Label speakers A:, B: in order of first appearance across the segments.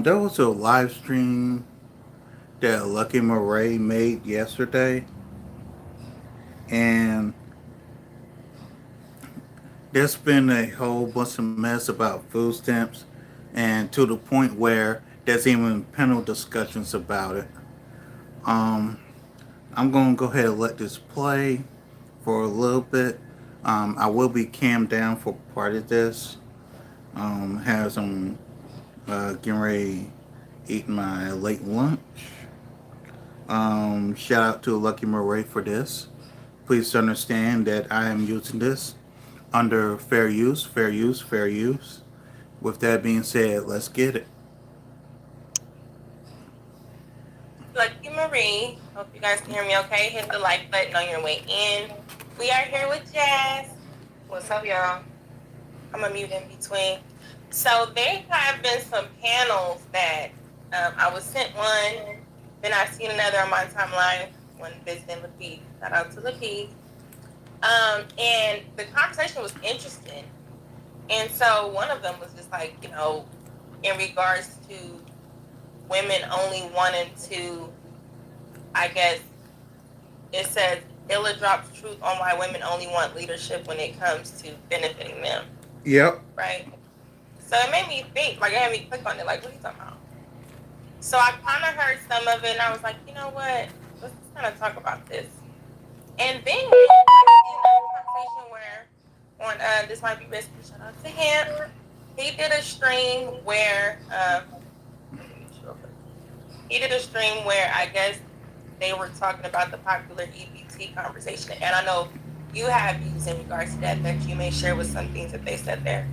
A: There was a live stream that Lucky Murray made yesterday, and there's been a whole bunch of mess about food stamps, and to the point where there's even panel discussions about it. Um, I'm gonna go ahead and let this play for a little bit. I will be cammed down for part of this. Has getting ready eating my late lunch. Shout out to Lucky Murray for this. Please understand that I am using this under fair use, fair use, fair use. With that being said, let's get it.
B: Lucky Marie. Hope you guys can hear me okay. Hit the like button on your way in. We are here with Jazz. What's up, y'all? I'm gonna mute in between. So there have been some panels that I was sent one, then I seen another on my timeline when visiting Lapid. Shout out to Lapid. And the conversation was interesting. And so one of them was just like, in regards to women only wanting to, I guess it says Illa drops truth on why women only want leadership when it comes to benefiting them.
A: Yep.
B: Right? So it made me think, like it had me click on it, like, what are you talking about? So I kind of heard some of it and I was like, you know what? Let's just kind of talk about this. And then I did another conversation where on this might be best shout out to him. He did a stream where I guess they were talking about the popular EBT conversation. And I know you have views in regards to that you may share with some things that they said there.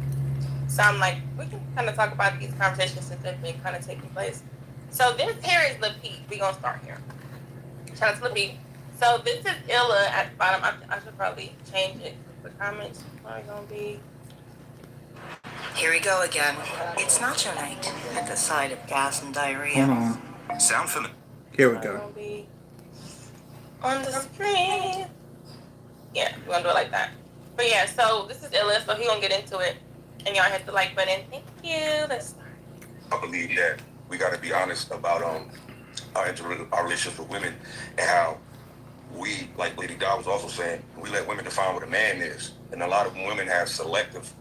B: So I'm like, we can kind of talk about these conversations since they've been kind of taking place. So this here is Lapid. We're going to start here. Shout out to Lapid. So this is Illa at the bottom. I should probably change it. The comments are going to be...
C: Here we go again. It's nacho night at the side of gas and diarrhea.
A: Hold on.
C: Sound familiar?
A: Here we go.
B: On the screen. Yeah, we're going to do it like that. But yeah, so this is Illa, so he's going to get into it. And y'all hit the like button. Thank you. Let's start.
D: I believe that we got to be honest about our relationships with women and how we, like Lady Dodd was also saying, we let women define what a man is. And a lot of women have selective.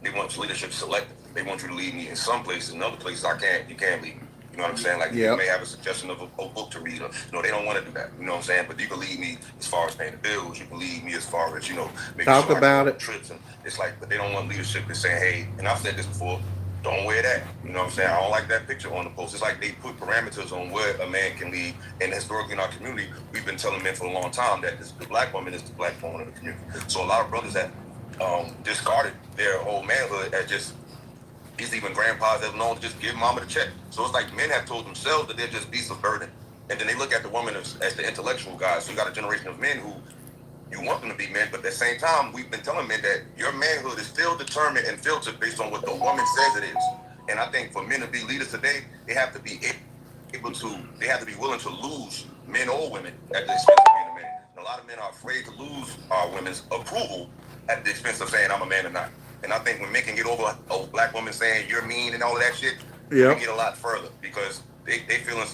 D: They want leadership selective. They want you to lead me in some places. In other places, you can't lead me. You know what I'm saying? Like, You may have a suggestion of a book to read. Or, they don't want to do that. You know what I'm saying? But you can lead me as far as paying the bills. You can lead me as far as, making
A: Talk
D: sure
A: about
D: I
A: it.
D: trips. And it's like, but they don't want leadership that's saying, hey, and I've said this before, don't wear that. You know what I'm saying? I don't like that picture on the post. It's like they put parameters on where a man can lead. And historically in our community, we've been telling men for a long time that the black woman is the black woman in the community. So a lot of brothers have discarded their whole manhood as just, these even grandpas have known to just give mama the check. So it's like men have told themselves that they're just beasts of burden. And then they look at the woman as the intellectual guys. So you got a generation of men who you want them to be men, but at the same time, we've been telling men that your manhood is still determined and filtered based on what the woman says it is. And I think for men to be leaders today, they have to be willing to lose men or women at the expense of being a man. And a lot of men are afraid to lose our women's approval at the expense of saying I'm a man or not. And I think when men can get over a black woman saying you're mean and all of that shit, we can get a lot further because they feeling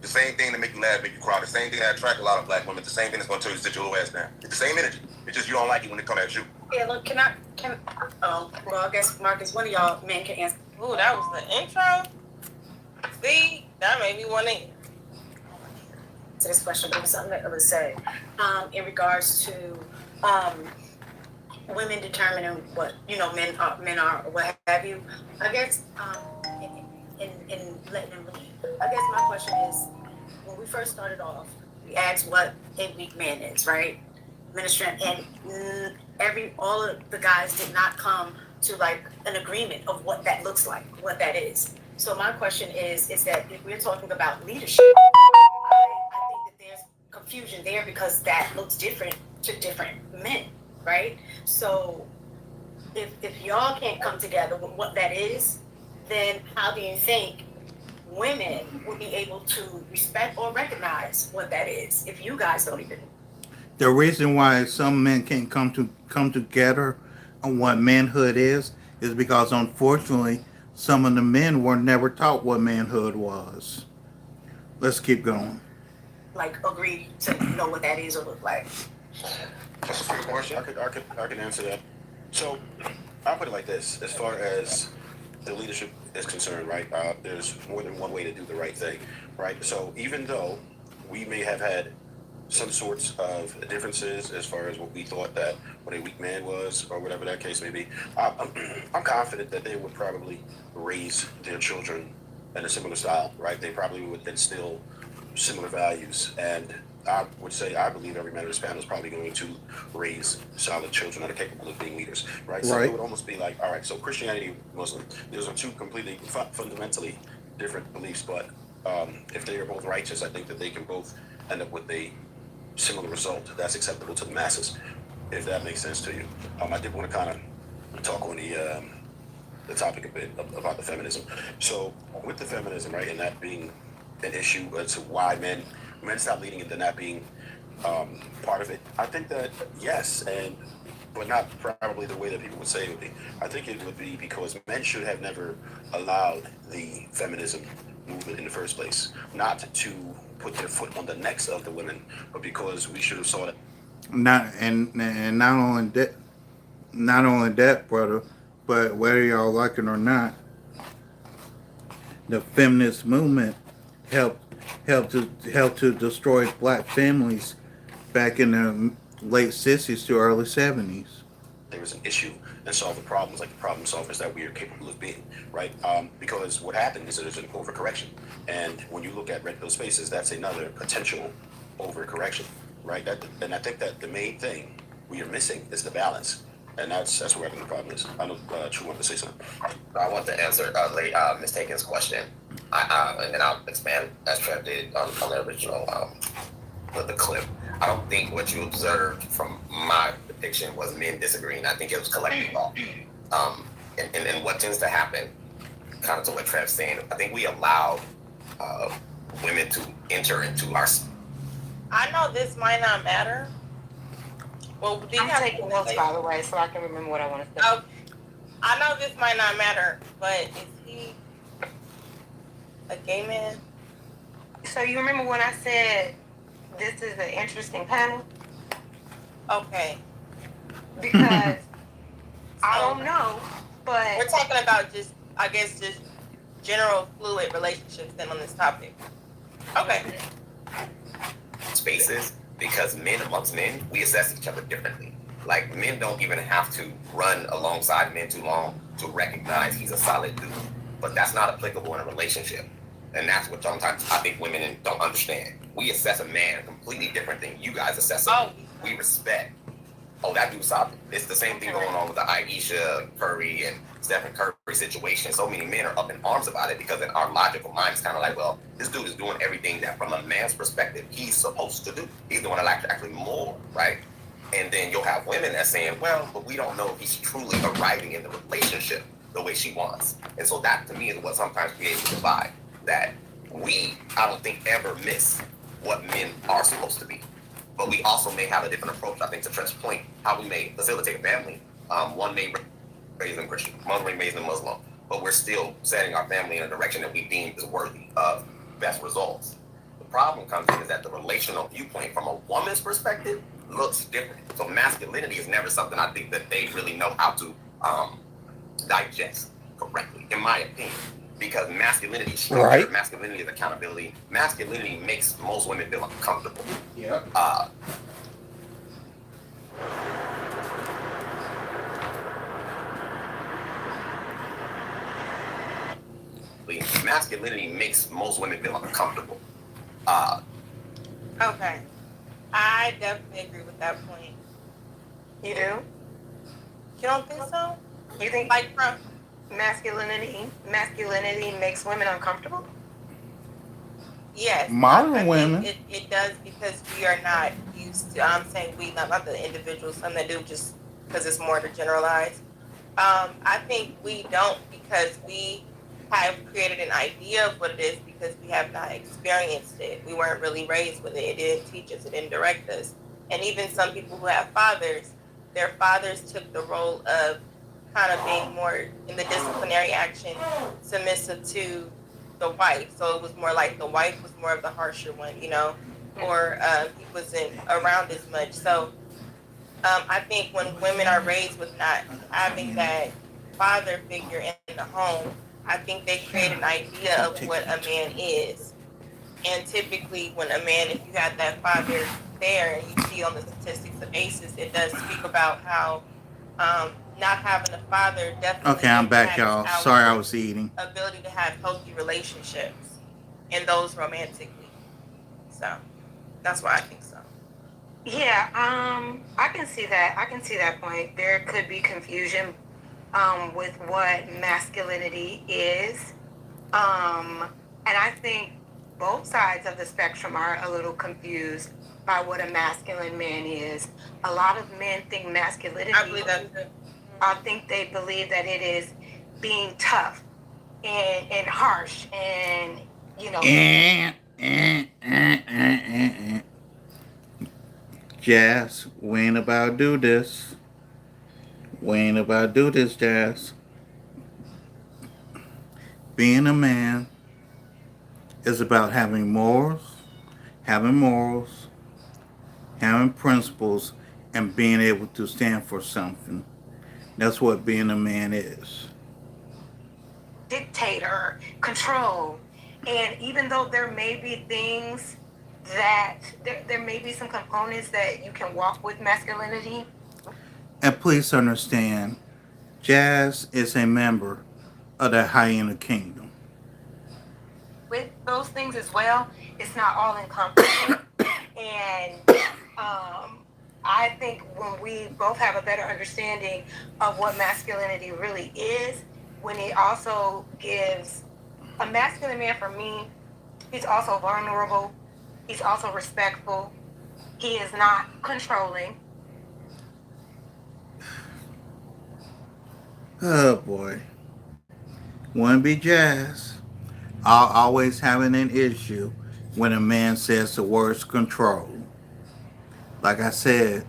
D: the same thing that make you laugh, make you cry, the same thing that attract a lot of black women, the same thing that's going to tell you to sit your little ass down. It's the same energy. It's just you don't like it when they come at you.
E: Yeah, look, well, I guess, Marcus, one of y'all men can answer.
B: Ooh, that was the intro. See, that made me want to...
E: To this question, there was something that Illa said in regards to women determining what men are, or what have you. I guess in letting them lead. I guess my question is, when we first started off, we asked what a weak man is, right? Ministrant, and all of the guys did not come to like an agreement of what that looks like, what that is. So my question is that if we're talking about leadership, I think that there's confusion there because that looks different to different men, right? So if y'all can't come together with what that is, then how do you think women will be able to respect or recognize what that is if you guys don't even?
A: The reason why some men can't come together on what manhood is because unfortunately some of the men were never taught what manhood was. Let's keep going.
E: Like agree to know what that is or look like.
D: That's a fair question.
F: I can answer that. So I'll put it like this: as far as the leadership is concerned, right? There's more than one way to do the right thing, right? So even though we may have had some sorts of differences as far as what we thought that what a weak man was, or whatever that case may be, I'm confident that they would probably raise their children in a similar style, right? They probably would instill similar values, and I would say I believe every man in this panel is probably going to raise solid children that are capable of being leaders, right? So
A: Right.
F: it would almost be like, all right, so Christianity, Muslim, those are two completely fundamentally different beliefs, but if they are both righteous, I think that they can both end up with a similar result that's acceptable to the masses, if that makes sense to you. I did want to kind of talk on the topic a bit about the feminism. So with the feminism, right, and that being an issue as to why men stop leading and then that being part of it, I think that yes, but not probably the way that people would say it would be. I think it would be because men should have never allowed the feminism movement in the first place, not to put their foot on the necks of the women, but because we should have saw that.
A: And not only that, brother, but whether y'all like it or not, the feminist movement helped helped to destroy black families back in the late '60s to early '70s.
F: There was an issue and solve the problems like the problem solvers that we are capable of being, right? Because what happened is there's an overcorrection. And when you look at red pill spaces, that's another potential overcorrection, right? And I think that the main thing we are missing is the balance. And that's where I think the problem is. I know True wanted to say something.
G: I want to answer Ms. Taken's question, and then I'll expand as Trev did on the original the clip. I don't think what you observed from my depiction was men disagreeing. I think it was collective thought. And what tends to happen, kind of to what Trev's saying, I think we allow women to enter into our.
B: I know this might not matter. Well, do you
H: I'm
B: have
H: taking notes, by the way, so I can remember what I want to say.
B: Oh, I know this might not matter, but is he a gay man?
H: So you remember when I said this is an interesting panel?
B: Okay.
H: Because I don't know, but
B: We're talking about just, I guess, just general fluid relationships then on this topic. Okay.
G: Spaces, because men amongst men, we assess each other differently. Like, men don't even have to run alongside men too long to recognize he's a solid dude. But that's not applicable in a relationship. And that's what sometimes I think women don't understand. We assess a man completely different than you guys assess him.
B: Oh.
G: We respect. Oh, that dude's solid. It's the same thing going on with the Aisha Curry and Stephen Curry situation. So many men are up in arms about it because in our logical mind, it's kind of like, well, this dude is doing everything that from a man's perspective he's supposed to do. He's doing actually more, right? And then you'll have women that's saying, well, but we don't know if he's truly arriving in the relationship the way she wants. And so that to me is what sometimes creates a divide, that I don't think ever miss what men are supposed to be. But we also may have a different approach, I think, to Trent's point, how we may facilitate a family. One may raise them Christian, one may raise them Muslim, but we're still setting our family in a direction that we deem is worthy of best results. The problem comes in is that the relational viewpoint from a woman's perspective looks different. So masculinity is never something I think that they really know how to digest correctly, in my opinion. Because masculinity is structure,
A: Right.
G: Masculinity is accountability. Masculinity makes most women feel uncomfortable.
A: Yeah.
G: Masculinity makes most women feel uncomfortable.
B: Okay. I definitely agree with that point.
H: you do?
B: You don't think so?
H: You think
B: Like from
H: masculinity makes women uncomfortable?
B: yes.
A: Modern
B: I think
A: women.
B: It does because we are not used to. I'm saying we, not the individuals. Some that do just because it's more to generalize. I think we don't because we have created an idea of what it is because we have not experienced it. We weren't really raised with it. It didn't teach us. It didn't direct us. And even some people who have fathers, their fathers took the role of kind of being more in the disciplinary action submissive to the wife. So it was more like the wife was more of the harsher one, or he wasn't around as much. So I think when women are raised with not having that father figure in the home, I think they create an idea of what a man is. And typically, when a man, if you have that father there, and you see on the statistics of ACEs, it does speak about how not having a father definitely
A: Okay, I'm back,
B: impacts
A: y'all. Sorry, I
B: our
A: was eating.
B: ability to have healthy relationships and those romantically. So that's why I think so.
H: Yeah, I can see that. I can see that point. There could be confusion with what masculinity is. And I think both sides of the spectrum are a little confused by what a masculine man is. A lot of men think masculinity.
B: I believe that's it.
H: I think they believe that it is being tough and harsh and
A: Jazz, we ain't about to do this. We ain't about to do this, Jazz. Being a man is about having morals, having principles, and being able to stand for something. That's what being a man is.
H: dictator, control. And even though there may be things that there may be some components that you can walk with masculinity,
A: And please understand, Jazz is a member of the Hyena Kingdom.
H: with those things as well, it's not all encompassing. And I think when we both have a better understanding of what masculinity really is, when it also gives a masculine man, for me, he's also vulnerable, he's also respectful, he is not controlling.
A: Oh boy. Wouldn't be Jazz. I'll always having an issue when a man says the words control. Like I said,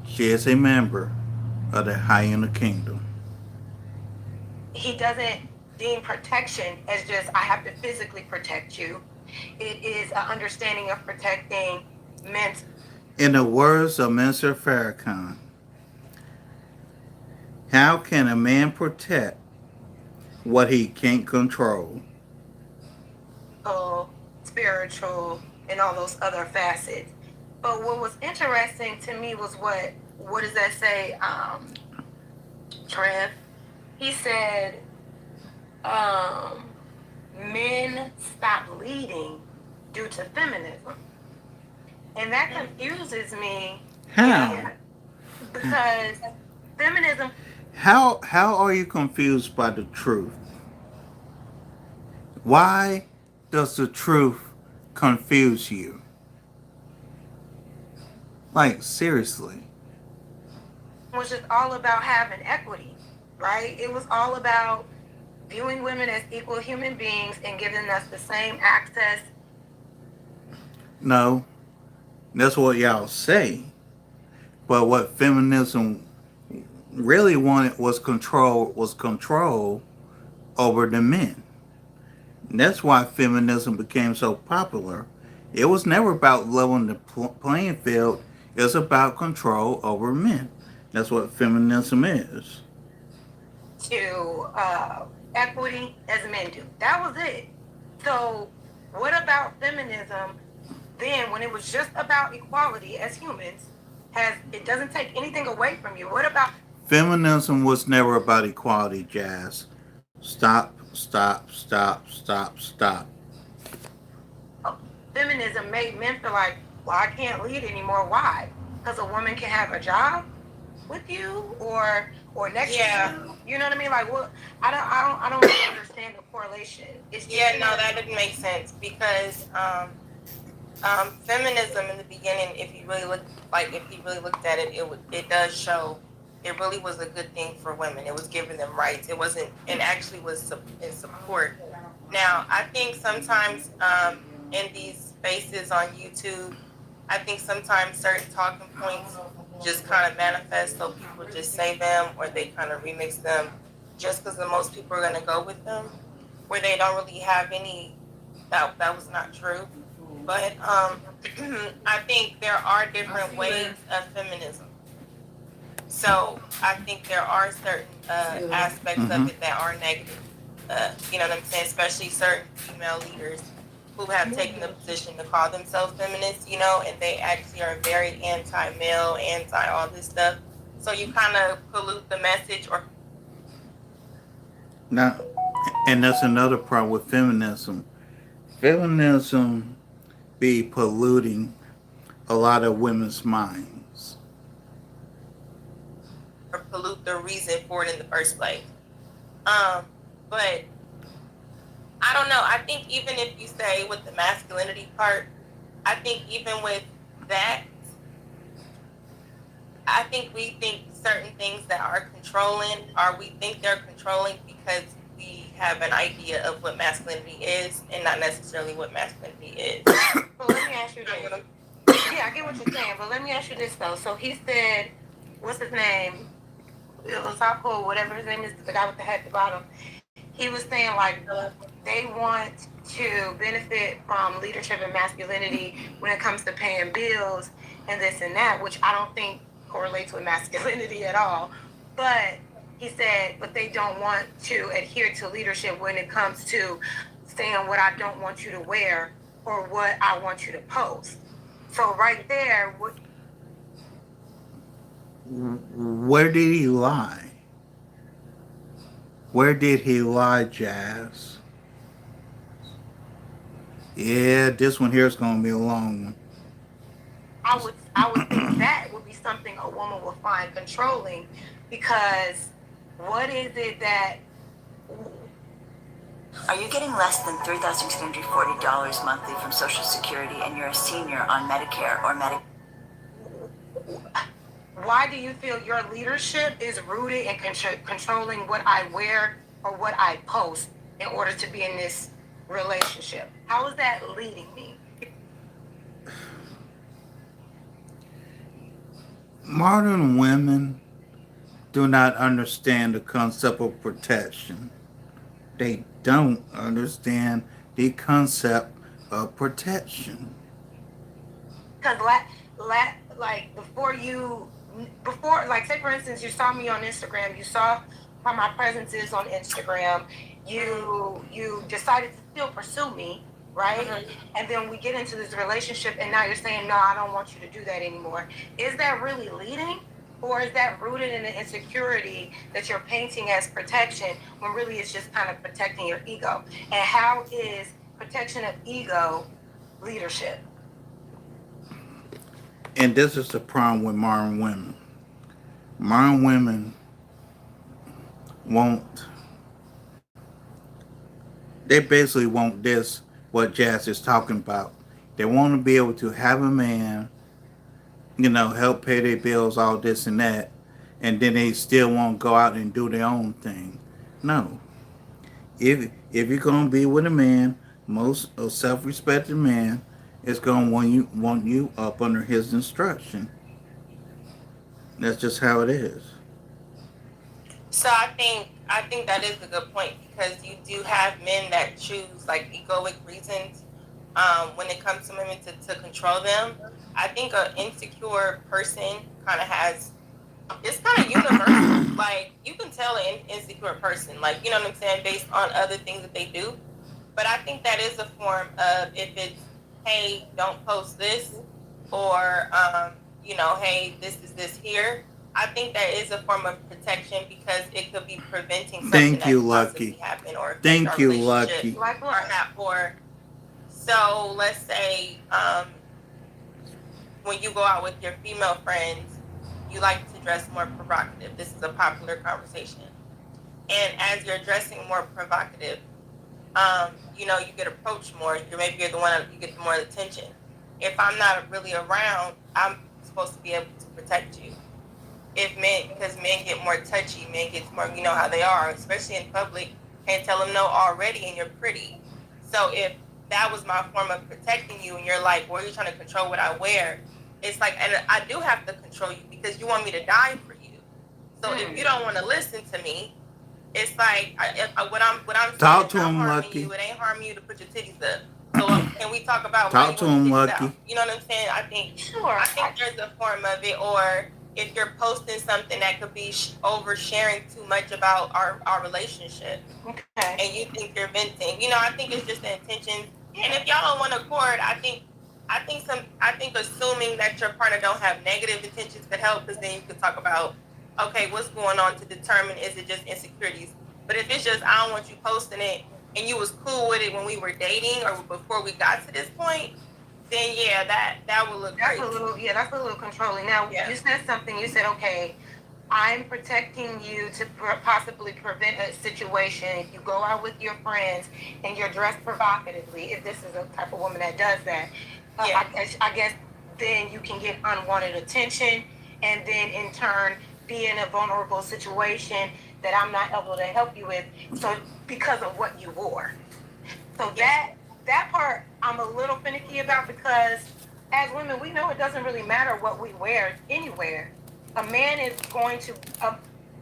A: she is a member of the Hyena Kingdom.
H: He doesn't deem protection as just I have to physically protect you. It is an understanding of protecting mental.
A: In the words of Mr. Farrakhan, how can a man protect what he can't control?
H: Spiritual, and all those other facets. But what was interesting to me was what does that say? Trev, he said, men stop leading due to feminism, and that confuses me.
A: How?
H: Because feminism.
A: How are you confused by the truth? Why does the truth confuse you? Like seriously.
H: Was just all about having equity, right? It was all about viewing women as equal human beings and giving us the same access.
A: No, that's what y'all say. But what feminism really wanted was control over the men. And that's why feminism became so popular. It was never about leveling the playing field. It's about control over men. That's what feminism is.
H: To equity as men do. That was it. So, what about feminism then when it was just about equality as humans? It doesn't take anything away from you. What about
A: Feminism was never about equality, Jazz. Stop, stop, stop, stop, stop.
H: feminism made men feel like, well, I can't lead anymore. Why? Because a woman can have a job with you or next to you. You know what I mean? Like, what? I don't really understand the correlation. It's just,
B: No, that didn't make sense because feminism in the beginning, if you really looked at it, it does show it really was a good thing for women. It was giving them rights. It wasn't, and actually was in support. Now, I think sometimes in these spaces on YouTube, I think sometimes certain talking points just kind of manifest, so people just say them or they kind of remix them just because the most people are going to go with them, where they don't really have any, that was not true. But I think there are different waves of feminism. So I think there are certain aspects of it that are negative. You know what I'm saying? Especially certain female leaders who have taken the position to call themselves feminists, you know, and they actually are very anti-male, anti all this stuff. So you kind of pollute the message or
A: Now, and that's another problem with feminism. Feminism be polluting a lot of women's minds.
B: pollute the reason for it in the first place. But I don't know. I think even if you say with the masculinity part, I think even with that, I think we think certain things that are controlling, or we think they're controlling because we have an idea of what masculinity is and not necessarily what masculinity is.
H: But let me ask you this. Yeah, I get what you're saying, but let me ask you this though. So he said, what's his name? It was Sapo, whatever his name is, the guy with the hat at the bottom. He was saying like they want to benefit from leadership and masculinity when it comes to paying bills and this and that, which I don't think correlates with masculinity at all. But he said, but they don't want to adhere to leadership when it comes to saying what I don't want you to wear or what I want you to post. So right there,
A: Where did he lie? Where did he lie, Jazz? Yeah, this one here is going to be a long one.
H: I would think that would be something a woman will find controlling, because what is it that
C: Are you getting less than $3,240 monthly from Social Security and you're a senior on Medicare or Medicaid?
H: why do you feel your leadership is rooted in controlling what I wear or what I post in order to be in this relationship? How is that leading me?
A: Modern women do not understand the concept of protection. They don't understand the concept of protection.
H: Because like before, like say for instance, you saw me on Instagram, you saw how my presence is on Instagram, you decided to still pursue me, right? Mm-hmm. And then we get into this relationship, and now you're saying, no, I don't want you to do that anymore. Is that really leading? Or is that rooted in the insecurity that you're painting as protection when really it's just kind of protecting your ego? And how is protection of ego leadership?
A: And this is the problem with modern women. Modern women won't, they basically want this, what Jazz is talking about. They want to be able to have a man, you know, help pay their bills, all this and that, and then they still want to go out and do their own thing. No. If you're gonna be with a man, most a self-respecting man is gonna want you up under his instruction. That's just how it is.
B: So I think that is a good point, because you do have men that choose like egoic reasons when it comes to women to control them. I think an insecure person kind of has, it's kind of universal. Like you can tell an insecure person, like, you know what I'm saying, based on other things that they do. But I think that is a form of, if it's, hey, don't post this, or you know, hey, this is this here. I think that is a form of protection, because it could be preventing something
A: Thank you,
B: that could possibly
A: Lucky.
B: happen, or
A: Thank you,
B: relationship,
A: Lucky.
H: Like
B: or
H: what?
B: not. Or so let's say when you go out with your female friends, you like to dress more provocative. This is a popular conversation. And as you're dressing more provocative, you know, you get approached more. You're the one that you get more attention. If I'm not really around, I'm supposed to be able to protect you. Because men get more touchy, men get more, you know how they are, especially in public. Can't tell them no already, and you're pretty. So if that was my form of protecting you, and you're like, well, you're trying to control what I wear, it's like, and I do have to control you, because because you want me to die for you. So if you don't want to listen to me, it's like what I'm
A: Talk
B: saying
A: to
B: is not
A: him,
B: harming
A: Lucky.
B: you. It ain't harming you to put your titties up. So can we talk about why
A: Talk
B: you
A: to
B: want
A: him,
B: your titties
A: Lucky.
B: out? You know what I'm saying? I think there's a form of it, or if you're posting something that could be oversharing too much about our relationship,
H: Okay.
B: and you think you're venting. You know, I think it's just the intentions. And if y'all don't want to accord, I think assuming that your partner don't have negative intentions could help, because then you could talk about, okay, what's going on to determine, is it just insecurities? But if it's just, I don't want you posting it, and you was cool with it when we were dating or before we got to this point, then yeah, that would look
H: That's
B: crazy.
H: that's a little controlling. Now,
B: Yeah.
H: you said something. You said, okay, I'm protecting you to possibly prevent a situation. If you go out with your friends and you're dressed provocatively, if this is a type of woman that does that,
B: Yeah.
H: I guess then you can get unwanted attention, and then in turn be in a vulnerable situation that I'm not able to help you with. So because of what you wore. So that part I'm a little finicky about, because as women, we know it doesn't really matter what we wear anywhere. A man is going to,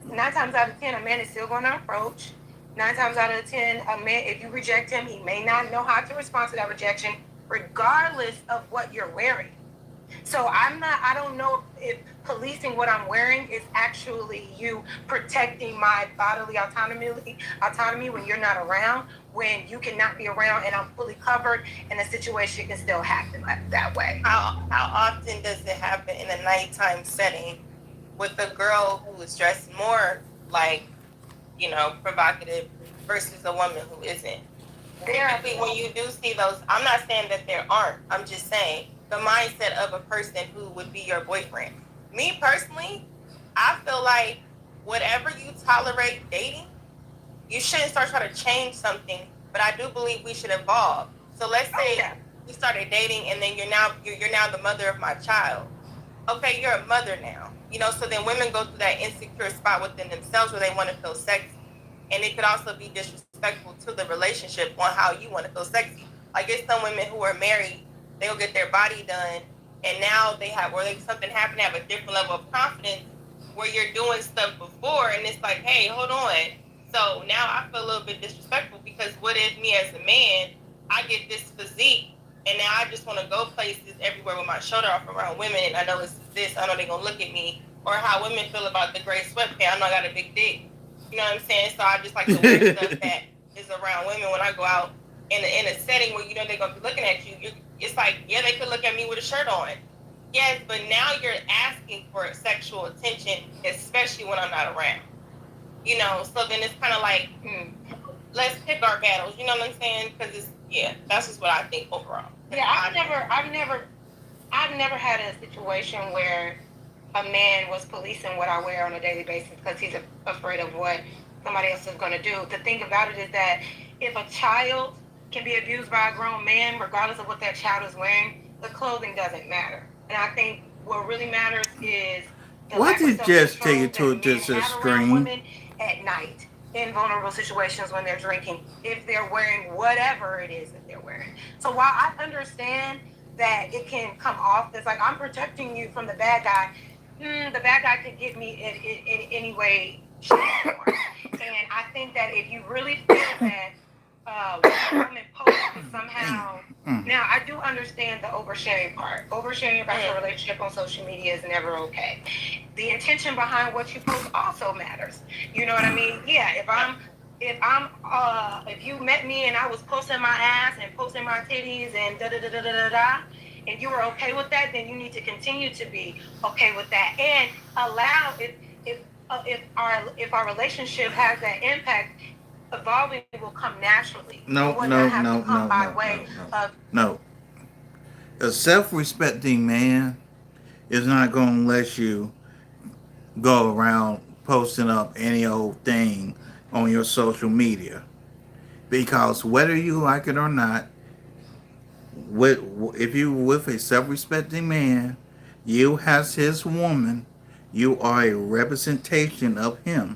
H: 9 times out of 10, a man is still going to approach. 9 times out of 10, a man, if you reject him, he may not know how to respond to that rejection, regardless of what you're wearing. So I don't know if policing what I'm wearing is actually you protecting my bodily autonomy when you're not around, when you cannot be around and I'm fully covered, and the situation can still happen that way.
B: How often does it happen in a nighttime setting with a girl who is dressed more like, you know, provocative versus a woman who isn't? Typically, when you do see those, I'm not saying that there aren't. I'm just saying the mindset of a person who would be your boyfriend. Me personally, I feel like whatever you tolerate dating, you shouldn't start trying to change something. But I do believe we should evolve. So let's say we started dating, and then you're now the mother of my child. Okay, you're a mother now. You know, so then women go through that insecure spot within themselves where they want to feel sexy. And it could also be disrespectful to the relationship on how you want to feel sexy. Like, it's some women who are married, they'll get their body done, and now they have, or something happened, they have a different level of confidence where you're doing stuff before, and it's like, hey, hold on. So now I feel a little bit disrespectful, because what if me as a man, I get this physique, and now I just want to go places everywhere with my shoulder off around women, and I know it's this, I know they're going to look at me, or how women feel about the gray sweatpants, I know I got a big dick. You know what I'm saying? So I just like to wear stuff that is around women when I go out in a setting where you know they're gonna be looking at you. It's like, yeah, they could look at me with a shirt on. Yes, but now you're asking for sexual attention, especially when I'm not around. You know, so then it's kind of like, let's pick our battles. You know what I'm saying? Because that's just what I think overall.
H: Yeah, I've never had a situation where a man was policing what I wear on a daily basis because he's afraid of what somebody else is going to do. The thing about it is that if a child can be abused by a grown man, regardless of what that child is wearing, the clothing doesn't matter. And I think what really matters is the
A: Why
H: lack of
A: did Jess take it to
H: self-control that men
A: this
H: have around
A: extreme?
H: women at night in vulnerable situations when they're drinking, if they're wearing whatever it is that they're wearing. So while I understand that it can come off as like, I'm protecting you from the bad guy, the bad guy could get me in any way, shape, or form. And I think that if you really feel that what a woman posts is somehow, now I do understand the oversharing part. Oversharing about your relationship on social media is never okay. The intention behind what you post also matters. You know what I mean? Yeah, if you met me and I was posting my ass and posting my titties and da da da da da da da, and you were okay with that, then you need to continue to be okay with that, and allow if our relationship has that impact, evolving will come naturally.
A: No. A self-respecting man is not going to let you go around posting up any old thing on your social media, because whether you like it or not, if you with a self-respecting man, you as his woman, you are a representation of him.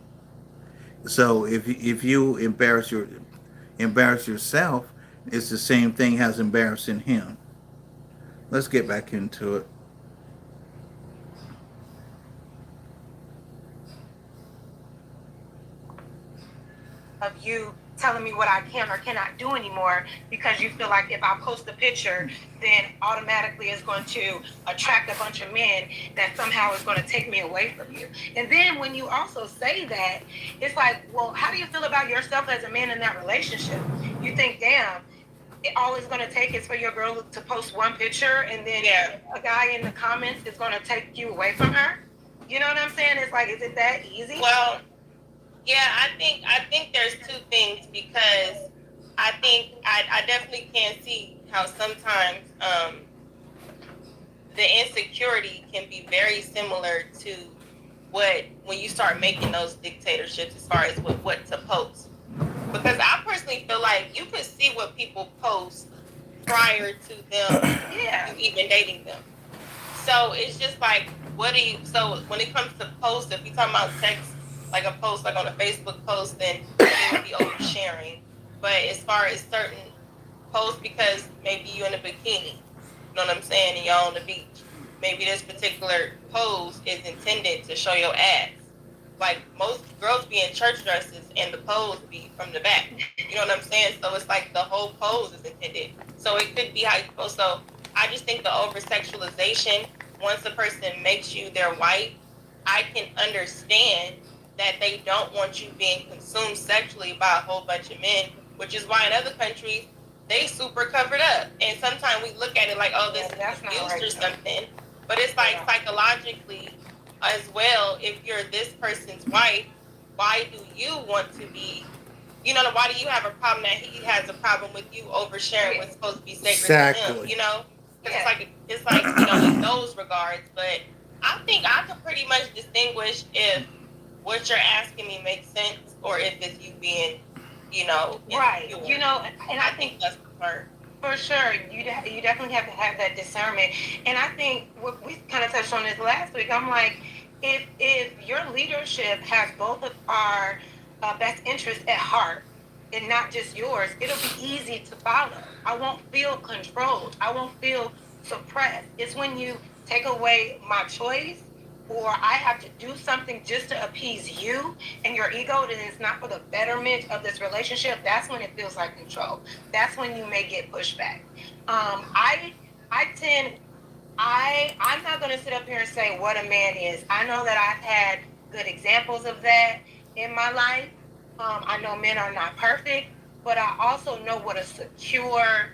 A: So if you embarrass yourself, it's the same thing as embarrassing him. Let's get back into it.
H: you telling me what I can or cannot do anymore because you feel like if I post a picture, then automatically it's going to attract a bunch of men that somehow is going to take me away from you. And then when you also say that, it's like, well, how do you feel about yourself as a man in that relationship? You think, damn, all it's going to take is for your girl to post one picture and then a guy in the comments is going to take you away from her? You know what I'm saying? It's like, is it that easy?
B: Well, yeah, I think there's two things, because I think I definitely can see how sometimes the insecurity can be very similar to when you start making those dictatorships as far as what to post. Because I personally feel like you could see what people post prior to them you even dating them. So it's just like, so when it comes to posts, if we talk about text, like a post, like on a Facebook post, then it would be oversharing. But as far as certain posts, because maybe you're in a bikini, you know what I'm saying, and you're on the beach, maybe this particular pose is intended to show your ass. Like, most girls be in church dresses and the pose be from the back. You know what I'm saying? So it's like the whole pose is intended. So it could be how you pose. So I just think the over sexualization, once a person makes you their wife, I can understand that they don't want you being consumed sexually by a whole bunch of men, which is why in other countries they super covered up. And sometimes we look at it like, oh, this is abuse or something. But it's like psychologically as well, if you're this person's wife, why do you want to be, why do you have a problem that he has a problem with you oversharing what's supposed to be sacred to him, Because it's like, in those regards. But I think I could pretty much distinguish if what you're asking me makes sense or if it's you being,
H: right.
B: insecure.
H: And I think
B: that's the part.
H: for sure, you definitely have to have that discernment. And I think we kind of touched on this last week. I'm like, if your leadership has both of our best interests at heart and not just yours, it'll be easy to follow. I won't feel controlled. I won't feel suppressed. It's when you take away my choice or I have to do something just to appease you and your ego, that is not for the betterment of this relationship, that's when it feels like control. That's when you may get pushback. I'm not going to sit up here and say what a man is. I know that I've had good examples of that in my life. I know men are not perfect, but I also know what a secure,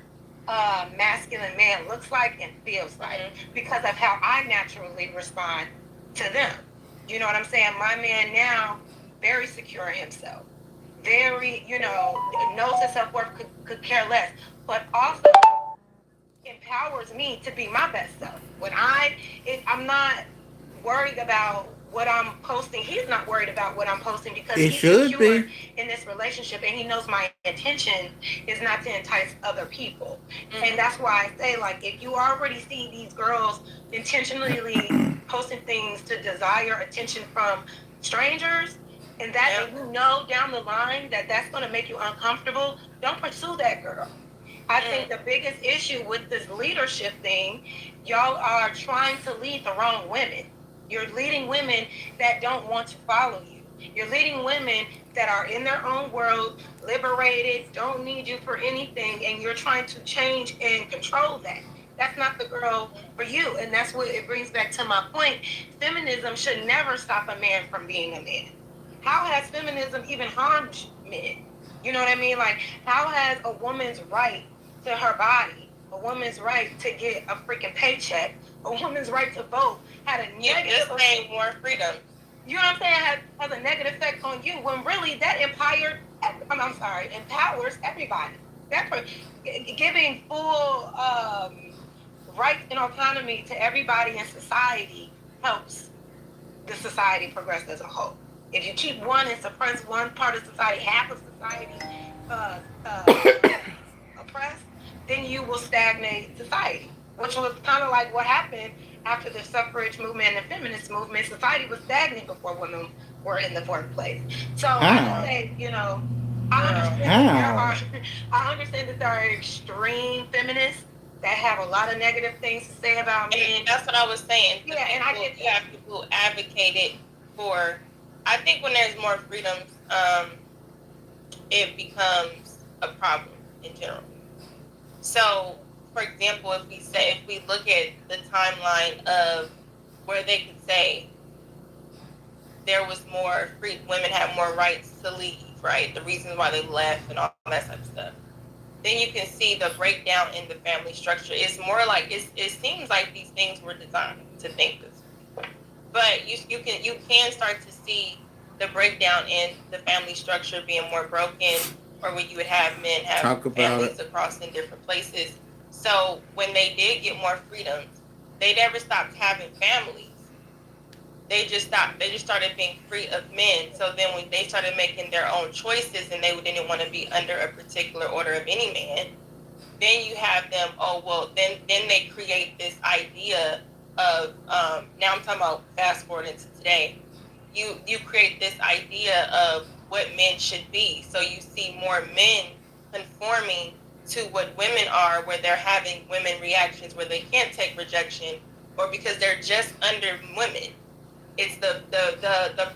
H: masculine man looks like and feels like because of how I naturally respond to them. You know what I'm saying? My man now, very secure in himself, very, knows his self-worth, could care less, but also empowers me to be my best self. I'm not worried about what I'm posting. He's not worried about what I'm posting because he's secure in this relationship and he knows my intention is not to entice other people. And that's why I say, like, if you already see these girls intentionally posting things to desire attention from strangers, and that and you know down the line that that's going to make you uncomfortable, don't pursue that girl. I think the biggest issue with this leadership thing, y'all are trying to lead the wrong women. You're leading women that don't want to follow you. You're leading women that are in their own world, liberated, don't need you for anything, and you're trying to change and control that. That's not the girl for you. And that's what it brings back to my point. Feminism should never stop a man from being a man. How has feminism even harmed men? You know what I mean? Like, how has a woman's right to her body, a woman's right to get a freaking paycheck, a woman's right to vote had a negative
B: effect, more freedom.
H: You know what I'm saying? Has a negative effect on you when really that empowers everybody. That's giving full rights and autonomy to everybody in society helps the society progress as a whole. If you keep one and suppress one part of society, half of society oppressed, then you will stagnate society, which was kind of like what happened after the suffrage movement and the feminist movement. Society was stagnant before women were in the fourth place. So I would say, I understand that there are extreme feminists that have a lot of negative things to say about men.
B: And that's what I was saying.
H: Yeah, and I get
B: you have people who advocated for. I think when there's more freedoms, it becomes a problem in general. So, for example, if we look at the timeline of where they could say there was more free, women had more rights to leave, right? The reasons why they left and all that type of stuff. Then you can see the breakdown in the family structure. It's more like it seems like these things were designed to think this. But you can start to see the breakdown in the family structure being more broken, or when you would have men have families across in different places. So when they did get more freedoms, they never stopped having families. They just started being free of men. So then when they started making their own choices and they didn't want to be under a particular order of any man, then you have them, then they create this idea of, now I'm talking about fast forward into today, you create this idea of what men should be. So you see more men conforming to what women are, where they're having women reactions where they can't take rejection, or because they're just under women. It's the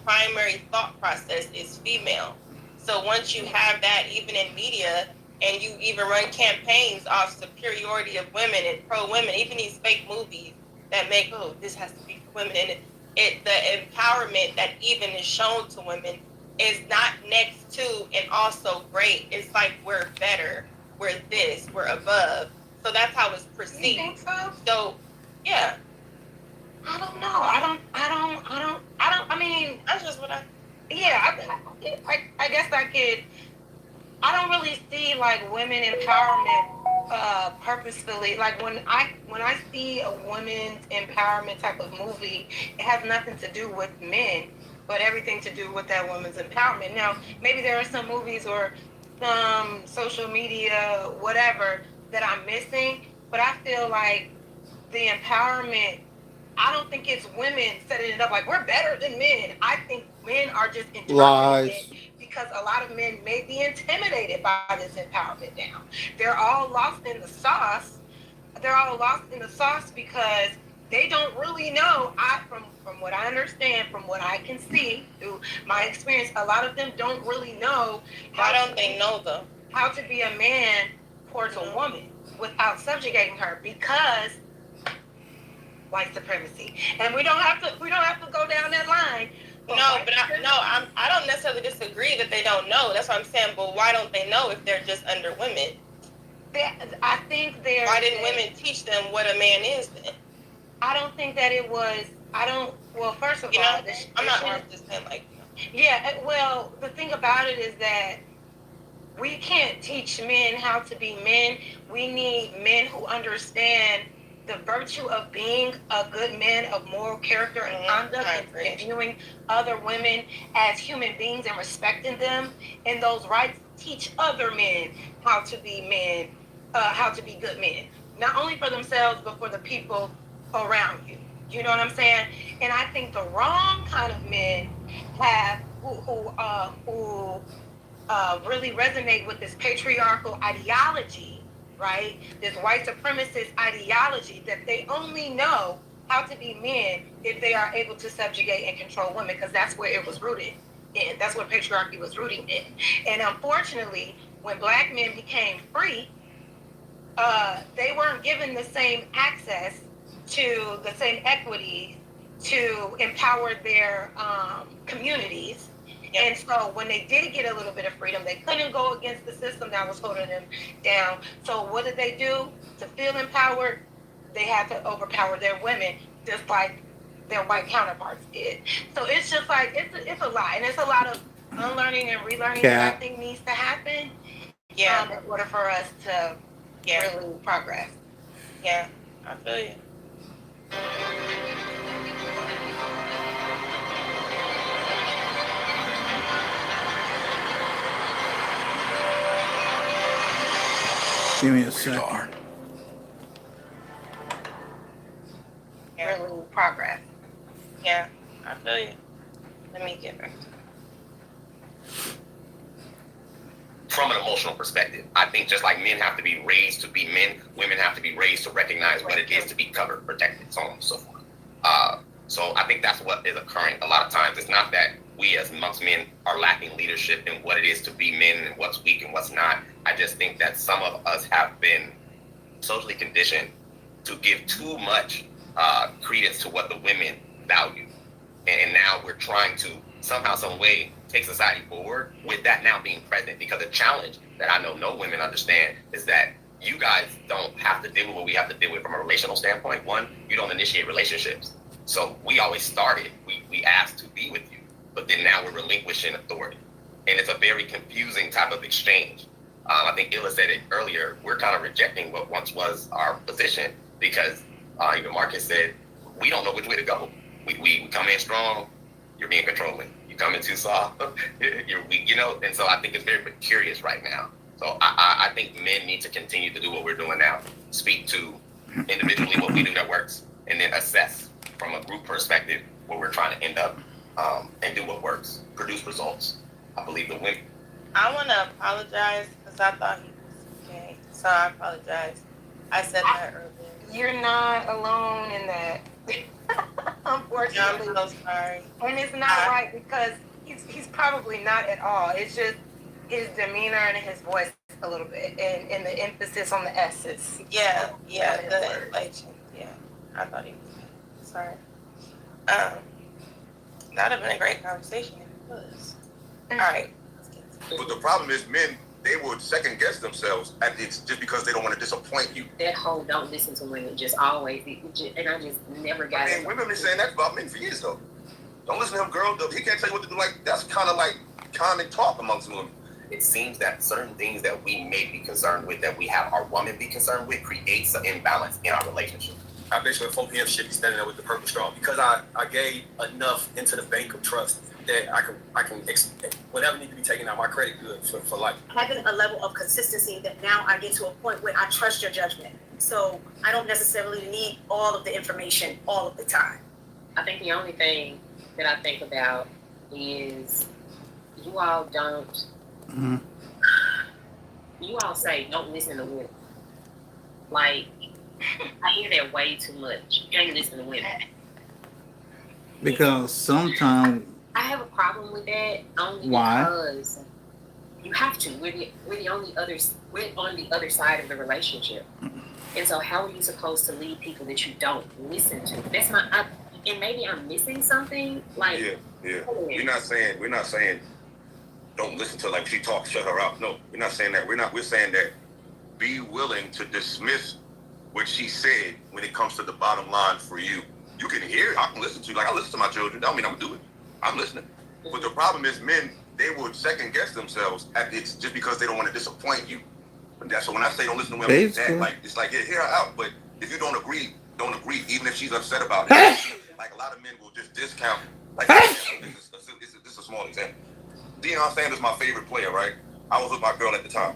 B: primary thought process is female. So once you have that, even in media, and you even run campaigns off superiority of women and pro women, even these fake movies that make, this has to be for women, and the empowerment that even is shown to women is not next to and also great. It's like we're better, we're this, we're above. So that's how it's perceived.
H: You think so?
B: So yeah.
H: I don't know. I mean,
B: That's just what I.
H: Yeah, I guess I don't really see like women empowerment purposefully. Like when I see a women's empowerment type of movie, it has nothing to do with men, but everything to do with that woman's empowerment. Now, maybe there are some movies or some social media, whatever, that I'm missing, but I feel like the empowerment, I don't think it's women setting it up like we're better than men. I think men are just interpreting it because a lot of men may be intimidated by this empowerment now. They're all lost in the sauce. Because they don't really know. From what I understand, from what I can see through my experience, a lot of them don't really know.
B: Why don't they know though?
H: How to be a man towards a woman without subjugating her, because white supremacy. And we don't have to go down that line.
B: I don't necessarily disagree that they don't know. That's what I'm saying. But why don't they know if they're just under women?
H: I think
B: why didn't women teach them what a man is then?
H: I don't think that it was. Well, first of all,
B: I'm not just saying like.
H: Yeah. Well, the thing about it is that we can't teach men how to be men. We need men who understand the virtue of being a good man of moral character and conduct, and viewing other women as human beings and respecting them and those rights. Teach other men how to be men, how to be good men, not only for themselves but for the people around you. You know what I'm saying? And I think the wrong kind of men have who really resonate with this patriarchal ideology, right? This white supremacist ideology that they only know how to be men if they are able to subjugate and control women, because that's where it was rooted in. That's what patriarchy was rooting in. And unfortunately, when black men became free, they weren't given the same access to the same equity to empower their communities. Yep. And so when they did get a little bit of freedom, they couldn't go against the system that was holding them down. So what did they do? To feel empowered, they had to overpower their women, just like their white counterparts did. So it's just like, it's a lot. And it's a lot of unlearning and relearning that I think needs to happen in order for us to really progress.
B: Yeah, I feel you.
A: Give me a second.
H: Really progress.
B: Yeah, I feel you. Let me get back to it.
G: From an emotional perspective, I think just like men have to be raised to be men, women have to be raised to recognize what it is to be covered, protected, so on and so forth. So I think that's what is occurring a lot of times. It's not that we as amongst men are lacking leadership in what it is to be men and what's weak and what's not. I just think that some of us have been socially conditioned to give too much credence to what the women value. And now we're trying to somehow, some way, take society forward with that now being present. Because the challenge that I know no women understand is that you guys don't have to deal with what we have to deal with from a relational standpoint. One, you don't initiate relationships. So we always started, we asked to be with you, but then now we're relinquishing authority. And it's a very confusing type of exchange. I think Illa said it earlier, we're kind of rejecting what once was our position because even Marcus said, we don't know which way to go. We come in strong, you're being controlling. You come in too soft, you're weak, and so I think it's very curious right now. So I think men need to continue to do what we're doing now. Speak to individually what we do that works, and then assess from a group perspective what we're trying to end up and do what works, produce results. I believe the women.
B: I want to apologize because I thought he was gay. So I apologize. I said that earlier.
H: You're not alone in that. Unfortunately.
B: I'm so sorry.
H: And it's not right because he's probably not at all. It's just his demeanor and his voice a little bit and the emphasis on the S's.
B: Yeah, the inflation. Yeah, I thought he was gay. Sorry. That would have been a great conversation if it was. All right.
D: But the problem is men, they would second guess themselves just because they don't want to disappoint you.
I: That whole don't listen to women just always, and I just never got it.
D: Women been saying that about men for years though. Don't listen to him, girl. He can't tell you what to do. Like that's kind of like common talk amongst women.
G: It seems that certain things that we may be concerned with, that we have our woman be concerned with, creates an imbalance in our relationship.
F: I basically 4 p.m. should be standing there with the purple straw because I gave enough into the bank of trust that I can whatever need to be taken out my credit good for life.
E: Having a level of consistency that now I get to a point where I trust your judgment. So I don't necessarily need all of the information all of the time.
I: I think the only thing that I think about is you all don't.
A: Mm-hmm.
I: You all say don't listen to women. Like I hear that way too much. You can't listen to women.
A: Because sometimes.
I: I have a problem with that only
A: Why?
I: Because you have to. We're on the other side of the relationship, and so how are you supposed to lead people that you don't listen to? That's and maybe I'm missing something. Like
D: yeah. We're not saying don't listen to her, like she talks, shut her out. No, we're not saying that. We're saying that be willing to dismiss what she said when it comes to the bottom line for you. You can hear it. I can listen to you. Like I listen to my children. That don't mean I'm gonna do it. I'm listening. But the problem is men, they would second guess themselves just because they don't want to disappoint you. And that's so when I say don't listen to women, it's like hear her out. But if you don't agree, even if she's upset about it. Like a lot of men will just discount. Like this is a small example. Deion Sanders, my favorite player, right? I was with my girl at the time.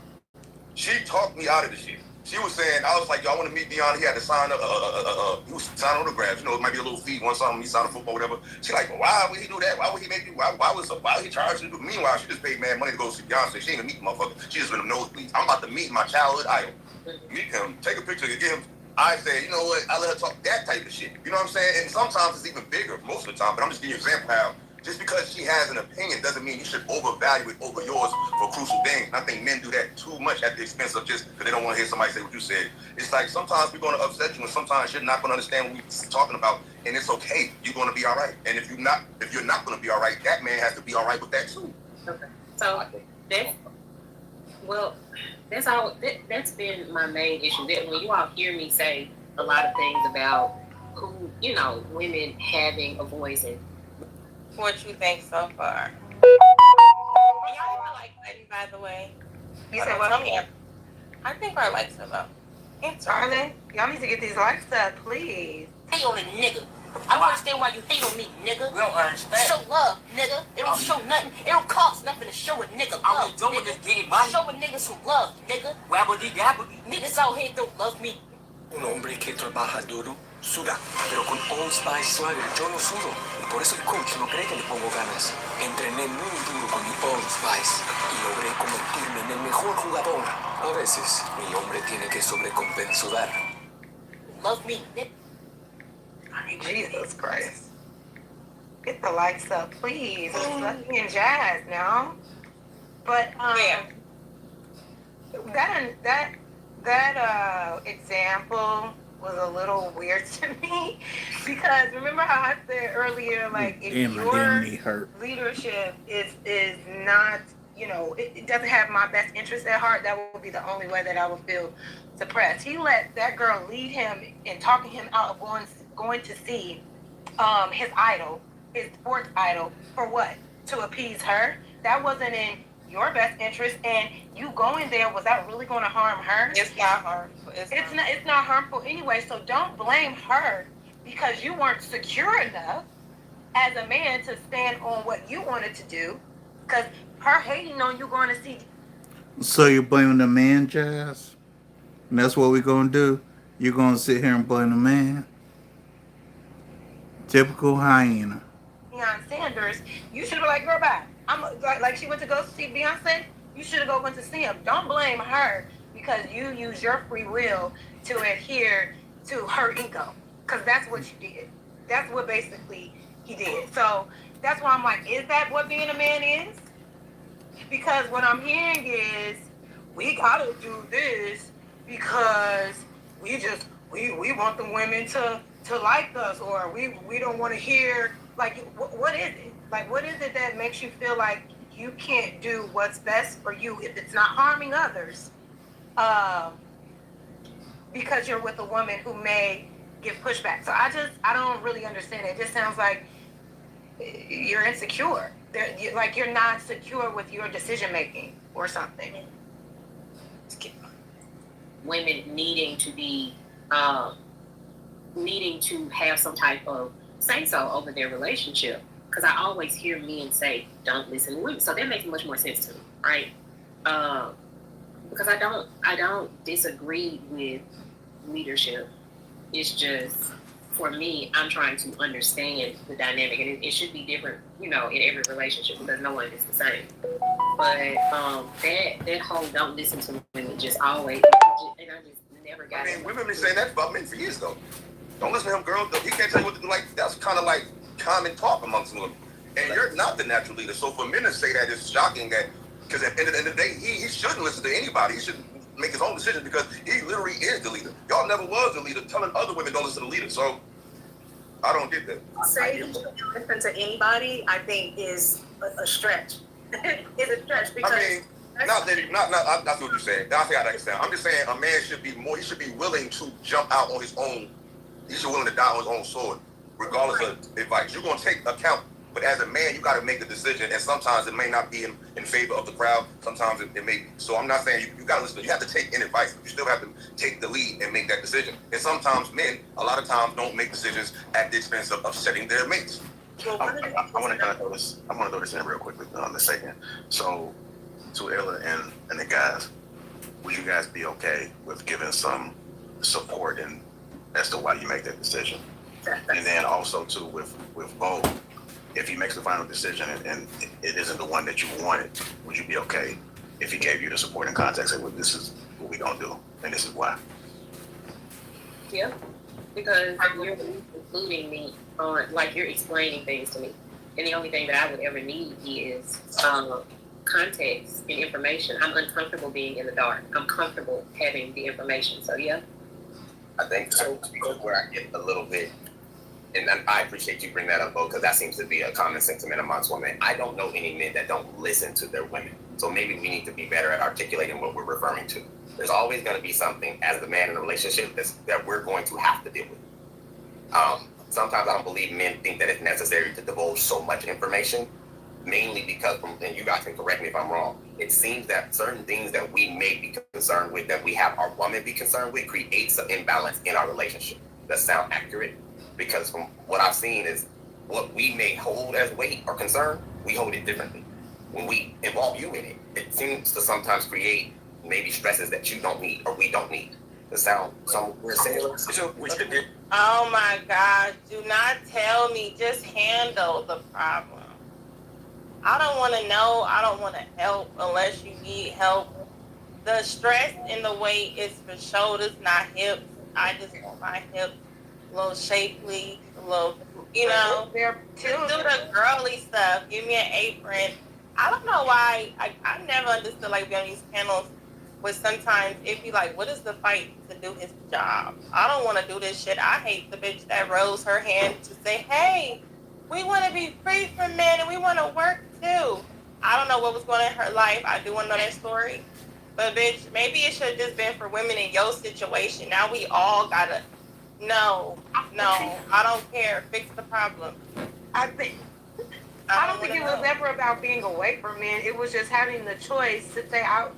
D: She talked me out of the shit. She was saying, I was like, yo, I want to meet Deion. He had to sign he was signing autographs. You know, it might be a little fee, one something, he signed a football, whatever. She like, well, why would he do that? Why would he make you, why would he charge you? Meanwhile, she just paid mad money to go see Beyonce. She ain't gonna meet the motherfucker. She just been a nosebleeds. I'm about to meet my childhood idol. Meet him, take a picture, get him. I said, you know what? I let her talk that type of shit. You know what I'm saying? And sometimes it's even bigger, most of the time. But I'm just giving you an example how just because she has an opinion doesn't mean you should overvalue it over yours for crucial things. And I think men do that too much at the expense of just because they don't want to hear somebody say what you said. It's like sometimes we're going to upset you and sometimes you're not going to understand what we're talking about. And it's okay. You're going to be all right. And if you're not going to be all right, that man has to be all right with that too.
I: Okay. So that's all. That's been my main issue. That when you all hear me say a lot of things about women having a voice and
B: What you think so far? Y'all have a like button, by the way.
H: You said what?
B: I think our likes are low.
H: Are they? Y'all need to get these likes up, please.
J: Hate on a nigga. I don't understand why you hate on me, nigga. We don't understand. Show love, nigga. It don't show nothing. It don't cost nothing to show a nigga love. I was doing this getting money. Show a nigga some love, nigga. Wabbity gabbity. Niggas out here don't love me.
K: Un hombre que trabaja duro, suda. Pero con Old Spice Swagger yo no sudo. Y por eso el coach no cree que le pongo ganas. Entrené muy duro con mi Old Spice. Y logré convertirme en el mejor jugador. A veces, mi hombre tiene que sobrecompensar.
J: Love me, nigga.
H: Jesus Christ. Get the likes up, please. It's Lucky and Jazz now. But
B: Yeah.
H: that example was a little weird to me because remember how I said earlier, like if
A: Damn, my
H: your
A: damn knee hurt.
H: leadership is not, it doesn't have my best interest at heart, that would be the only way that I would feel suppressed. He let that girl lead him and talking him out of going to see his idol, his sports idol, for what? To appease her? That wasn't in your best interest, and you going there, was that really going to harm her?
B: It's not harmful.
H: It's not harmful anyway, so don't blame her because you weren't secure enough as a man to stand on what you wanted to do, because her hating on you going to see.
A: So you're blaming the man, Jazz? And that's what we're gonna do? You're gonna sit here and blame the man? Typical hyena.
H: Deion Sanders, you should have been like, girl, bye. I'm like she went to go see Beyonce. You should have went to see him. Don't blame her because you use your free will to adhere to her ego, because that's what you did. That's what basically he did. So that's why I'm like, is that what being a man is? Because what I'm hearing is we gotta do this because we want the women to like us, or we don't want to hear, like, what is it? Like, what is it that makes you feel like you can't do what's best for you if it's not harming others? Because you're with a woman who may give pushback. So I don't really understand it. It just sounds like you're insecure. Like you're not secure with your decision making or something.
I: Women needing to be, needing to have some type of say so over their relationship. Because I always hear men say, "Don't listen to women," so that makes much more sense to me, right? Because I don't disagree with leadership. It's just, for me, I'm trying to understand the dynamic, and it should be different, in every relationship because no one is the same. But that whole "don't listen to women" just always, and I just never got it.
D: Women been saying that about men for years, though. Don't listen to him, girl. He can't tell you what to do. Like, that's kind of like common talk amongst women. And you're not the natural leader. So for men to say that is shocking. That because at the end of the day, he shouldn't listen to anybody. He should make his own decisions because he literally is the leader. Y'all never was the leader, telling other women don't listen to the leader. So I don't get that.
E: Say he shouldn't listen to anybody, I think is a stretch. It's a stretch because.
D: Not that's what you're saying. That's how I understand. I'm just saying a man should be more. He should be willing to jump out on his own. He should be willing to die on his own sword, regardless of advice. You're gonna take account, but as a man, you got to make a decision. And sometimes it may not be in favor of the crowd. Sometimes it may. So I'm not saying you got to listen. You have to take in advice, but you still have to take the lead and make that decision. And sometimes men, a lot of times, don't make decisions at the expense of upsetting their mates.
F: I want to kind of throw this. I want to throw this in real quickly in a second. So, to Ella and the guys, would you guys be okay with giving some support and as to why you make that decision? And then also too with Bo, if he makes the final decision and it isn't the one that you wanted, would you be okay if he gave you the support and context? Say, well, this is what we gonna do, and this is why.
I: Yeah, because you're including me on, like, you're explaining things to me, and the only thing that I would ever need is context and information. I'm uncomfortable being in the dark. I'm comfortable having the information. So yeah.
G: I think so. Where I get a little bit, and I appreciate you bringing that up, Bo, because that seems to be a common sentiment amongst women. I don't know any men that don't listen to their women. So maybe we need to be better at articulating what we're referring to. There's always going to be something as the man in a relationship that we're going to have to deal with. Sometimes I don't believe men think that it's necessary to divulge so much information, mainly because, and you guys can correct me if I'm wrong, it seems that certain things that we may be concerned with, that we have our woman be concerned with, creates an imbalance in our relationship. Does that sound accurate? Because from what I've seen is what we may hold as weight or concern, we hold it differently. When we involve you in it, it seems to sometimes create maybe stresses that you don't need or we don't need. Does that sound somewhere similar?
B: Oh my God, do not tell me, just handle the problem. I don't want to know, I don't want to help unless you need help. The stress and the weight is for shoulders, not hips. I just want my hips a little shapely, a little, you know,
H: They're
B: just do the girly stuff. Give me an apron. I don't know why. I never understood like being on these panels. But sometimes it'd be like, what is the fight to do his job? I don't want to do this shit. I hate the bitch that rose her hand to say, hey, we want to be free from men and we want to work too. I don't know what was going on in her life. I do want to know that story. But bitch, maybe it should have just been for women in your situation. Now we all gotta. No, I don't care. Fix the problem.
H: I don't think it was ever about being away from men. It was just having the choice to stay out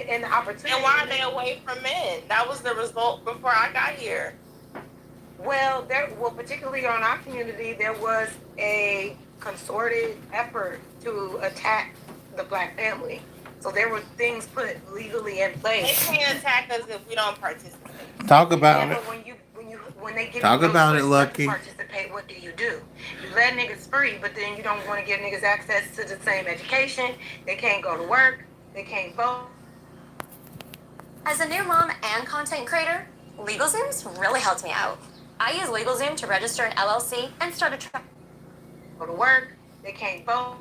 H: and the opportunity.
B: And why are they away from men? That was the result before I got here.
H: Well, particularly on our community, there was a concerted effort to attack the Black family. So there were things put legally in place.
B: They can't attack us if we don't participate.
A: Talk about it.
H: When they give
A: Talk
H: you
A: about
H: no
A: it,
H: choice
A: Lucky.
H: not to participate, what do? You let niggas free, but then you don't want to give niggas access to the same education. They can't go to work. They can't vote.
L: As a new mom and content creator, LegalZoom's really helped me out. I use LegalZoom to register an LLC and start a
H: go to work. They can't vote.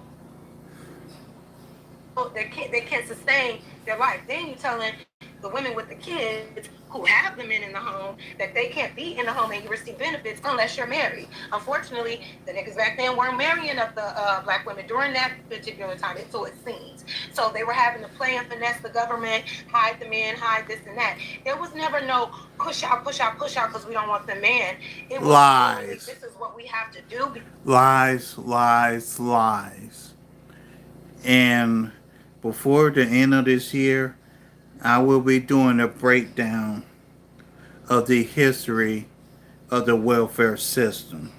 H: They can't sustain their life. Then you're telling the women with the kids who have the men in the home that they can't be in the home and you receive benefits unless you're married. Unfortunately, the niggas back then weren't marrying up the Black women during that particular time, so it seems. So they were having to play and finesse the government, hide the men, hide this and that. There was never no push out because we don't want the man. It was
A: Lies.
H: This is what we have to do.
A: Lies, lies, lies. And before the end of this year, I will be doing a breakdown of the history of the welfare system.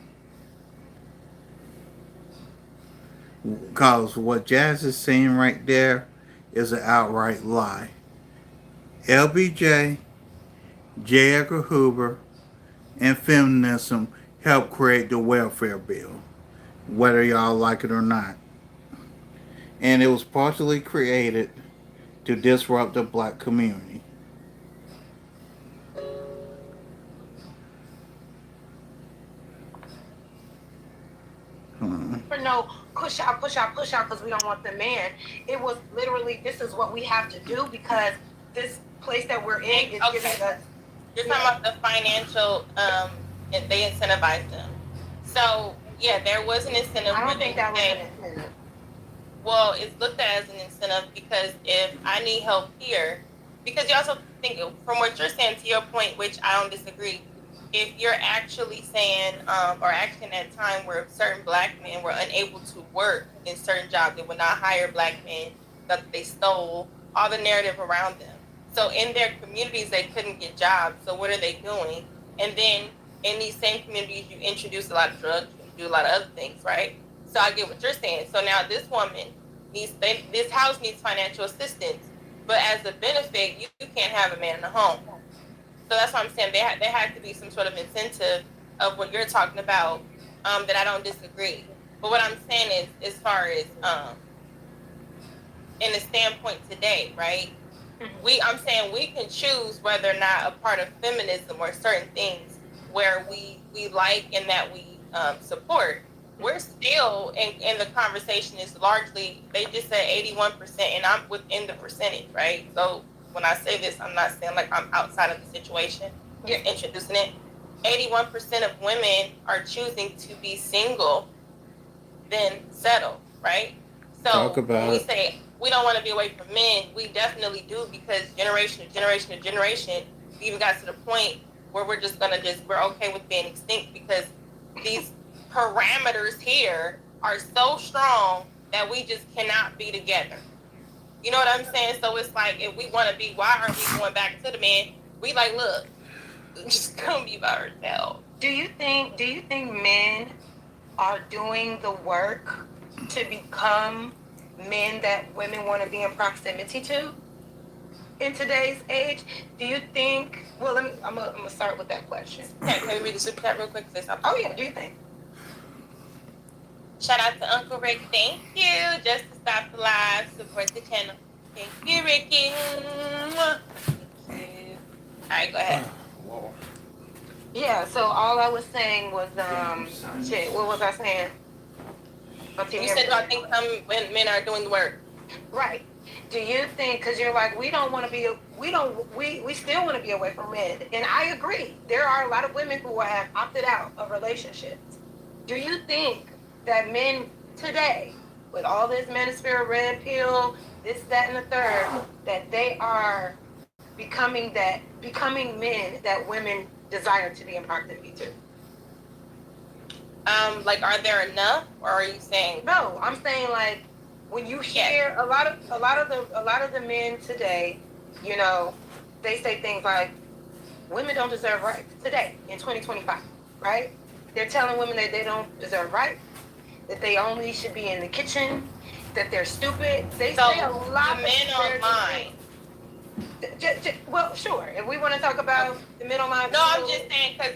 A: Because what Jazz is saying right there is an outright lie. LBJ, J. Edgar Hoover, and feminism helped create the welfare bill, whether y'all like it or not. And it was partially created to disrupt the Black community.
H: No, push out because we don't want the man. It was literally, this is what we have to do because this place that we're in is giving us.
B: You're talking about the financial, and they incentivize them. So yeah, there was an incentive.
H: I don't think that was an incentive.
B: Well, it's looked at as an incentive because if I need help here, because you also think from what you're saying to your point, which I don't disagree. If you're actually saying, or acting at a time where certain Black men were unable to work in certain jobs, they would not hire Black men, that they stole all the narrative around them. So in their communities, they couldn't get jobs. So what are they doing? And then in these same communities, you introduce a lot of drugs, you do a lot of other things, right? So I get what you're saying. So now this woman this house needs financial assistance, but as a benefit, you can't have a man in the home. So that's what I'm saying. There had to be some sort of incentive of what you're talking about, that I don't disagree. But what I'm saying is, as far as in the standpoint today, right? I'm saying we can choose whether or not a part of feminism or certain things where we like and that we support. We're still in the conversation is largely, they just said 81%, and I'm within the percentage, right? So when I say this, I'm not saying like I'm outside of the situation. You're introducing it. 81% of women are choosing to be single than settle, right? So when we say we don't want to be away from men, we definitely do, because generation to generation, we even got to the point where we're okay with being extinct because these parameters here are so strong that we just cannot be together. You know what I'm saying? So it's like, if we want to be, why aren't we going back to the man? We like, look, just come be by ourselves.
H: Do you think men are doing the work to become men that women want to be in proximity to in today's age? Do you think? Well, I'm gonna start with that question.
B: Okay, can we read the super chat real quick?
H: Oh yeah, do you think?
B: Shout out to Uncle Rick. Thank you. Just to stop the live, support the channel. Thank you, Ricky. Thank you. All right, go ahead.
H: Yeah, so all I was saying was, shit, what was I saying?
B: You said I think some men are doing the work.
H: Right. Do you think, because you're like, we still want to be away from men. And I agree. There are a lot of women who have opted out of relationships. Do you think that men today, with all this manosphere, red pill, this, that, and the third, that they are becoming men that women desire to be in proximity to?
B: Like, are there enough, or are you saying?
H: No, I'm saying like when you hear a lot of the men today, you know, they say things like women don't deserve rights today in 2025, right? They're telling women that they don't deserve rights, that they only should be in the kitchen, that they're stupid. They say a lot
B: of men online.
H: Well, sure. If we want to talk about the middle line.
B: No, I'm just saying because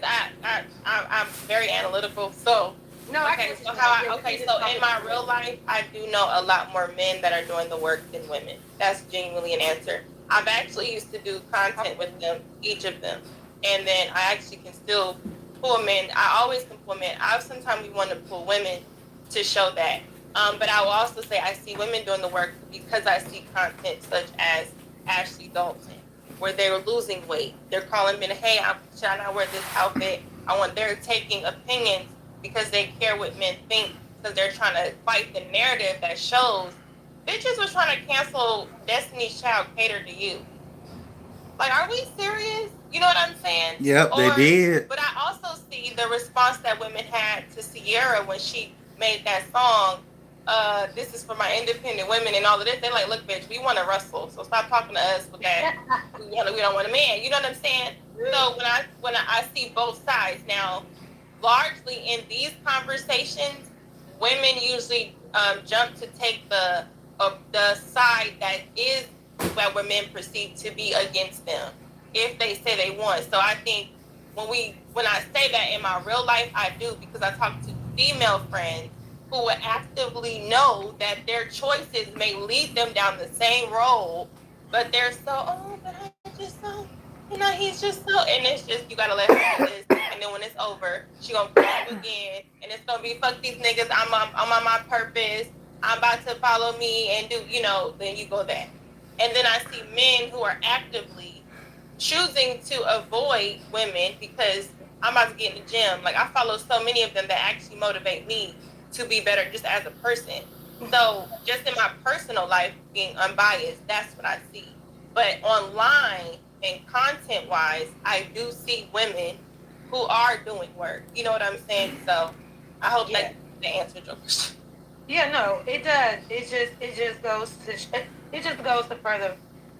B: I'm very analytical. So
H: no,
B: okay. So so in my real life, I do know a lot more men that are doing the work than women. That's genuinely an answer. I've actually used to do content with them, each of them, and then I actually can still pull men. I always can pull men. I sometimes want to pull women to show that. But I will also say I see women doing the work because I see content such as Ashley Dalton, where they were losing weight. They're calling me, hey, should I not wear this outfit? They're taking opinions because they care what men think, because they're trying to fight the narrative that shows bitches was trying to cancel Destiny's Child Cater to You. Like, are we serious? You know what I'm saying?
A: Yep, they did.
B: But I also see the response that women had to Sierra when she made that song. This is for my independent women and all of this. They're like, look, bitch, we want to wrestle, so stop talking to us with that. we don't want a man. You know what I'm saying? So when I see both sides now, largely in these conversations, women usually jump to take the side that women perceive to be against them, if they say they want. So I think when I say that in my real life, I do, because I talk to female friends who would actively know that their choices may lead them down the same road, but they're but I just so, he's just so, and it's just, you gotta let her do this, and then when it's over, she gonna call you again, and it's gonna be, fuck these niggas, I'm on my purpose, I'm about to follow me, and do, then you go there. And then I see men who are actively choosing to avoid women because I'm about to get in the gym. Like, I follow so many of them that actually motivate me to be better just as a person. So just in my personal life, being unbiased, that's what I see. But online and content wise, I do see women who are doing work. You know what I'm saying? So I hope that answered your question.
H: Yeah, no, it does. It just goes to further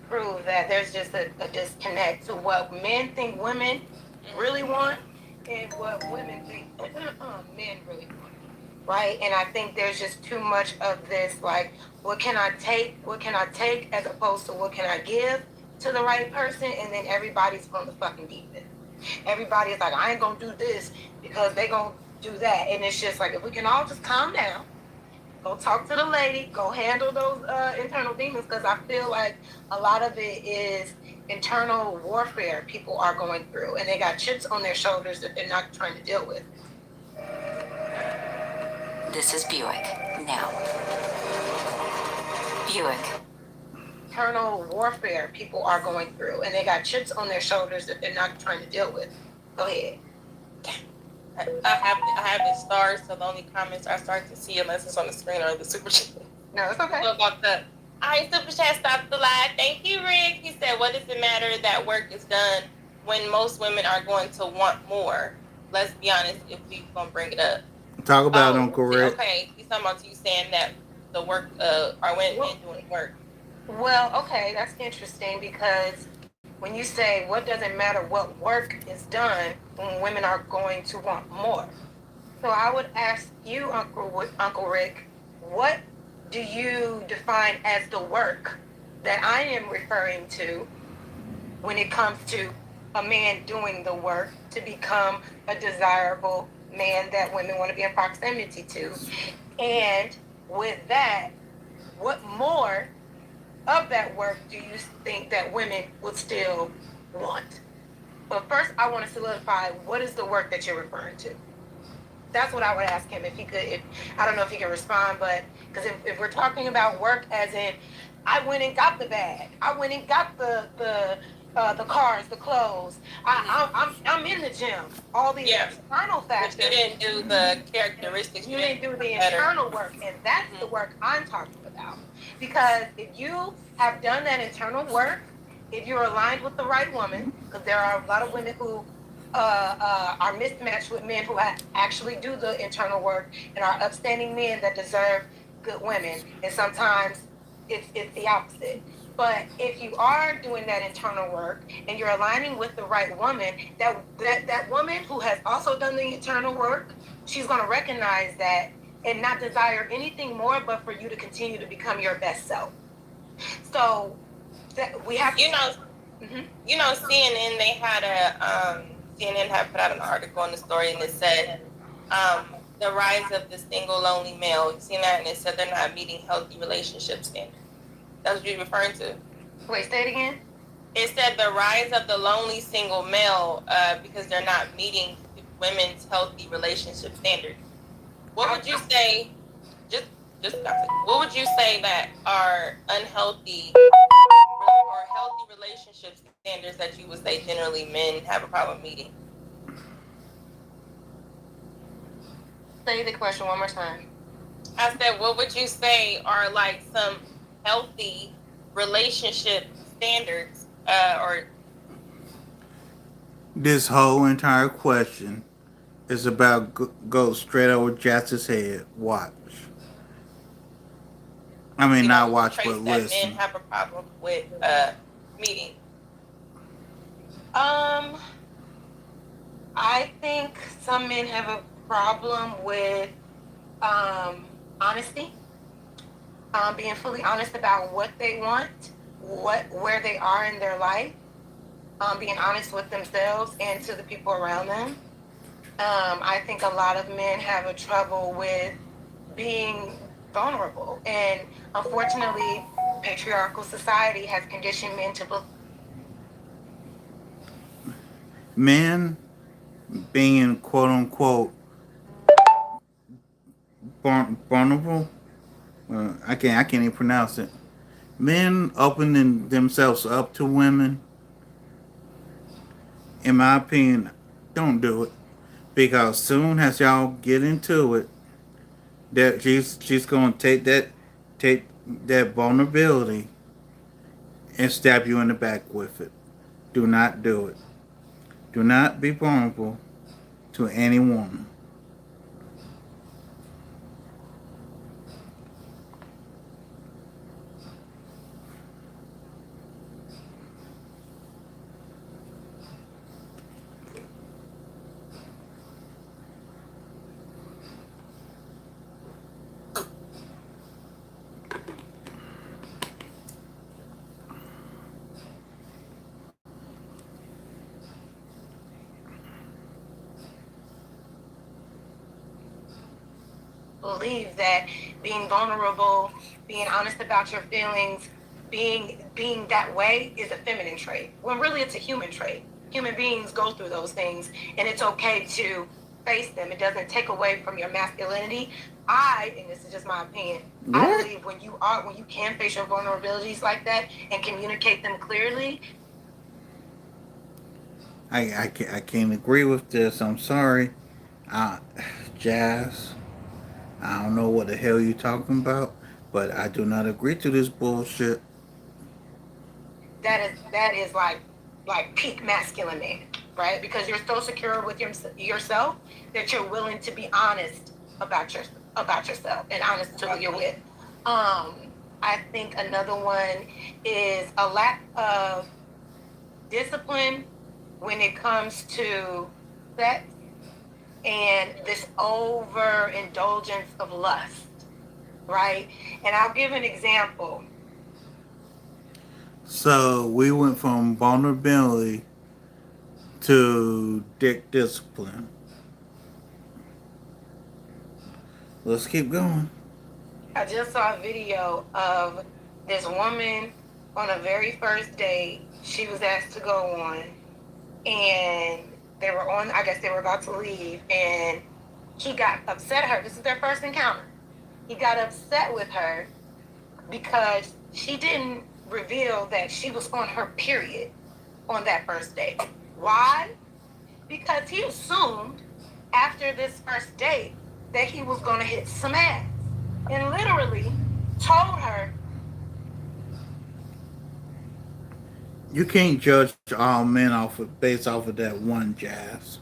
H: prove that there's just a disconnect to what men think women really want and what women think men really want. Right? And I think there's just too much of this, like, what can I take as opposed to what can I give to the right person, and then everybody's on the fucking deep end. Everybody's like, I ain't gonna do this because they gonna do that. And it's just like, if we can all just calm down, go talk to the lady, go handle those internal demons, because I feel like a lot of it is internal warfare people are going through, and they got chips on their shoulders that they're not trying to deal with.
C: This is Buick. Now. Buick.
H: Internal warfare people are going through, and they got chips on their shoulders that they're not trying to deal with. Go ahead.
B: I have it starred, so the only comments I start to see, unless it's on the screen, or the super chat.
H: No, it's okay.
B: About the, super chat stopped the live. Thank you, Rick. He said, what does it matter that work is done when most women are going to want more? Let's be honest, if we're going to bring it up.
A: Talk about Uncle Rick.
B: Okay, he's talking about you saying that the work, are women doing work.
H: Well, okay, that's interesting, because when you say, what doesn't matter what work is done when women are going to want more? So I would ask you, Uncle Rick, what do you define as the work that I am referring to when it comes to a man doing the work to become a desirable man that women want to be in proximity to? And with that, what more of that work do you think that women would still want? But first, I want to solidify what is the work that you're referring to. That's what I would ask him if he could. If I don't know if he can respond, but because if we're talking about work, as in, I went and got the bag, I went and got the cars, the clothes. I'm in the gym. All these external factors.
B: But you didn't do the characteristics.
H: You didn't do the internal work, and that's the work I'm talking about. Because if you have done that internal work, if you're aligned with the right woman, because there are a lot of women who are mismatched with men who actually do the internal work and are upstanding men that deserve good women. And sometimes it's the opposite. But if you are doing that internal work and you're aligning with the right woman, that woman who has also done the internal work, she's going to recognize that and not desire anything more but for you to continue to become your best self. So we have to,
B: you know, CNN, they had CNN had put out an article in the story, and it said the rise of the single lonely male. You seen that? And it said they're not meeting healthy relationship standards. That's what you're referring to.
H: Wait, say it again.
B: It said the rise of the lonely single male because they're not meeting women's healthy relationship standards. What would you say? Just what would you say that are unhealthy or healthy relationship standards that you would say generally men have a problem meeting?
H: Say the question one more time.
B: I said, what would you say are like some healthy relationship standards or
A: This whole entire question is about go straight over Jass's head. Watch. I mean, not watch, but
B: that
A: listen.
B: men have a problem with meeting?
H: I think some men have a problem with honesty, being fully honest about what they want, where they are in their life, being honest with themselves and to the people around them. I think a lot of men have a trouble with being vulnerable, and unfortunately, patriarchal society has conditioned men to believe.
A: Men being quote unquote vulnerable. I can't even pronounce it. Men opening themselves up to women, in my opinion, don't do it, because soon as y'all get into it, that she's gonna take that vulnerability and stab you in the back with it. Do not do it. Do not be vulnerable to any woman.
H: Believe that being vulnerable, being honest about your feelings, being that way is a feminine trait, when really it's a human trait. Human beings go through those things, and it's okay to face them. It doesn't take away from your masculinity. And this is just my opinion,
A: What?
H: I believe when you can face your vulnerabilities like that and communicate them clearly.
A: I can't agree with this. I'm sorry. Jazz, I don't know what the hell you talking about, but I do not agree to this bullshit.
H: That is like peak masculine man, right? Because you're so secure with yourself that you're willing to be honest about yourself and honest to who you're with. I think another one is a lack of discipline when it comes to sex and this overindulgence of lust, right? And I'll give an example.
A: So we went from vulnerability to dick discipline. Let's keep going.
H: I just saw a video of this woman on a very first date she was asked to go on, and they were on, I guess they were about to leave, and he got upset at her. This is their first encounter. He got upset with her because she didn't reveal that she was on her period on that first date. Why? Because he assumed after this first date that he was going to hit some ass, and literally told her,
A: You can't judge all men based off of that one, Jazz.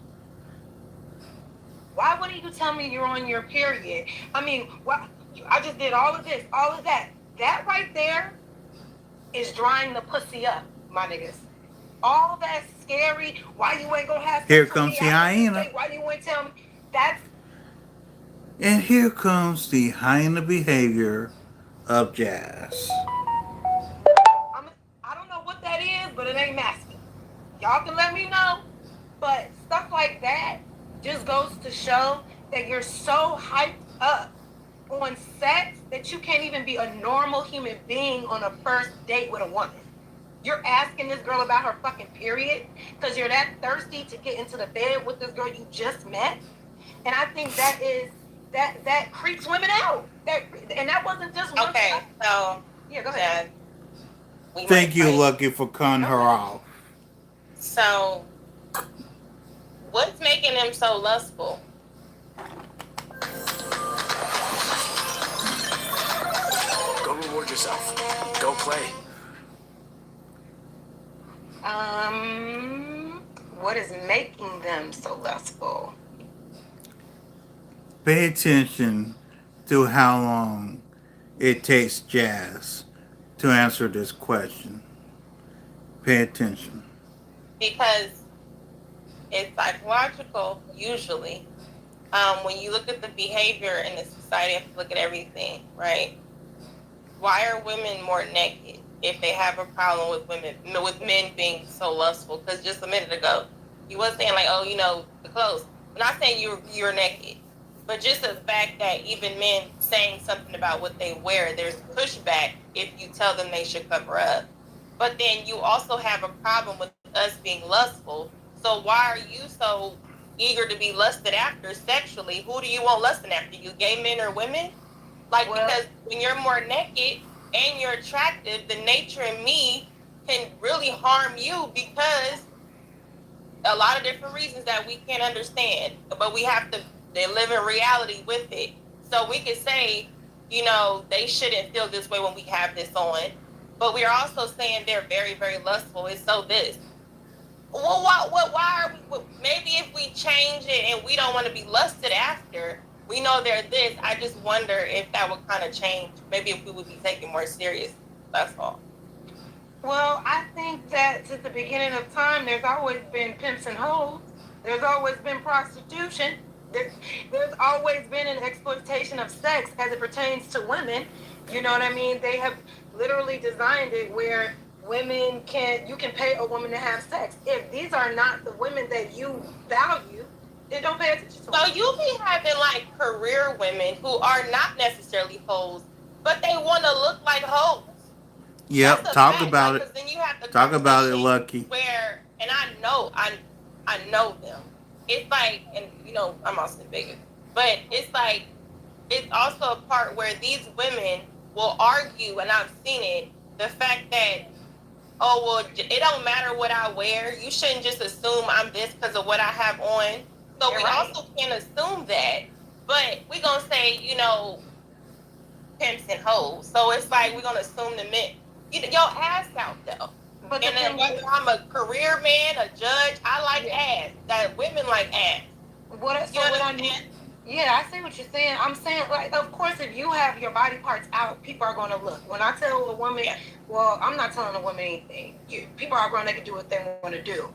H: why wouldn't you tell me you're on your period? I mean, I just did all of this, all of that. That right there is drying the pussy up, my niggas. All that scary, why you ain't gonna have sex
A: Here
H: with
A: comes
H: me
A: the
H: after this
A: hyena.
H: date, why you ain't tell me? That's
A: And here comes the hyena behavior of Jazz.
H: I don't know what that is, but it ain't masculine. Y'all can let me know. But stuff like that just goes to show that you're so hyped up on sex that you can't even be a normal human being on a first date with a woman. You're asking this girl about her fucking period because you're that thirsty to get into the bed with this girl you just met. And I think that creeps women out. And that wasn't just one.
B: Okay, so
H: yeah, go ahead.
A: Thank you, Lucky, for cutting her off.
B: So, what's making them so lustful?
K: Go reward yourself. Go play.
H: What is making them so lustful?
A: Pay attention to how long it takes Jazz to answer this question. Pay attention.
B: Because it's psychological, usually. When you look at the behavior in the society, you have to look at everything, right? Why are women more naked if they have a problem with men being so lustful? Because just a minute ago, you was saying like, oh, the clothes. I'm not saying you're naked, but just the fact that even men saying something about what they wear, there's pushback if you tell them they should cover up. But then you also have a problem with us being lustful. So why are you so eager to be lusted after sexually? Who do you want lusting after? You gay men or women? Because when you're more naked and you're attractive, the nature in me can really harm you because a lot of different reasons that we can't understand. But we have to live in reality with it. So we could say, they shouldn't feel this way when we have this on. But we are also saying they're very, very lustful. It's so this. Well, why are we? Maybe if we change it and we don't want to be lusted after, we know they're this. I just wonder if that would kind of change. Maybe if we would be taken more serious. That's all.
H: Well, I think that since the beginning of time, there's always been pimps and hoes. There's always been prostitution. There's always been an exploitation of sex as it pertains to women. You know what I mean? They have literally designed it where you can pay a woman to have sex. If these are not the women that you value, then don't pay attention to them.
B: So you be having like career women who are not necessarily hoes, but they want to look like hoes.
A: Yep, talk about it.
B: Then you have to
A: talk about it, Lucky.
B: Where, and I know them. It's like, and I'm also bigger, but it's like, it's also a part where these women will argue, and I've seen it, the fact that, oh, well, it don't matter what I wear. You shouldn't just assume I'm this because of what I have on. So we also can't assume that. But we're going to say, pimps and hoes. So it's like we're going to assume the men. Your ass out, though. But and then whether I'm a career man, a judge, I like ass. That women like ass.
H: Yeah, I see what you're saying. I'm saying, like, of course, if you have your body parts out, people are going to look. When I tell a woman, well, I'm not telling a woman anything. People are going to do what they want to do.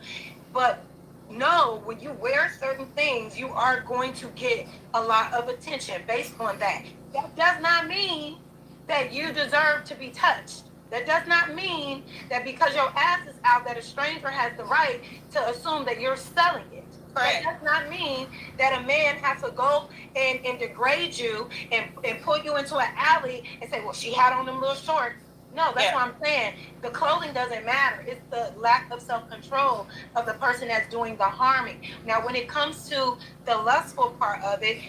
H: But no, when you wear certain things, you are going to get a lot of attention based on that. That does not mean that you deserve to be touched. That does not mean that because your ass is out, that a stranger has the right to assume that you're selling it. That does not mean that a man has to go and degrade you and pull you into an alley and say, well, she had on them little shorts. No, that's what I'm saying. The clothing doesn't matter. It's the lack of self-control of the person that's doing the harming. Now, when it comes to the lustful part of it,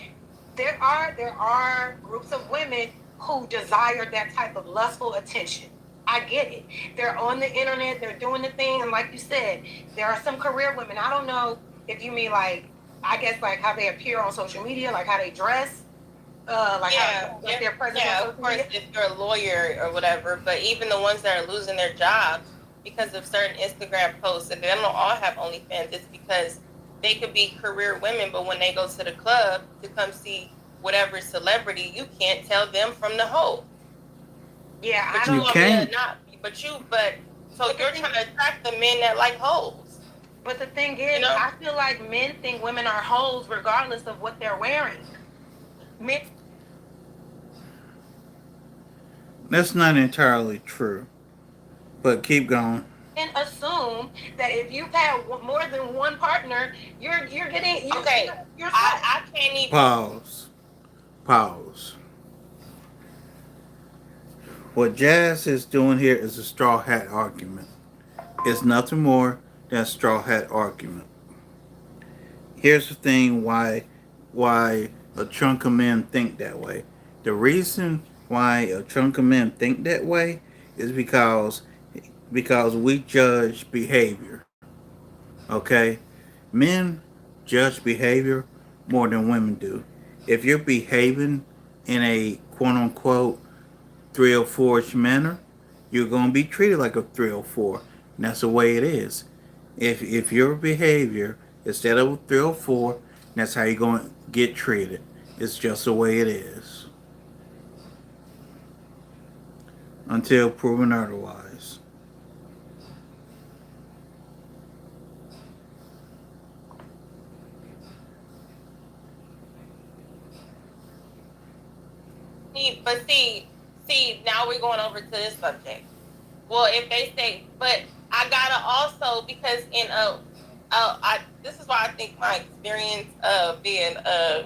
H: there are groups of women who desire that type of lustful attention. I get it. They're on the internet, they're doing the thing, and like you said, there are some career women. I don't know if you mean like, I guess like how they appear on social media, like how they dress. Their presence on
B: of course, if you're a lawyer or whatever, but even the ones that are losing their jobs because of certain Instagram posts, and they don't all have OnlyFans, it's because they could be career women, but when they go to the club to come see whatever celebrity, you can't tell them from the hoe.
H: Yeah,
B: but
H: I
B: you
H: don't
B: want me to not, so you're trying to attract the men that like hoes.
H: But the thing is, I feel like men think women are hoes regardless of what they're wearing. Men.
A: That's not entirely true, but keep going.
H: And assume that if you've had more than one partner, you're getting
B: okay. I can't even
A: Pause. What Jazz is doing here is a straw hat argument. It's nothing more than a straw hat argument. Here's the thing why a chunk of men think that way. The reason why a chunk of men think that way is because we judge behavior. Okay? Men judge behavior more than women do. If you're behaving in a quote unquote 304-ish manner, you're going to be treated like a 304. And that's the way it is. If your behavior instead of a 304, that's how you're going to get treated. It's just the way it is. Until proven otherwise.
B: But see, now we're going over to this subject. Well, if they say, but I gotta also, because this is why I think my experience of being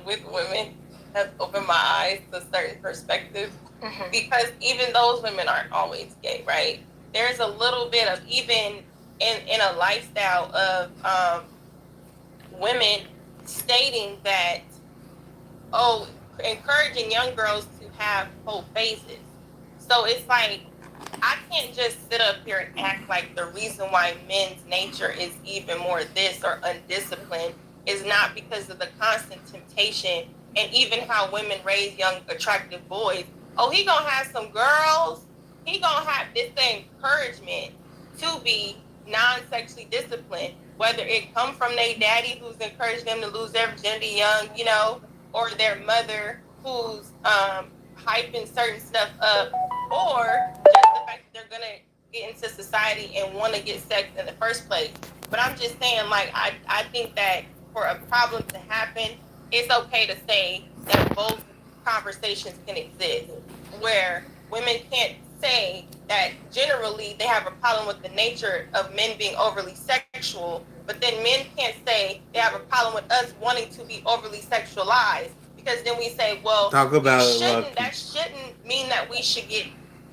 B: with women has opened my eyes to certain perspectives. Mm-hmm. Because even those women aren't always gay, right? There's a little bit of, even in a lifestyle of women stating that, encouraging young girls to have whole faces. So it's like, I can't just sit up here and act like the reason why men's nature is even more this or undisciplined is not because of the constant temptation and even how women raise young, attractive boys. Oh, he gonna have some girls. He gonna have this encouragement to be non-sexually disciplined, whether it come from their daddy who's encouraged them to lose their virginity young, or their mother who's hyping certain stuff up, or just the fact that they're gonna get into society and want to get sex in the first place. But I'm just saying, like, I think that for a problem to happen, it's okay to say that both conversations can exist, where women can't say that generally they have a problem with the nature of men being overly sexual, but then men can't say they have a problem with us wanting to be overly sexualized, because then we say, well, that shouldn't mean that we should get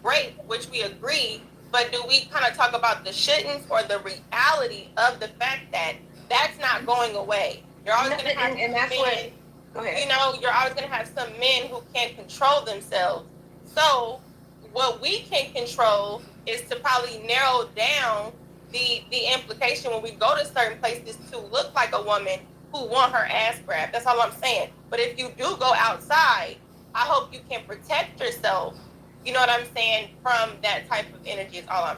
B: raped, which we agree, but do we kind of talk about the shouldn'ts or the reality of the fact that that's not going away? You're always going to have men, you're always going to have some men who can't control themselves. So what we can control is to probably narrow down the implication when we go to certain places to look like a woman who want her ass grabbed. That's all I'm saying. But if you do go outside, I hope you can protect yourself, you know what I'm saying, from that type of energy is all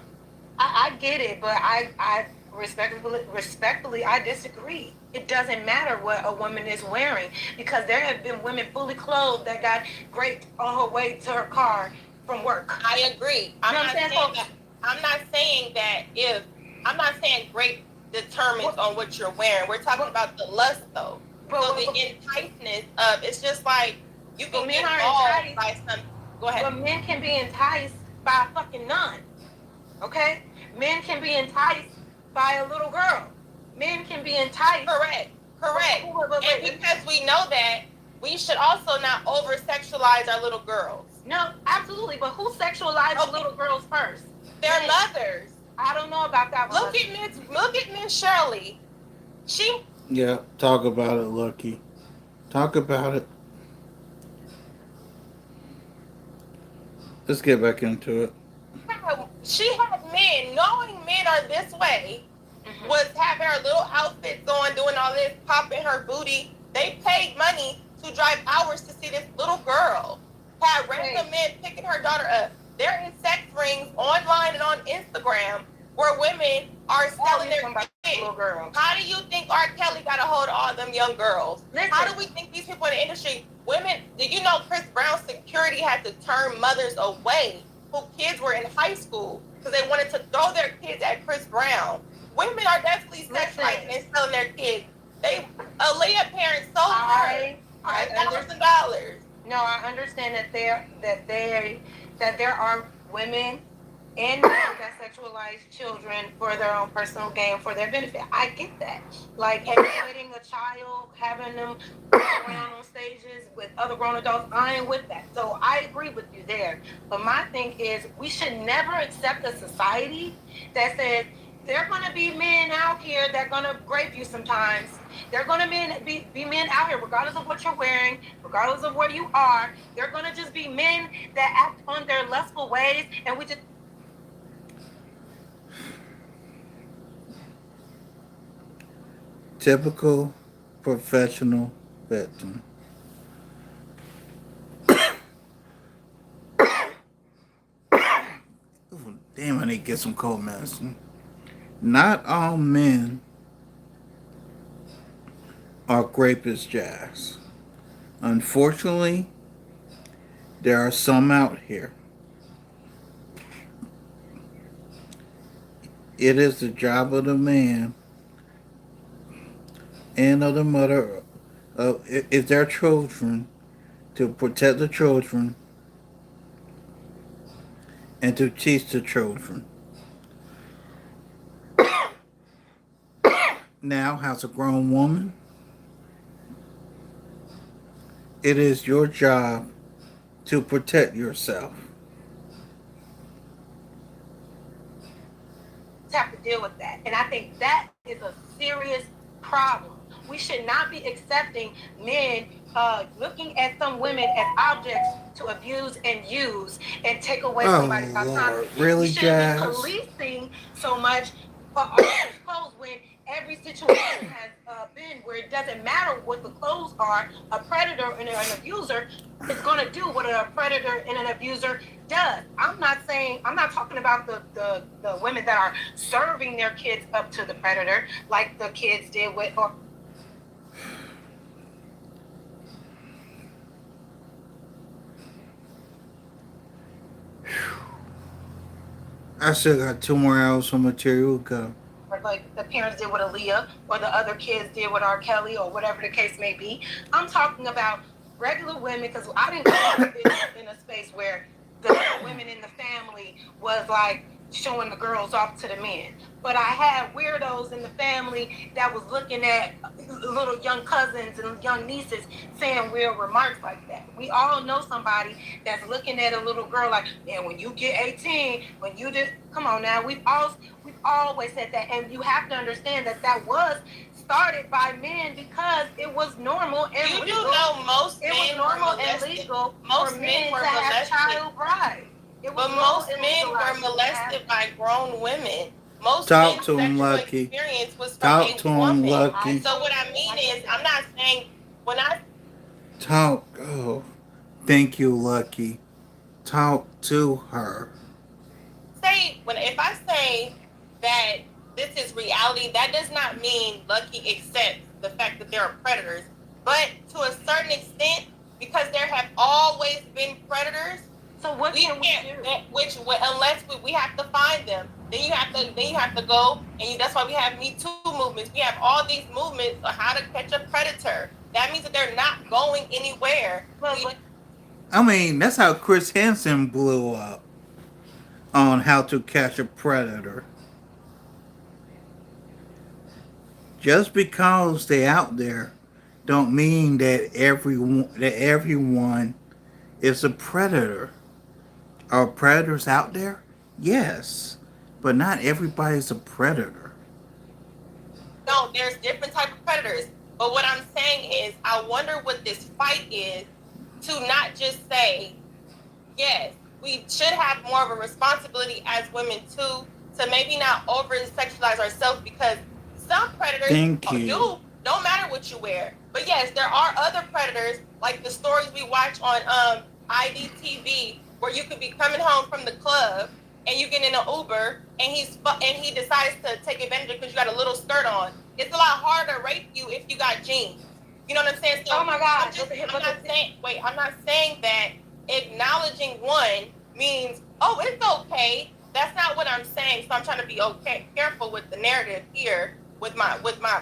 H: I get it, but I respectfully, I disagree. It doesn't matter what a woman is wearing, because there have been women fully clothed that got raped on her way to her car from work.
B: I agree. I'm not saying rape determines on what you're wearing. We're talking about the lust, though. So the enticeness of, it's just like you can get involved by some. Go ahead.
H: But men can be enticed by a fucking nun. Okay? Men can be enticed by a little girl. Men can be enticed.
B: Correct. And because we know that, we should also not over-sexualize our little girls.
H: No, absolutely. But who sexualized
B: Okay.
H: little girls first?
B: Their mothers.
H: I don't know about that one.
B: Look at Miss Shirley. She
A: Yeah, talk about it, Lucky. Talk about it. Let's get back into it.
B: had men, knowing men are this way, was having her little outfits on, doing all this, popping her booty. They paid money to drive hours to see this little girl. Had random men picking her daughter up. There is sex rings online and on Instagram where women are selling their kids.
H: Little girl.
B: How do you think R. Kelly got a hold of all them young girls?
H: Listen.
B: How do we think these people in the industry, women, did you know Chris Brown's security had to turn mothers away who kids were in high school because they wanted to throw their kids at Chris Brown? Women are definitely sexualizing and selling their kids. Aaliyah parents sold her $1,000.
H: No, I understand that there are women and men that sexualize children for their own personal gain, for their benefit. I get that. Like exploiting a child, having them walk around on stages with other grown adults, I ain't with that. So I agree with you there. But my thing is, we should never accept a society that says, there are going to be men out here that are going to grape you sometimes. There are going to be men out here, regardless of what you're wearing, regardless of where you are. They're going to just be men that act on their lustful ways, and we just...
A: Typical professional victim. Ooh, damn, I need to get some cold medicine. Not all men are rapist jazz. Unfortunately, there are some out here. It is the job of the man and of the mother, if they're children, to protect the children and to teach the children. Now, as a grown woman, it is your job to protect yourself.
H: Have to deal with that. And I think that is a serious problem. We should not be accepting men looking at some women as objects to abuse and use and take away somebody's autonomy.
A: Really,
H: we shouldn't
A: Jazz?
H: be policing so much for all those clothes when every situation has been where it doesn't matter what the clothes are. A predator and an abuser is going to do what a predator and an abuser does. I'm not talking about the women that are serving their kids up to the predator like the kids did with, or
A: I still got 2 more hours of material to go.
H: like the parents did with Aaliyah, or the other kids did with R. Kelly, or whatever the case may be. I'm talking about regular women, because I didn't grow up in a space where the women in the family was like showing the girls off to the men. But I had weirdos in the family that was looking at little young cousins and young nieces saying weird remarks like that. We all know somebody that's looking at a little girl like, man, when you get 18, when you just, come on now, we've always said that. And you have to understand that was started by men because it was normal and
B: you
H: legal.
B: do know most
H: it
B: men
H: was normal
B: were
H: and
B: molested.
H: legal
B: Most
H: for
B: men
H: men
B: were
H: to have
B: molested.
H: child brides.
B: But most men were molested by grown women. Most
A: Talk
B: men's
A: to him,
B: sexual
A: Lucky.
B: experience was from
A: Talk
B: a
A: to him,
B: woman.
A: Lucky.
B: So what I mean is, I'm not saying when I
A: Talk. Oh, thank you, Lucky. Talk to her.
B: if I say that this is reality, that does not mean Lucky accepts the fact that there are predators. But to a certain extent, because there have always been predators,
H: so what can we do?
B: Unless we have to find them, then you have to go, and that's why we have Me Too movements. We have all these movements on how to catch a predator. That means that they're not going anywhere.
A: I mean, that's how Chris Hansen blew up on how to catch a predator. Just because they're out there don't mean that everyone is a predator. Are predators out there? Yes, but not everybody's a predator.
B: No, there's different type of predators. But what I'm saying is, I wonder what this fight is to not just say, yes, we should have more of a responsibility as women too, to maybe not over sexualize ourselves, because some predators
A: Thank you.
B: do, no matter what you wear. But yes, there are other predators, like the stories we watch on IDTV, where you could be coming home from the club and you get in an Uber and he decides to take advantage because you got a little skirt on. It's a lot harder to rape you if you got jeans. You know what I'm saying? So
H: Oh my God.
B: I'm not saying that acknowledging one means, oh, it's okay. That's not what I'm saying. So I'm trying to be careful with the narrative here, with my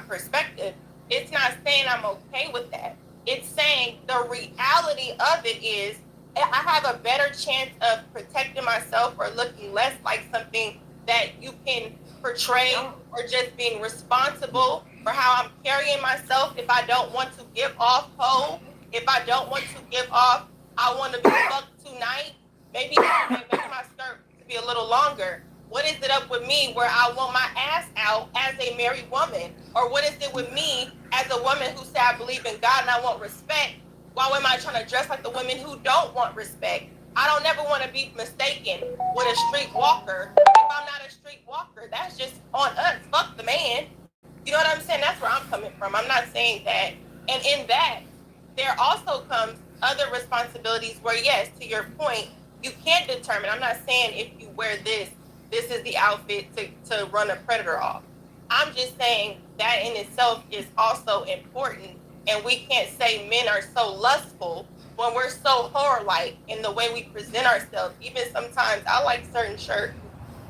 B: perspective. It's not saying I'm okay with that. It's saying the reality of it is I have a better chance of protecting myself or looking less like something that you can portray, or just being responsible for how I'm carrying myself. If I don't want to give off hoe, if I don't want to give off, I want to be fucked tonight, maybe my skirt to be a little longer. What is it up with me where I want my ass out as a married woman? Or what is it with me as a woman who said I believe in God and I want respect? Why am I trying to dress like the women who don't want respect? I don't never want to be mistaken with a street walker. If I'm not a street walker, that's just on us. Fuck the man. You know what I'm saying? That's where I'm coming from. I'm not saying that. And in that, there also comes other responsibilities where, yes, to your point, you can't determine. I'm not saying if you wear this is the outfit to run a predator off. I'm just saying that in itself is also important. And we can't say men are so lustful when we're so horror-like in the way we present ourselves. Even sometimes I like certain shirts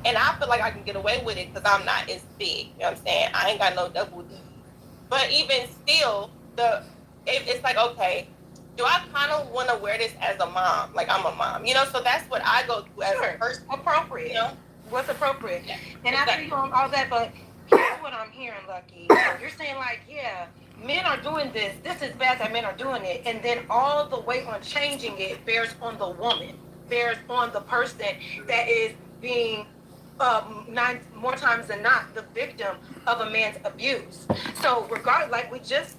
B: and I feel like I can get away with it because I'm not as big. You know what I'm saying? I ain't got no double D. But even still, it's like, okay, do I kind of want to wear this as a mom? Like, I'm a mom, so that's what I go through as a person.
H: Appropriate. What's appropriate?
B: Yeah.
H: And I feel you on all that, but here's what I'm hearing, Lucky. You're saying, like, yeah, men are doing this. This is bad that men are doing it. And then all the weight on changing it bears on the woman, bears on the person that is being more times than not the victim of a man's abuse. So regardless, like we just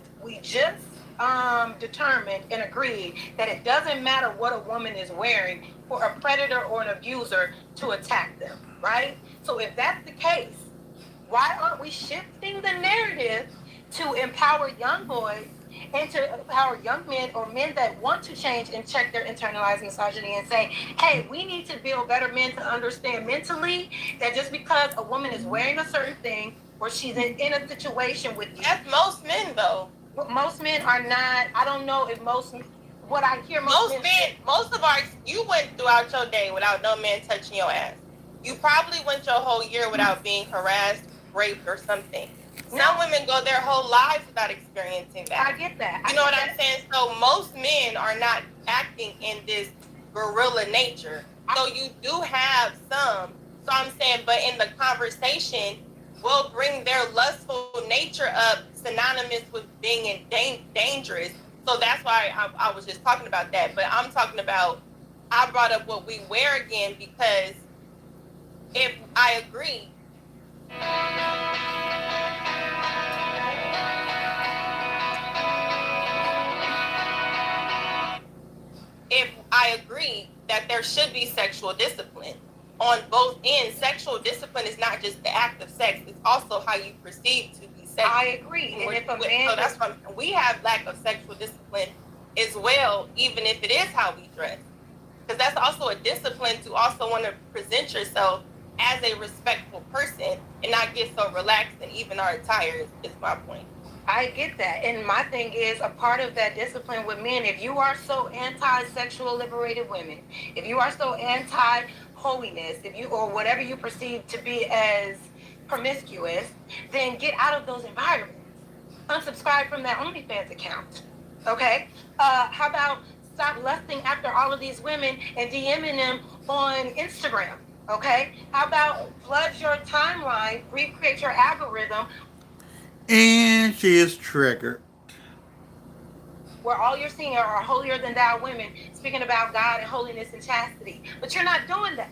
H: determined and agreed that it doesn't matter what a woman is wearing for a predator or an abuser to attack them, right? So if that's the case, why aren't we shifting the narrative to empower young boys and to empower young men or men that want to change and check their internalized misogyny and say, hey, we need to build better men to understand mentally that just because a woman is wearing a certain thing or she's in a situation with you.
B: That's most men, though.
H: Most men are not. I don't know if what I hear
B: most of our, you went throughout your day without no man touching your ass. You probably went your whole year without being harassed, raped, or something. Some women go their whole lives without experiencing that.
H: I get that.
B: You know what I'm saying? So most men are not acting in this gorilla nature. So you do have some. So I'm saying, but in the conversation, will bring their lustful nature up synonymous with being dangerous. So that's why I was just talking about that. But I'm talking about, I brought up what we wear again because if I agree, that there should be sexual discipline on both ends. Sexual discipline is not just the act of sex; it's also how you perceive to be sexual.
H: I agree. And if a man,
B: so that's why we have lack of sexual discipline as well, even if it is how we dress, because that's also a discipline to also want to present yourself as a respectful person and not get so relaxed in even our attire. Is my point.
H: I get that. And my thing is, a part of that discipline with men, if you are so anti-sexual liberated women, if you are so anti-holiness, or whatever you perceive to be as promiscuous, then get out of those environments. Unsubscribe from that OnlyFans account. Okay? How about stop lusting after all of these women and DMing them on Instagram? Okay? How about flood your timeline, recreate your algorithm?
A: And she is triggered.
H: where all you're seeing are holier than thou women speaking about God and holiness and chastity. But you're not doing that.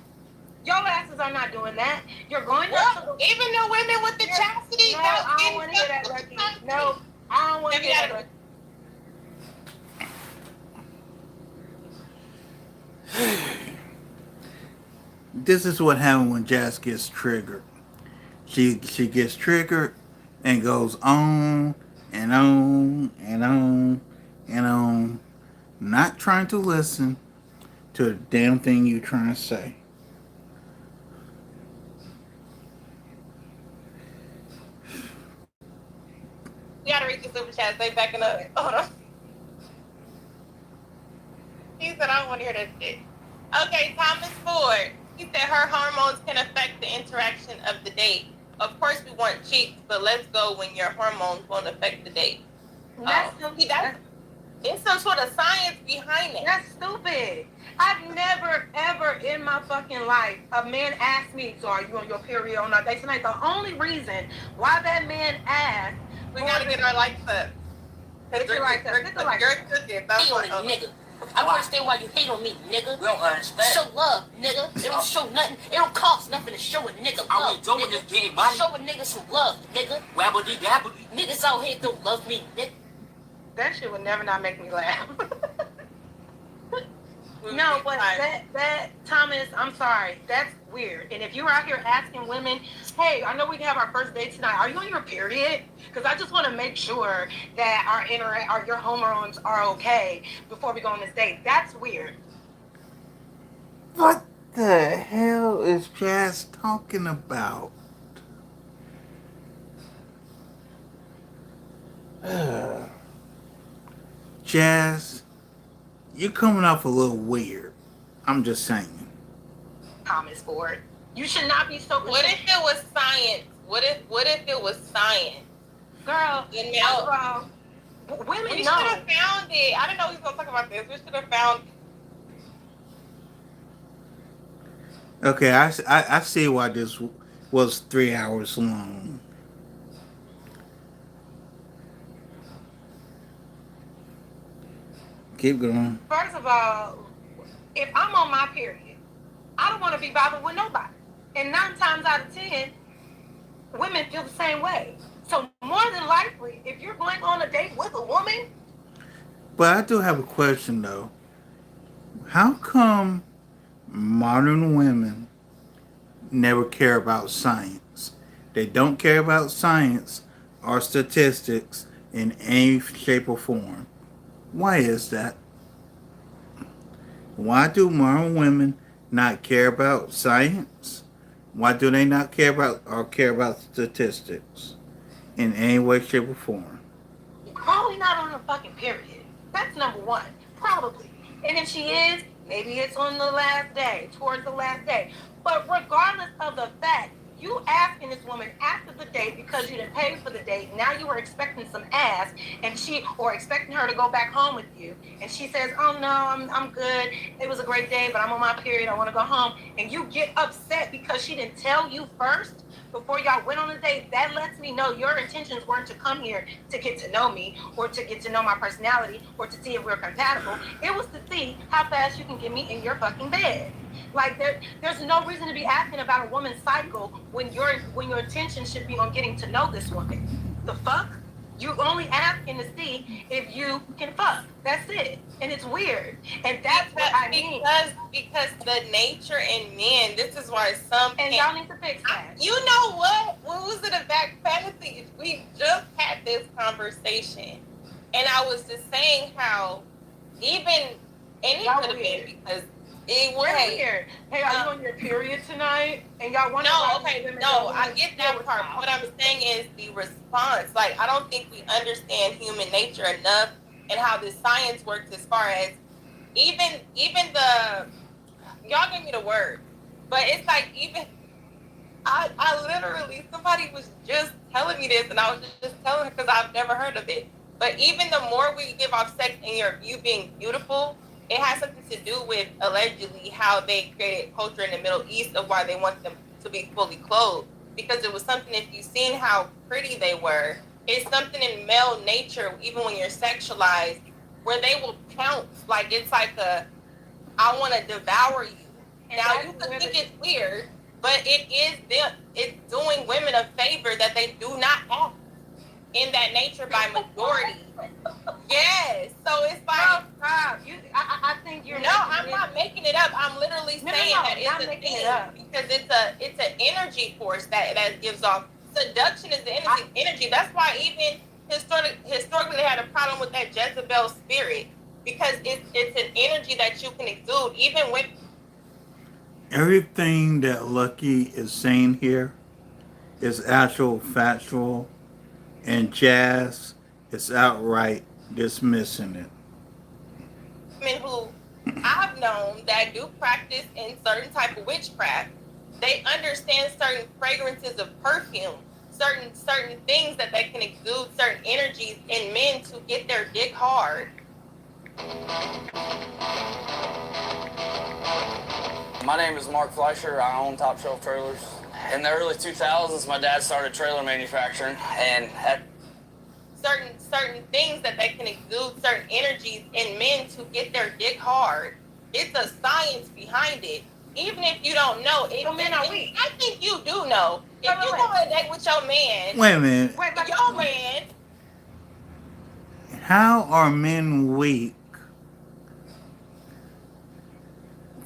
H: Your asses are not doing that. You're going up to the...
B: Even the women with the chastity.
H: No, I don't want to hear that, Lucky. No, I don't want to hear that.
A: This is what happens when Jazz gets triggered. She gets triggered and goes on and on and on and on, not trying to listen to the damn thing you're trying to say.
B: We gotta read the super chat. They backing up. Hold on. He said, I don't want to hear that shit. Okay, Thomas Ford. He said her hormones can affect the interaction of the date. Of course, we want cheeks, but let's go when your hormones won't affect the date. It's some sort of science behind it.
H: That's stupid. I've never, ever in my fucking life, a man asked me, so are you on your period on our date tonight? The only reason why that man asked,
B: we gotta get our likes up.
H: Get your likes up. Get the likes up.
J: Hate on a nigga. I don't understand why you hate on me, nigga. We don't understand. Show love, nigga. It don't show nothing. It don't cost nothing to show a nigga love. All we doing is getting money. Show a nigga some love, nigga. Wabbity dabbity. Niggas out here don't love me, nigga.
H: That shit would never not make me laugh. No, but that Thomas, I'm sorry, that's weird. And if you're out here asking women, hey, I know we can have our first date tonight. Are you on your period? Because I just want to make sure that your hormones are okay before we go on this date. That's weird.
A: What the hell is Jazz talking about? Jazz, you're coming off a little weird. I'm just saying.
H: Thomas Ford, you should not be so.
B: What if it was science? What if it was science?
H: Girl,
B: you know,
H: women
B: we should
H: know.
B: have found it. I didn't know we was gonna talk about this. We should have found it.
A: Okay, I see why this was 3 hours long. Keep going.
H: First of all, if I'm on my period, I don't want to be bothered with nobody. And 9 times out of 10, women feel the same way. So more than likely, if you're going on a date with a woman.
A: But I do have a question though. How come modern women never care about science? They don't care about science or statistics in any shape or form. Why is that? Why do modern women not care about science? Why do they not care about statistics in any way, shape, or form?
H: Probably not on her fucking period. That's number one. Probably. And if she is, maybe it's on the last day, towards the last day. But regardless of the fact, you asking this woman after the date because you didn't pay for the date, now you were expecting some ass, or expecting her to go back home with you, and she says, oh no, I'm good, it was a great day, but I'm on my period, I want to go home, and you get upset because she didn't tell you first before y'all went on a date. That lets me know your intentions weren't to come here to get to know me, or to get to know my personality, or to see if we're compatible. It was to see how fast you can get me in your fucking bed. Like there's no reason to be asking about a woman's cycle when your attention should be on getting to know this woman. The fuck? You only asking to see if you can fuck. That's it. And it's weird. And that's what I mean.
B: Because the nature in men, this is why some
H: and y'all need to fix that.
B: You know what? What was it about fantasy? We just had this conversation. And I was just saying how it could have been because it was
H: weird. Hey, are you on your period tonight? And y'all want
B: I get that part. What I'm saying is the response. Like, I don't think we understand human nature enough and how this science works as far as even the y'all give me the word. But it's like I literally, somebody was just telling me this and I was just telling her because I've never heard of it. But even the more we give off sex and you being beautiful, it has something to do with allegedly how they created culture in the Middle East of why they want them to be fully clothed. Because it was something, if you've seen how pretty they were, it's something in male nature, even when you're sexualized, where they will pounce. Like it's like I want to devour you. And now you could think it's weird, but it is them. It's doing women a favor that they do not have in that nature by majority. Yes, so it's like
H: I think you're.
B: No, I'm not making it up. I'm literally saying that it's a thing because it's an energy force that gives off. Seduction is the energy. That's why even historically they had a problem with that Jezebel spirit because it's an energy that you can exude even with.
A: Everything that Lucky is saying here is actual factual, and Jazz is outright dismissing it.
B: Women who I've known that do practice in certain type of witchcraft, they understand certain fragrances of perfume, certain things that they can exude, certain energies in men to get their dick hard.
M: My name is Mark Fleischer. I own Top Shelf Trailers. In the early 2000s, my dad started trailer manufacturing, and
B: certain things that they can exude, certain energies in men to get their dick hard. It's a science behind it. Even if you don't know, I think you do know. If you go on a date with your man,
A: Wait a minute.
B: your man,
A: How are men weak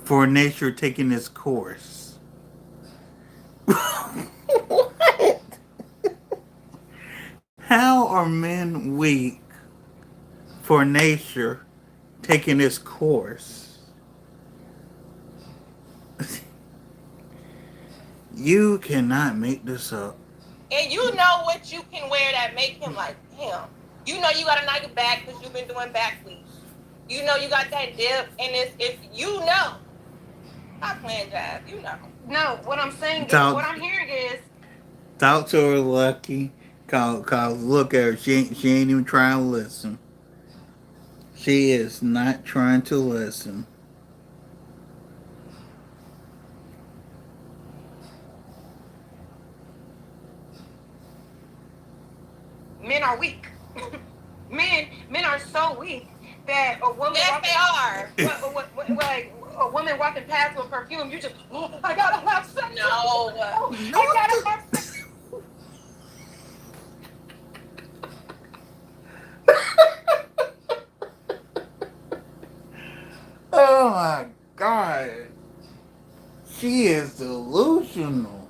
A: for nature taking its course? What? How are men weak for nature taking its course? You cannot make this up.
B: and you know what you can wear that make him like, damn. You know you got a nice back because you've been doing backflips. You know you got that dip, and it's if you know. Stop playing, Jazz. You know.
H: No, what I'm saying is,
A: Talk-
H: what I'm hearing is,
A: Talk to her, Lucky. Cause look at her. She ain't even trying to listen. She is not trying to listen.
H: men are weak. men are so weak that a woman.
B: Yes, they are.
H: Like a woman walking past with perfume, you just, I gotta have sex.
B: No.
H: I gotta have sex.
A: Oh my God. She is delusional.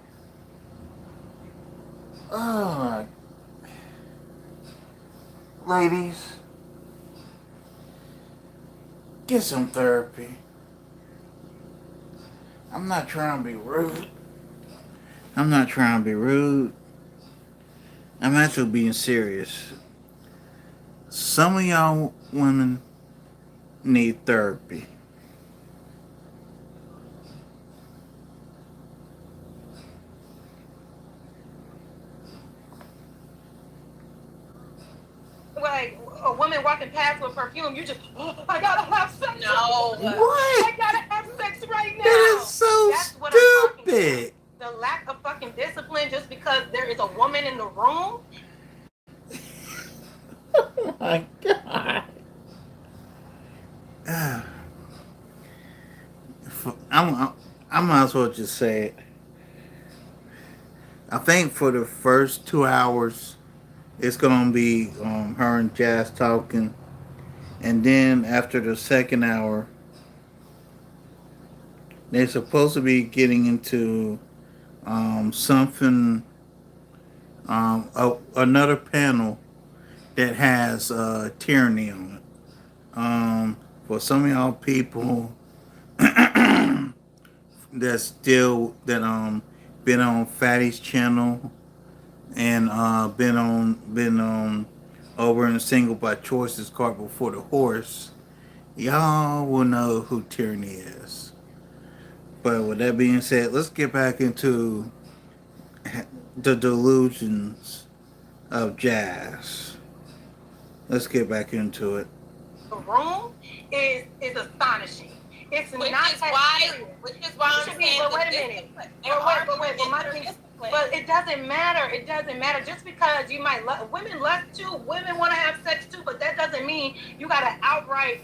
A: Oh my. Ladies, get some therapy. I'm not trying to be rude. I'm actually being serious. Some of y'all women need therapy.
H: Like a woman walking past with perfume, you just, I gotta have sex.
B: No.
A: What?
H: I gotta have sex right now.
A: That is so
H: That's what I'm talking
A: stupid.
H: about. The lack of fucking discipline just because there is a woman in the room.
A: Oh my God. I might as well just say it. I think for the first 2 hours, it's gonna be her and Jazz talking, and then after the second hour, they're supposed to be getting into something, another panel that has tyranny on it. For some of y'all people that's still been on Fatty's channel and been over in Single by Choice's Cart Before the Horse, y'all will know who tyranny is. But with that being said, let's get back into the delusions of Jazz. Let's get back into it.
H: The room is astonishing. It's
B: Which
H: not
B: is
H: that
B: why
H: serious.
B: I'm saying.
H: But wait a minute. But my thing, But it doesn't matter. It doesn't matter. Just because you might women lust too, women want to have sex too, but that doesn't mean you got to outright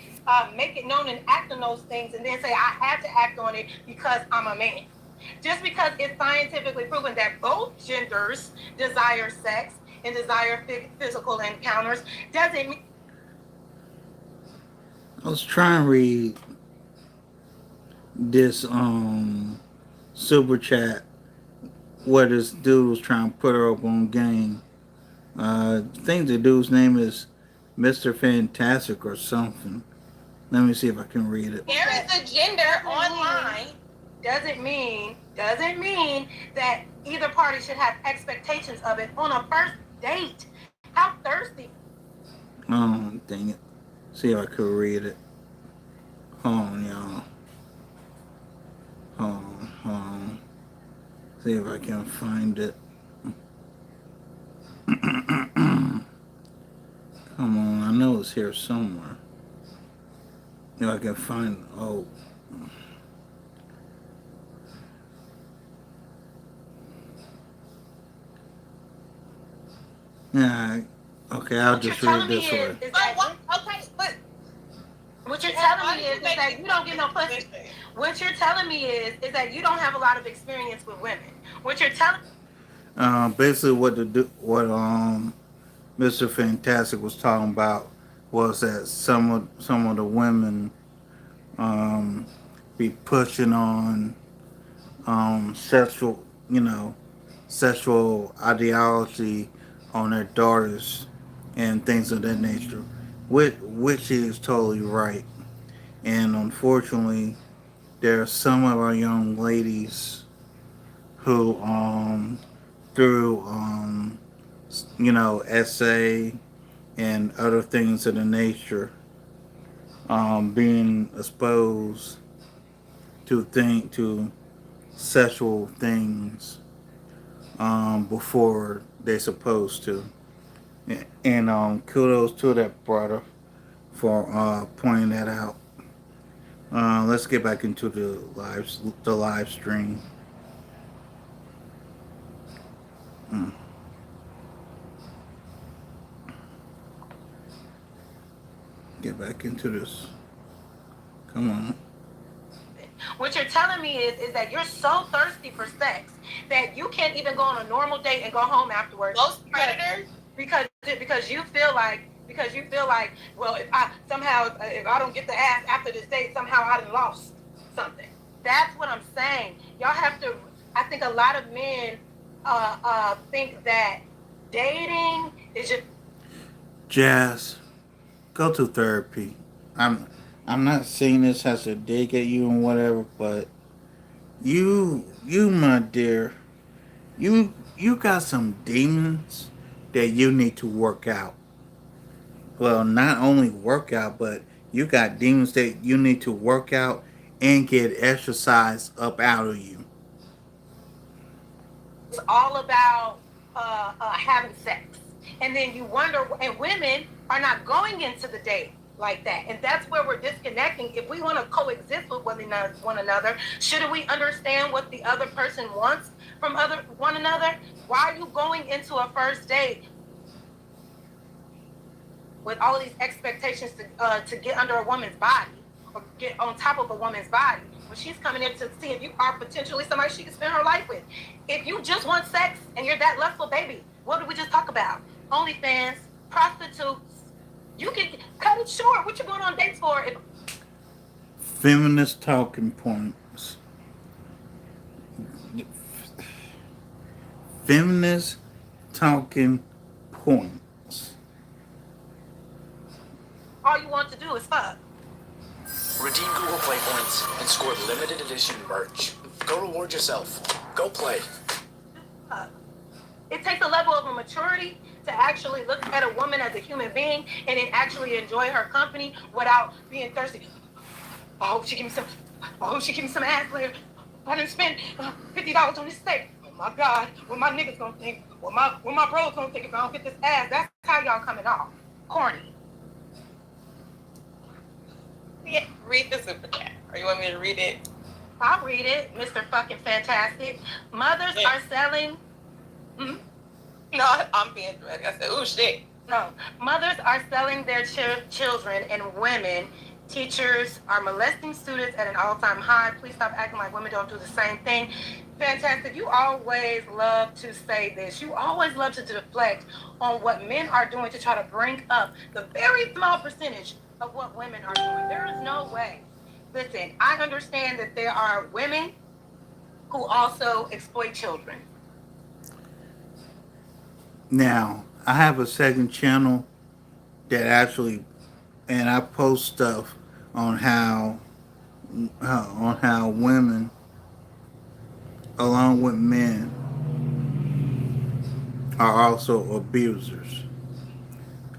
H: make it known and act on those things and then say, I had to act on it because I'm a man. Just because it's scientifically proven that both genders desire sex and desire physical encounters doesn't mean.
A: I was trying to read this super chat where this dude was trying to put her up on game. I think the dude's name is Mr. Fantastic or something. Let me see if I can read it.
B: There is a gender online.
H: Doesn't mean that either party should have expectations of it on a first date. How thirsty.
A: Oh, dang it. See if I could read it. Hold on, y'all. Hold on. See if I can find it. Come on, I know it's here somewhere. If I can find. Oh. Yeah. Okay, I'll just read this way.
B: Okay, but
H: What you're telling me is that you don't get no pussy. What you're telling me is that you don't have a lot of experience with women. What you're telling.
A: Basically, what Mr. Fantastic was talking about was that some of the women be pushing on sexual ideology on their daughters and things of that nature, which is totally right. And unfortunately, there are some of our young ladies who, through essay and other things of the nature, being exposed to sexual things before they're supposed to. And kudos to that brother for pointing that out. Let's get back into the live stream. Get back into this. Come on.
H: What you're telling me is that you're so thirsty for sex that you can't even go on a normal date and go home afterwards.
B: Most predators,
H: because you feel like well, if I don't get the ass after this date, somehow I done lost something. That's what I'm saying. Y'all have to. I think a lot of men think that dating is just.
A: Jazz, go to therapy. I'm not saying this as a dig at you and whatever, but you my dear, you got some demons that you need to work out. Well, not only work out, but you got demons that you need to work out and get exercise up out of you.
H: It's all about having sex, and then you wonder. And women are not going into the date like that, and that's where we're disconnecting. If we want to coexist with one another, shouldn't we understand what the other person wants from one another? Why are you going into a first date with all of these expectations to get under a woman's body or get on top of a woman's body when she's coming in to see if you are potentially somebody she can spend her life with? If you just want sex and you're that lustful, baby, what did we just talk about? OnlyFans, prostitutes. You can cut it short. What you going on dates for?
A: Feminist talking points. Feminist talking points.
H: All you want to do is fuck.
K: Redeem Google Play points and score limited edition merch. Go reward yourself. Go play.
H: It takes a level of a maturity to actually look at a woman as a human being and then actually enjoy her company without being thirsty. I hope she give me some ass later. I didn't spend $50 on this steak. Oh my God, what my niggas gonna think? What my bros gonna think if I don't get this ass? That's how y'all coming off. Corny.
B: yeah, read the super chat. Or you want me to read it?
H: I'll read it, Mr. Fucking Fantastic. Mothers are selling. Hmm?
B: No, I'm being dramatic. I said, "Ooh, shit."
H: No, mothers are selling their children, and women teachers are molesting students at an all-time high. Please stop acting like women don't do the same thing. Fantastic. You always love to say this. You always love to deflect on what men are doing to try to bring up the very small percentage of what women are doing. There is no way. Listen, I understand that there are women who also exploit children.
A: Now, I have a second channel that actually, and I post stuff on how women, along with men, are also abusers.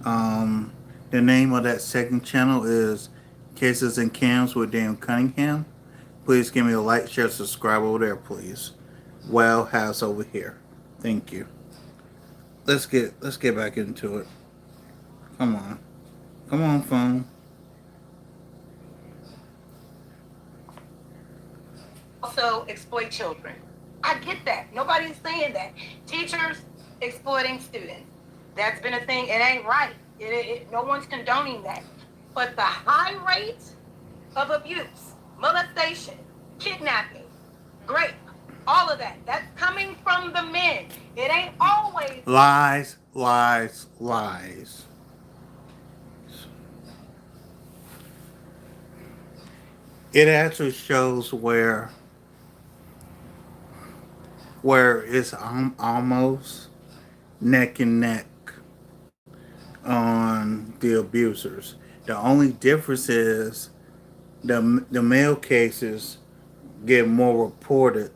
A: The name of that second channel is Cases and Cams with Dan Cunningham. Please give me a like, share, subscribe over there, please. Well, house over here. Thank you. Let's get back into it. Come on, phone.
H: Also exploit children. I get that. Nobody's saying that. Teachers exploiting students. That's been a thing. It ain't right. No one's condoning that. But the high rate of abuse, molestation, kidnapping, rape, all of that, that's coming from the men. It ain't always
A: Lies, lies, lies. It actually shows where it's almost neck and neck on the abusers. The only difference is the male cases get more reported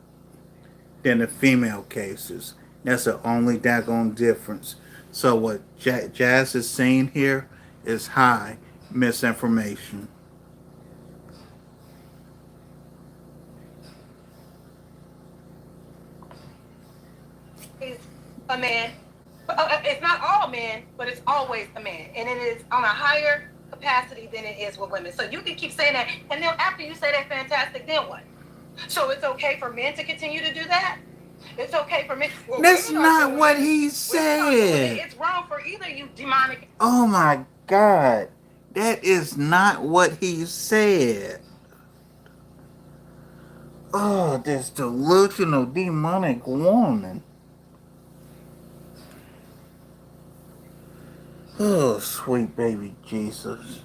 A: than the female cases. That's the only daggone difference. So what Jazz is saying here is high misinformation.
H: a man. It's not all men, but it's always a man. And it is on a higher capacity than it is with women. So you can keep saying that. And then after you say that, fantastic, then what? So it's okay for men to continue to do that? It's okay for men. Well,
A: that's not what he said.
H: It's wrong for either you demonic.
A: Oh my God. That is not what he said. Oh, this delusional demonic woman. Oh, sweet baby Jesus.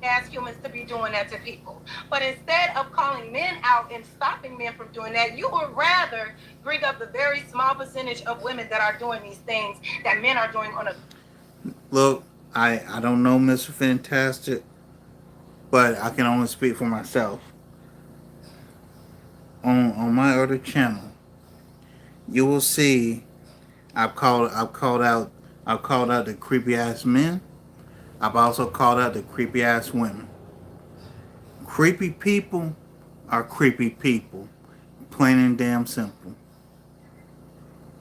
H: Ask humans to be doing that to people. But instead of calling men out and stopping men from doing that, you would rather bring up the very small percentage of women that are doing these things that men are doing on a...
A: Look, I don't know Mr. Fantastic, but I can only speak for myself. On my other channel, you will see I've called out the creepy ass men. I've also called out the creepy ass women. Creepy people are creepy people. Plain and damn simple.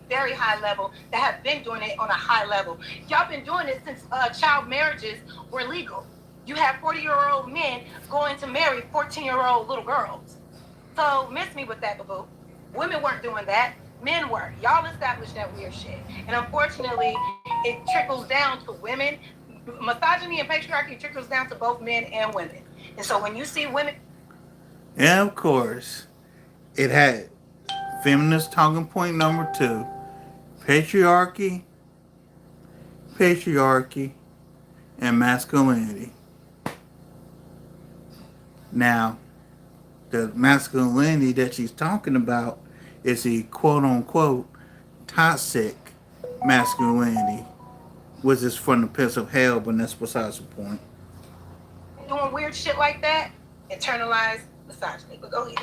H: Very high level that have been doing it on a high level. Y'all been doing it since child marriages were legal. You have 40-year-old men going to marry 14-year-old little girls. So miss me with that, boo. Women weren't doing that. Men were. Y'all established that weird shit. And unfortunately, it trickles down to women. Misogyny and patriarchy trickles down to both men and women. And so when you see women...
A: And of course, it had feminist talking point number 2. Patriarchy, and masculinity. Now, the masculinity that she's talking about is the quote-unquote toxic masculinity, which is from the pits of hell, but that's besides the point.
H: Doing weird shit like that, internalized misogyny. But go ahead.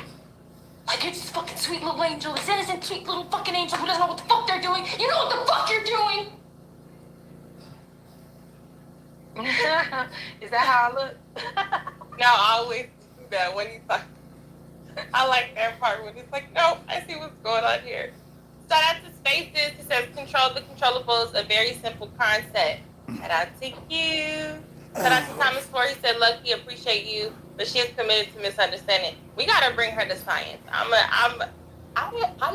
J: Like, you're just fucking sweet little angel, this innocent, sweet little fucking angel who doesn't know what the fuck they're doing. You know what the fuck you're doing!
H: Is that how I look?
B: No, I always do that when he's like, I like that part when he's like, no, I see what's going on here. Shout out to Spaces. He says, control the controllables, a very simple concept. And I take you. Shout out to Thomas Ford. He said, "Lucky, appreciate you, but she is committed to misunderstanding. We gotta bring her to science. I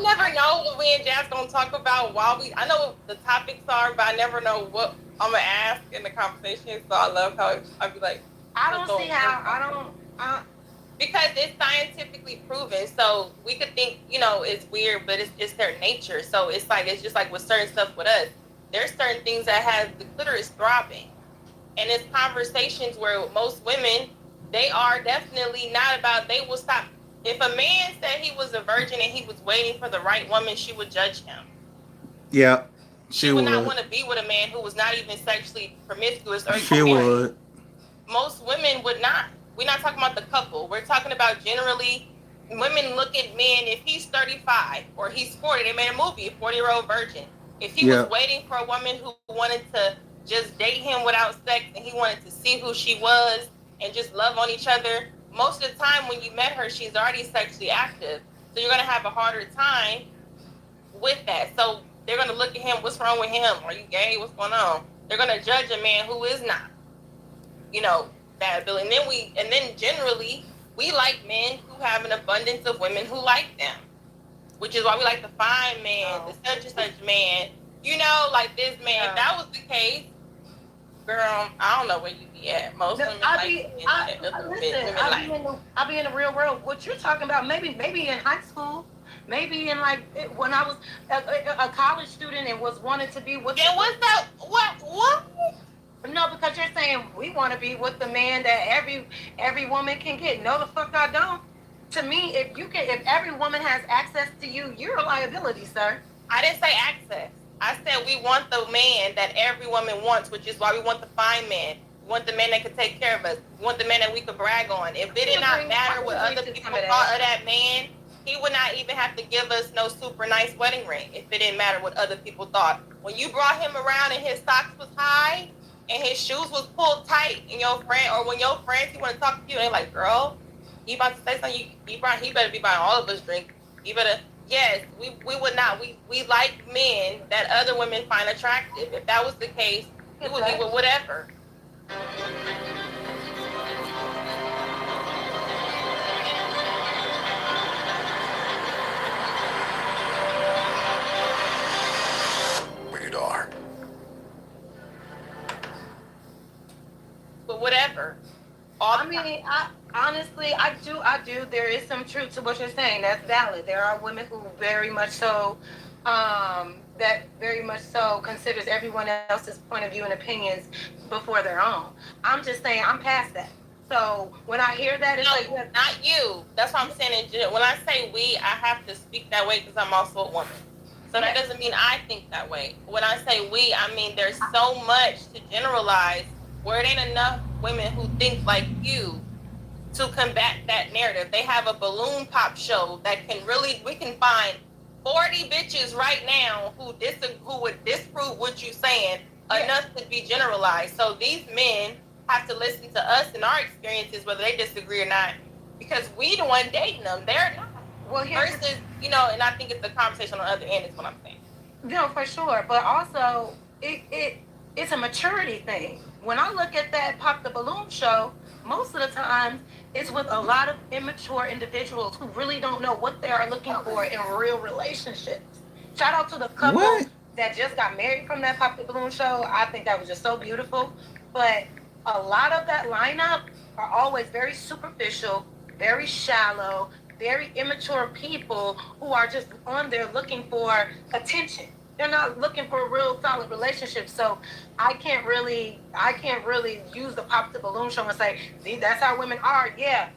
B: never know what we and Jazz gonna talk about while we. I know what the topics are, but I never know what I'm gonna ask in the conversation. So I love how I'd be like,
H: I don't see how.
B: because it's scientifically proven. So we could think, it's weird, but it's their nature. So it's just like with certain stuff with us. There's certain things that have the clitoris throbbing. And it's conversations where most women, they are definitely not about, they will stop. If a man said he was a virgin and he was waiting for the right woman, she would judge him.
A: Yeah,
B: She would not want to be with a man who was not even sexually promiscuous or
A: she would.
B: Most women would not. We're not talking about the couple. We're talking about generally women look at men, if he's 35 or he's 40, they made a movie, a 40-year-old virgin. If he was waiting for a woman who wanted to just date him without sex and he wanted to see who she was and just love on each other, most of the time when you met her, she's already sexually active. So you're going to have a harder time with that. So they're going to look at him, what's wrong with him? Are you gay? What's going on? They're going to judge a man who is not, that ability. And then generally, we like men who have an abundance of women who like them, which is why we like the fine man, the such and such man, like this man. If that was the case, girl, I don't know where you be at. Most women
H: I'll be in the real world. What you're talking about, maybe in high school, maybe in when I was a college student and was wanted to be with.
B: Then what's that? What?
H: No, because you're saying we want to be with the man that every woman can get. No, the fuck I don't. To me, if every woman has access to you, you're a liability, sir.
B: I didn't say access. I said we want the man that every woman wants, which is why we want the fine man. We want the man that can take care of us. We want the man that we can brag on. If it did not matter what other people thought of that man, he would not even have to give us no super nice wedding ring if it didn't matter what other people thought. When you brought him around and his socks was high and his shoes was pulled tight, and your friend, or when your friends, he want to talk to you, and they're like, girl, he about to say something, he better be buying all of us drink. He better, yes, we would not. We like men that other women find attractive. If that was the case, we would be with whatever.
K: Rated R.
B: But whatever.
H: Honestly, I do. There is some truth to what you're saying. That's valid. There are women who very much so, considers everyone else's point of view and opinions before their own. I'm just saying, I'm past that. So when I hear that, it's
B: not you. That's what I'm saying. When I say we, I have to speak that way because I'm also a woman. So that doesn't mean I think that way. When I say we, I mean there's so much to generalize where it ain't enough women who think like you to combat that narrative. They have a balloon pop show that we can find 40 bitches right now who would disprove what you're saying enough to be generalized. So these men have to listen to us and our experiences, whether they disagree or not, because we the one dating them. They're not.
H: Well,
B: versus, and I think it's the conversation on the other end is what I'm saying.
H: No, for sure. But also, it's a maturity thing. When I look at that Pop the Balloon show, most of the time it's with a lot of immature individuals who really don't know what they are looking for in real relationships. Shout out to the couple that just got married from that Pop the Balloon show. I think that was just so beautiful. But a lot of that lineup are always very superficial, very shallow, very immature people who are just on there looking for attention. They're not looking for a real solid relationship. So I can't really use the Pop the Balloon show and say, see, that's how women are. Yeah,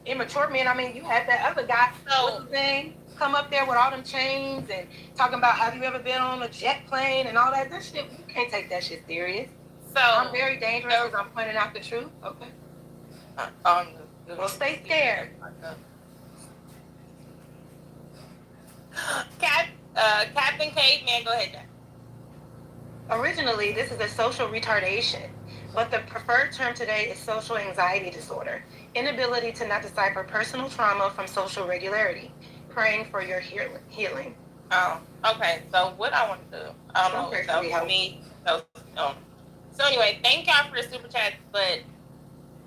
H: immature men. I mean, you had that other guy, what's his name, come up there with all them chains and talking about, have you ever been on a jet plane and all that. That shit, you can't take that shit serious. So I'm very dangerous because I'm pointing out the truth. Okay. Well, stay scared.
B: Captain Caveman, go ahead, Jack.
H: Originally, this is a social retardation, but the preferred term today is social anxiety disorder. Inability to not decipher personal trauma from social regularity. Praying for your healing.
B: Oh, okay. So what I want to do, I don't know. So for me, so anyway, thank y'all for the super chat. but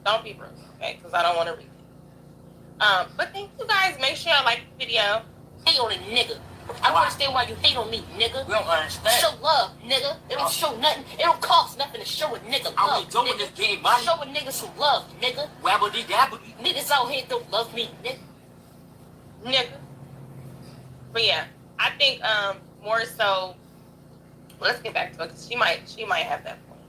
B: don't be rude, okay? Because I don't want to read it. But thank you guys. Make sure y'all like the video.
J: Hate on a nigga. I don't understand why you hate on me, nigga. We don't understand. Show love, nigga. It don't show nothing. It don't cost nothing to show a nigga love. I ain't doing this getting money. Show a nigga some love, nigga. Wabbity dabbity. Niggas out here don't love me, nigga.
B: But yeah, I think more so. Let's get back to it because she might have that point.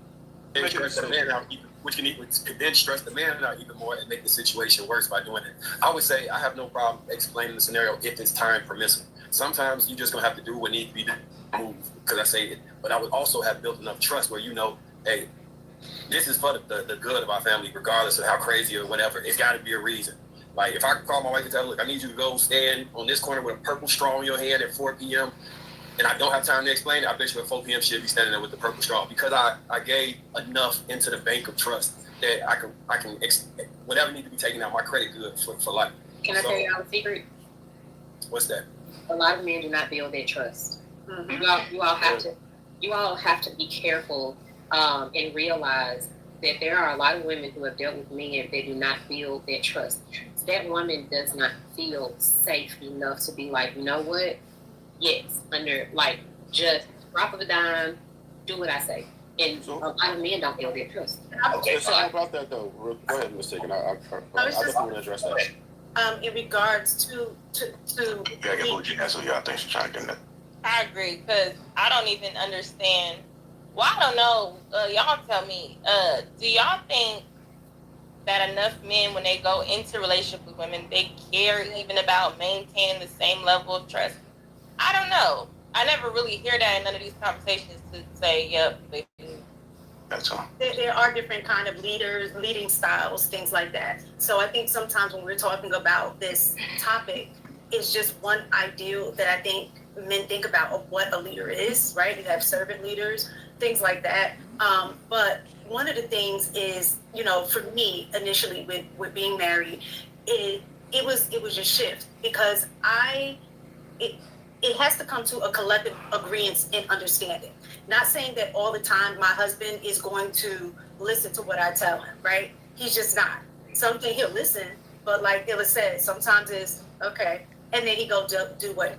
F: And stress the man out even, which could then stress the man out even more and make the situation worse by doing it. I would say I have no problem explaining the scenario if it's time permissible. Sometimes you're just gonna have to do what needs to be done, because I say it. But I would also have built enough trust where you know, hey, this is for the good of our family, regardless of how crazy or whatever. It's got to be a reason. Like if I could call my wife and tell her, look, I need you to go stand on this corner with a purple straw in your hand at 4 p.m. and I don't have time to explain it, I bet you at 4 p.m. she'll be standing there with the purple straw because I gave enough into the bank of trust that I can whatever needs to be taken out my credit good for life.
I: Can I tell y'all a secret?
F: What's that?
I: A lot of men do not build their trust.
B: Mm-hmm.
I: You all have to be careful and realize that there are a lot of women who have dealt with men that do not build their trust. That woman does not feel safe enough to be like, you know what? Yes, under like just drop of a dime, do what I say. And a lot of men don't build their trust.
F: Okay, so about that though, go ahead, Ms. Taken. I definitely want to address that.
E: In regards to
D: You gotta get Bougie that, so y'all think she's trying to get that.
B: I agree because I don't even understand. Well, I don't know. Y'all tell me. Do y'all think that enough men, when they go into relationship with women, they care even about maintaining the same level of trust? I don't know. I never really hear that in none of these conversations to say, yep, they do.
D: That's all.
E: there are different kind of leaders, leading styles, things like that. So I think sometimes when we're talking about this topic, it's just one ideal that I think men think about of what a leader is, right? You have servant leaders, things like that. But one of the things is, you know, for me initially with being married, it was a shift because it has to come to a collective agreement and understanding. Not saying that all the time my husband is going to listen to what I tell him, right? He's just not. Something he'll listen, but like it was said, sometimes it's okay, and then he go do what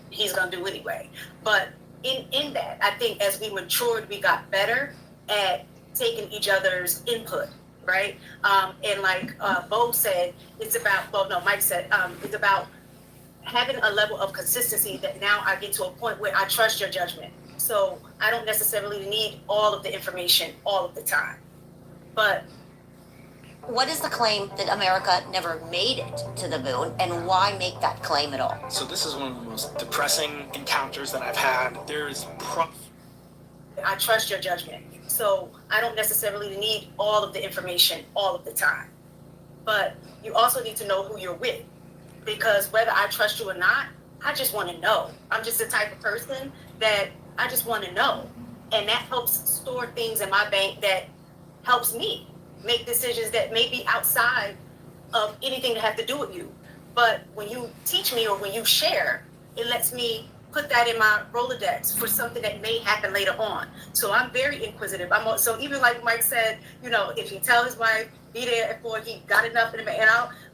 E: he's gonna do anyway. But in that, I think as we matured, we got better at taking each other's input, right? And like Bo said, Mike said, it's about having a level of consistency that now I get to a point where I trust your judgment. So I don't necessarily need all of the information all of the time. But
N: what is the claim that America never made it to the moon, and why make that claim at all?
K: So this is one of the most depressing encounters that I've had. There is
E: I trust your judgment. So I don't necessarily need all of the information all of the time. But you also need to know who you're with. Because whether I trust you or not, I just want to know. I'm just the type of person that I just want to know. And that helps store things in my bank that helps me make decisions that may be outside of anything that have to do with you. But when you teach me or when you share, it lets me put that in my Rolodex for something that may happen later on. So I'm very inquisitive. So even like Mike said, you know, if he tell his wife, be there at 4, he got enough in the and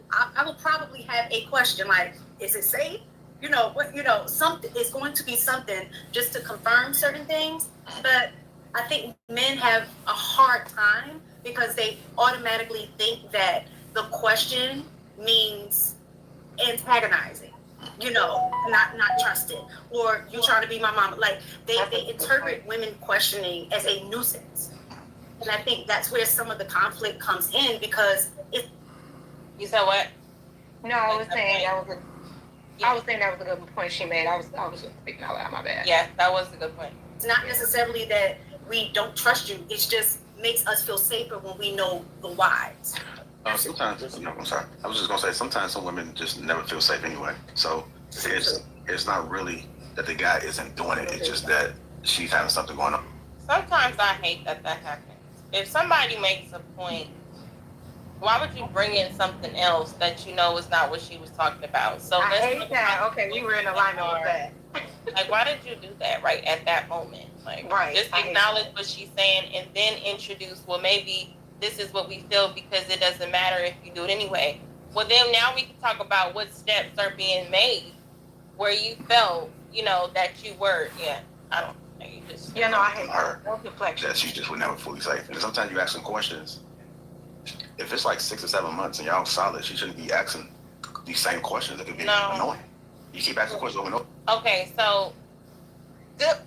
E: I will probably have a question like, is it safe? You know, what, you know, something is going to be something just to confirm certain things. But I think men have a hard time because they automatically think that the question means antagonizing, you know, not trusted, or you trying to be my mama. Like they interpret women questioning as a nuisance. And I think that's where some of the conflict comes in because it.
B: You said what?
H: No, I was saying that was a good point she made. I was just speaking out loud. My bad.
B: Yeah, that was a good point.
E: It's not necessarily that we don't trust you. It just makes us feel safer when we know the whys.
D: Sometimes, I'm sorry. I was just gonna say sometimes some women just never feel safe anyway. So it's not really that the guy isn't doing it. It's just that she's having something going on.
B: Sometimes I hate that happens. If somebody makes a point, why would you bring in something else that you know is not what she was talking about? So
H: I hate that. Okay, we were in alignment with that.
B: Like, why did you do that at that moment? Like,
H: right.
B: Just acknowledge what she's saying and then introduce, well, maybe this is what we feel because it doesn't matter if you do it anyway. Well, then now we can talk about what steps are being made where you felt, that you were, I don't know, you just.
H: I hate
F: her
H: deflection.
F: that she just would never fully say. And sometimes you ask some questions. If it's like 6 or 7 months and y'all solid, she shouldn't be asking these same questions. It could be annoying. You keep asking questions over and over.
B: Okay, so good.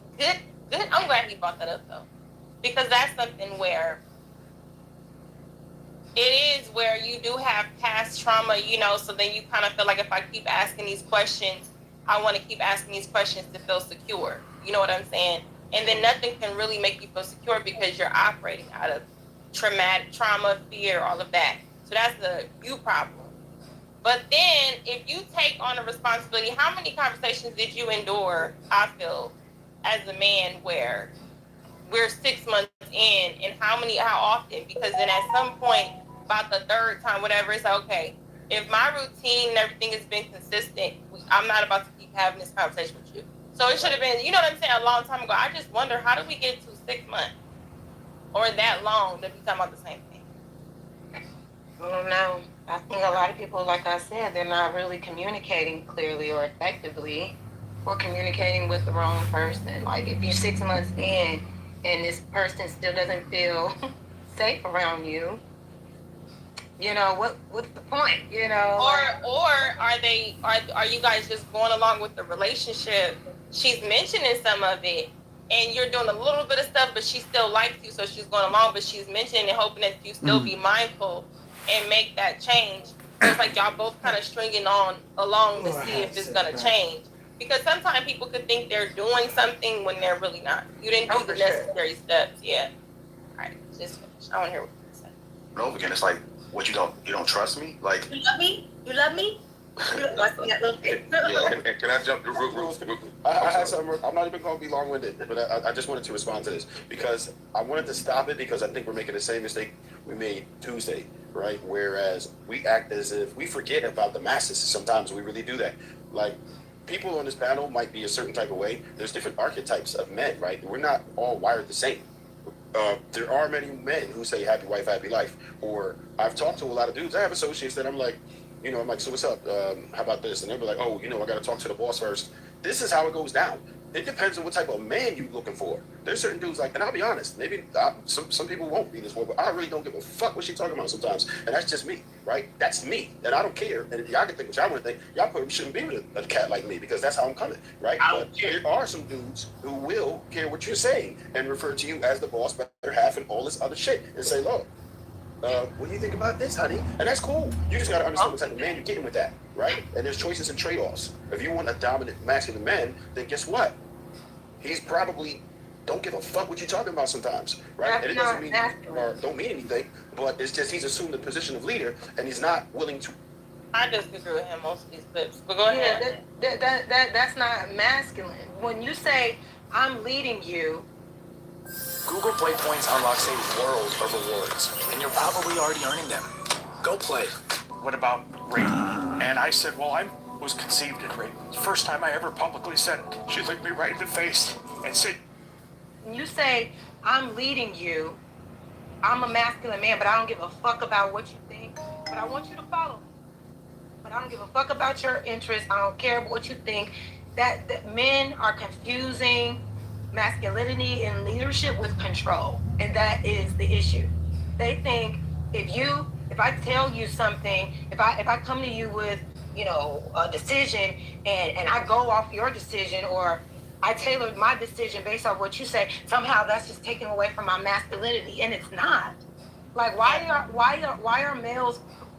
B: I'm glad he brought that up though, because that's something where it is where you do have past trauma, so then you kind of feel like if I keep asking these questions, I want to keep asking these questions to feel secure. You know what I'm saying? And then nothing can really make you feel secure because you're operating out of trauma, fear, all of that. So that's the you problem. But then if you take on a responsibility, how many conversations did you endure, I feel, as a man where we're 6 months in, and how often? Because then at some point, about the third time, whatever, it's like, okay, if my routine and everything has been consistent, I'm not about to keep having this conversation with you. So it should have been, you know what I'm saying, a long time ago. I just wonder, how did we get to 6 months or that long to be talking about the same thing?
H: I don't know. I think a lot of people, like I said, they're not really communicating clearly or effectively, or communicating with the wrong person. Like if you're 6 months in and this person still doesn't feel safe around you, what's the point?
B: Or are you guys just going along with the relationship? She's mentioning some of it, and you're doing a little bit of stuff, but she still likes you, so she's going along. But she's mentioning and hoping that you still be mindful and make that change. So it's like y'all both kind of stringing on along to see if it's gonna change. Because sometimes people could think they're doing something when they're really not. You didn't do the necessary steps. Yeah. All right, just finish. I want to hear what you say.
F: Over again, it's like, what, you don't trust me? Like,
E: You love me? You love me?
D: Can I jump real quick?
F: I had something. I'm not even going to be long-winded, but I just wanted to respond to this because I wanted to stop it because I think we're making the same mistake we made Tuesday, right? Whereas we act as if we forget about the masses. Sometimes we really do that. Like, people on this panel might be a certain type of way. There's different archetypes of men, right? We're not all wired the same. There are many men who say happy wife, happy life. Or I've talked to a lot of dudes. I have associates that I'm like, so what's up? How about this? And they'll be like, oh, I got to talk to the boss first. This is how it goes down. It depends on what type of man you're looking for. There's certain dudes and I'll be honest, maybe some people won't be this way, but I really don't give a fuck what she's talking about sometimes. And that's just me, right? That's me. And I don't care. And y'all can think what y'all want to think. Y'all probably shouldn't be with a cat like me because that's how I'm coming, right? But there are some dudes who will care what you're saying and refer to you as the boss, better half, and all this other shit and say, look, what do you think about this, honey? And that's cool. You just got to understand what type of man you're getting with that, right? And there's choices and trade-offs. If you want a dominant, masculine man, then guess what? He's probably don't give a fuck what you're talking about sometimes, right? And it doesn't mean or don't mean anything, but it's just he's assumed the position of leader, and he's not willing to.
B: I disagree with him most of these clips, but go ahead.
H: That's not masculine. When you say I'm leading you,
K: Google Play Points unlocks a world of rewards, and you're probably already earning them. Go play.
O: What about rape? And I said, well, I was conceived in rape. First time I ever publicly said it. She looked me right in the face and said,
H: you say I'm leading you, I'm a masculine man, but I don't give a fuck about what you think, but I want you to follow me. But I don't give a fuck about your interests. I don't care what you think. That men are confusing masculinity and leadership with control, and that is the issue. They think if I tell you something, if I come to you with a decision and I go off your decision, or I tailor my decision based on what you say, somehow that's just taken away from my masculinity, and it's not. Like, why are males'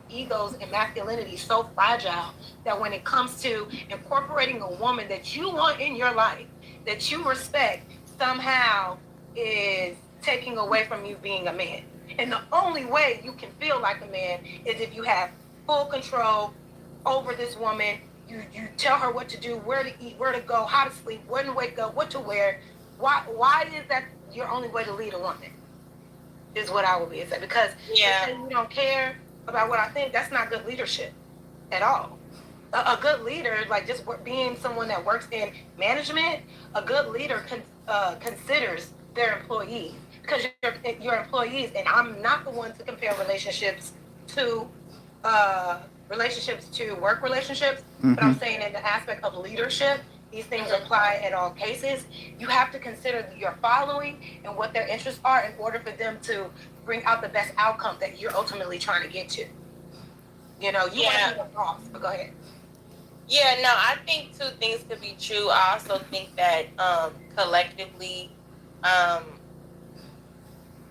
H: egos and masculinity so fragile that when it comes to incorporating a woman that you want in your life, that you respect, somehow is taking away from you being a man? And the only way you can feel like a man is if you have full control over this woman. You tell her what to do, where to eat, where to go, how to sleep, when to wake up, what to wear. Why is that your only way to lead a woman? Is what I would be saying. Because if you don't care about what I think, that's not good leadership at all. A good leader, like just being someone that works in management, a good leader considers their employees. because you're employees, and I'm not the one to compare relationships to work relationships. But I'm saying in the aspect of leadership, these things apply in all cases. You have to consider your following and what their interests are in order for them to bring out the best outcome that you're ultimately trying to get to. You know, you want to be the boss, but go ahead.
B: Yeah, no, I think two things could be true. I also think that collectively,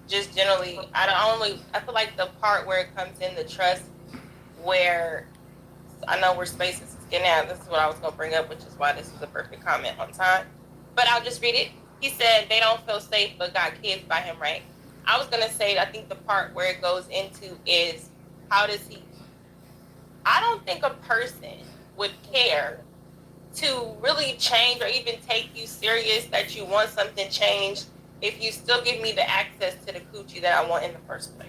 B: just generally, I feel like the part where it comes in the trust, where I know where space is getting at. This is what I was going to bring up, which is why this is a perfect comment on time. But I'll just read it. He said they don't feel safe but got kids by him, right? I was going to say, I think the part where it goes into is how does he... I don't think a person would care to really change or even take you serious that you want something changed if you still give me the access to the coochie that I want in the first place.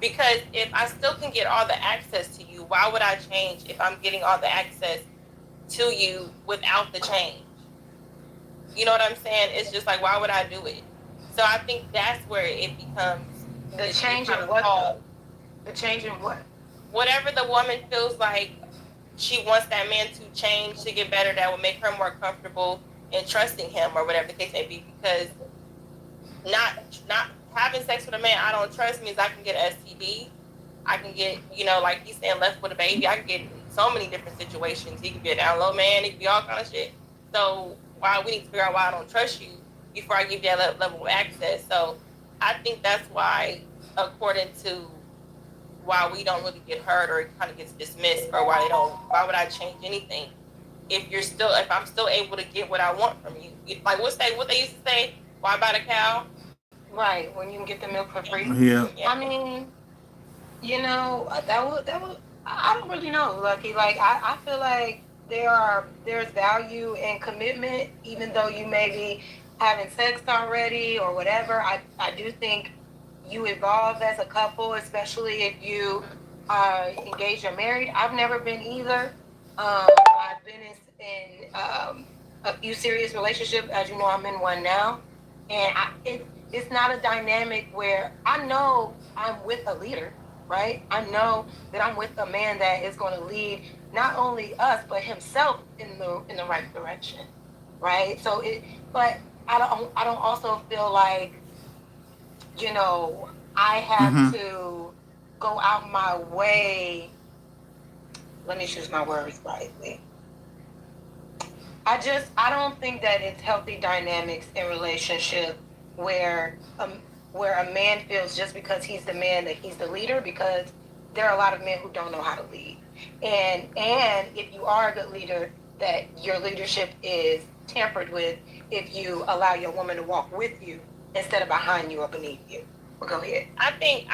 B: Because if I still can get all the access to you, why would I change if I'm getting all the access to you without the change? You know what I'm saying? It's just like, why would I do it? So I think that's where it becomes...
H: The change in what? The change in what?
B: Whatever the woman feels like she wants that man to change, to get better, that will make her more comfortable in trusting him, or whatever the case may be. Because not having sex with a man I don't trust means I can get an STD. I can get, like he's saying, left with a baby. I can get so many different situations. He can be a down low man. He can be all kind of shit. So we need to figure out why I don't trust you before I give you that level of access. So I think that's why, according to why we don't really get hurt, or it kind of gets dismissed, or why would I change anything if I'm still able to get what I want from you? Like what they used to say, why buy the cow?
H: Right, when you can get the milk for free.
A: Yeah.
H: I mean, that would I don't really know, Lucky. Like I feel like there's value in commitment, even though you may be having sex already or whatever. I do think you evolve as a couple, especially if you are engaged or married. I've never been either. I've been in a few serious relationships. As you know, I'm in one now. And it's not a dynamic where I know I'm with a leader, right? I know that I'm with a man that is going to lead not only us, but himself in the right direction, right? But I don't also feel like, I have to go out my way. Let me choose my words rightly. I don't think that it's healthy dynamics in relationship where a man feels just because he's the man that he's the leader, because there are a lot of men who don't know how to lead. And if you are a good leader, that your leadership is tampered with if you allow your woman to walk with you instead of behind you or beneath you. Well, go ahead.
B: I feel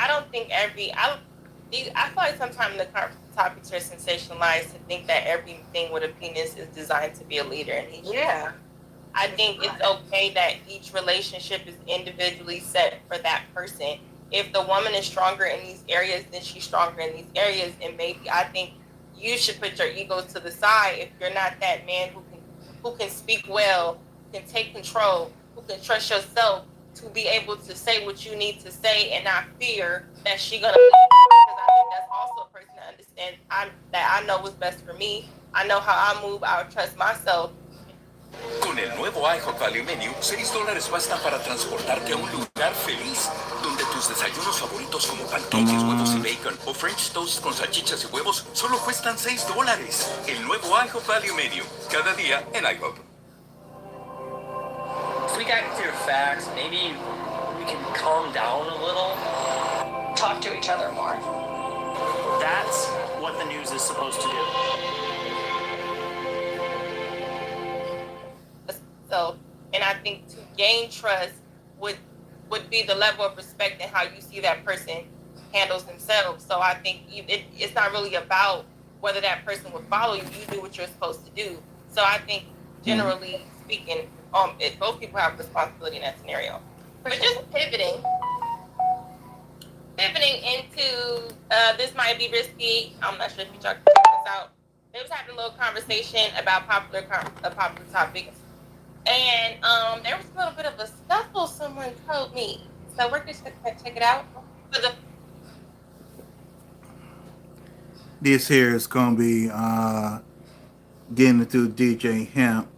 B: like sometimes the topics are sensationalized to think that everything with a penis is designed to be a leader. And I think it's okay that each relationship is individually set for that person. If the woman is stronger in these areas, then she's stronger in these areas. And maybe I think you should put your egos to the side if you're not that man who can speak well, can take control, who can trust yourself to be able to say what you need to say and not fear that she's gonna leave. Because I think that's also a person that understands that I know what's best for me. I know how I move. I trust myself.
K: Con el nuevo iHop Value Menu, $6 bastan para transportarte a un lugar feliz, donde tus desayunos favoritos como pancakes, huevos y bacon o French toast con salchichas y huevos solo cuestan $6. El nuevo iHop Value Menu, cada día en iHop.
J: If we got clear facts, maybe we can calm down a little.
L: Talk to each other more.
J: That's what the news is supposed to do.
B: So, and I think to gain trust would be the level of respect and how you see that person handles themselves. So I think it's not really about whether that person would follow you. You do what you're supposed to do. So I think generally speaking, both people have responsibility in that scenario. But just pivoting into this might be risky. I'm not sure if you y'all can check this out. They was having a little conversation about popular topics. And there was a little bit of a scuffle, someone told me. So we're just going to check it out. For the
A: This here is gonna be getting it through DJ Hemp.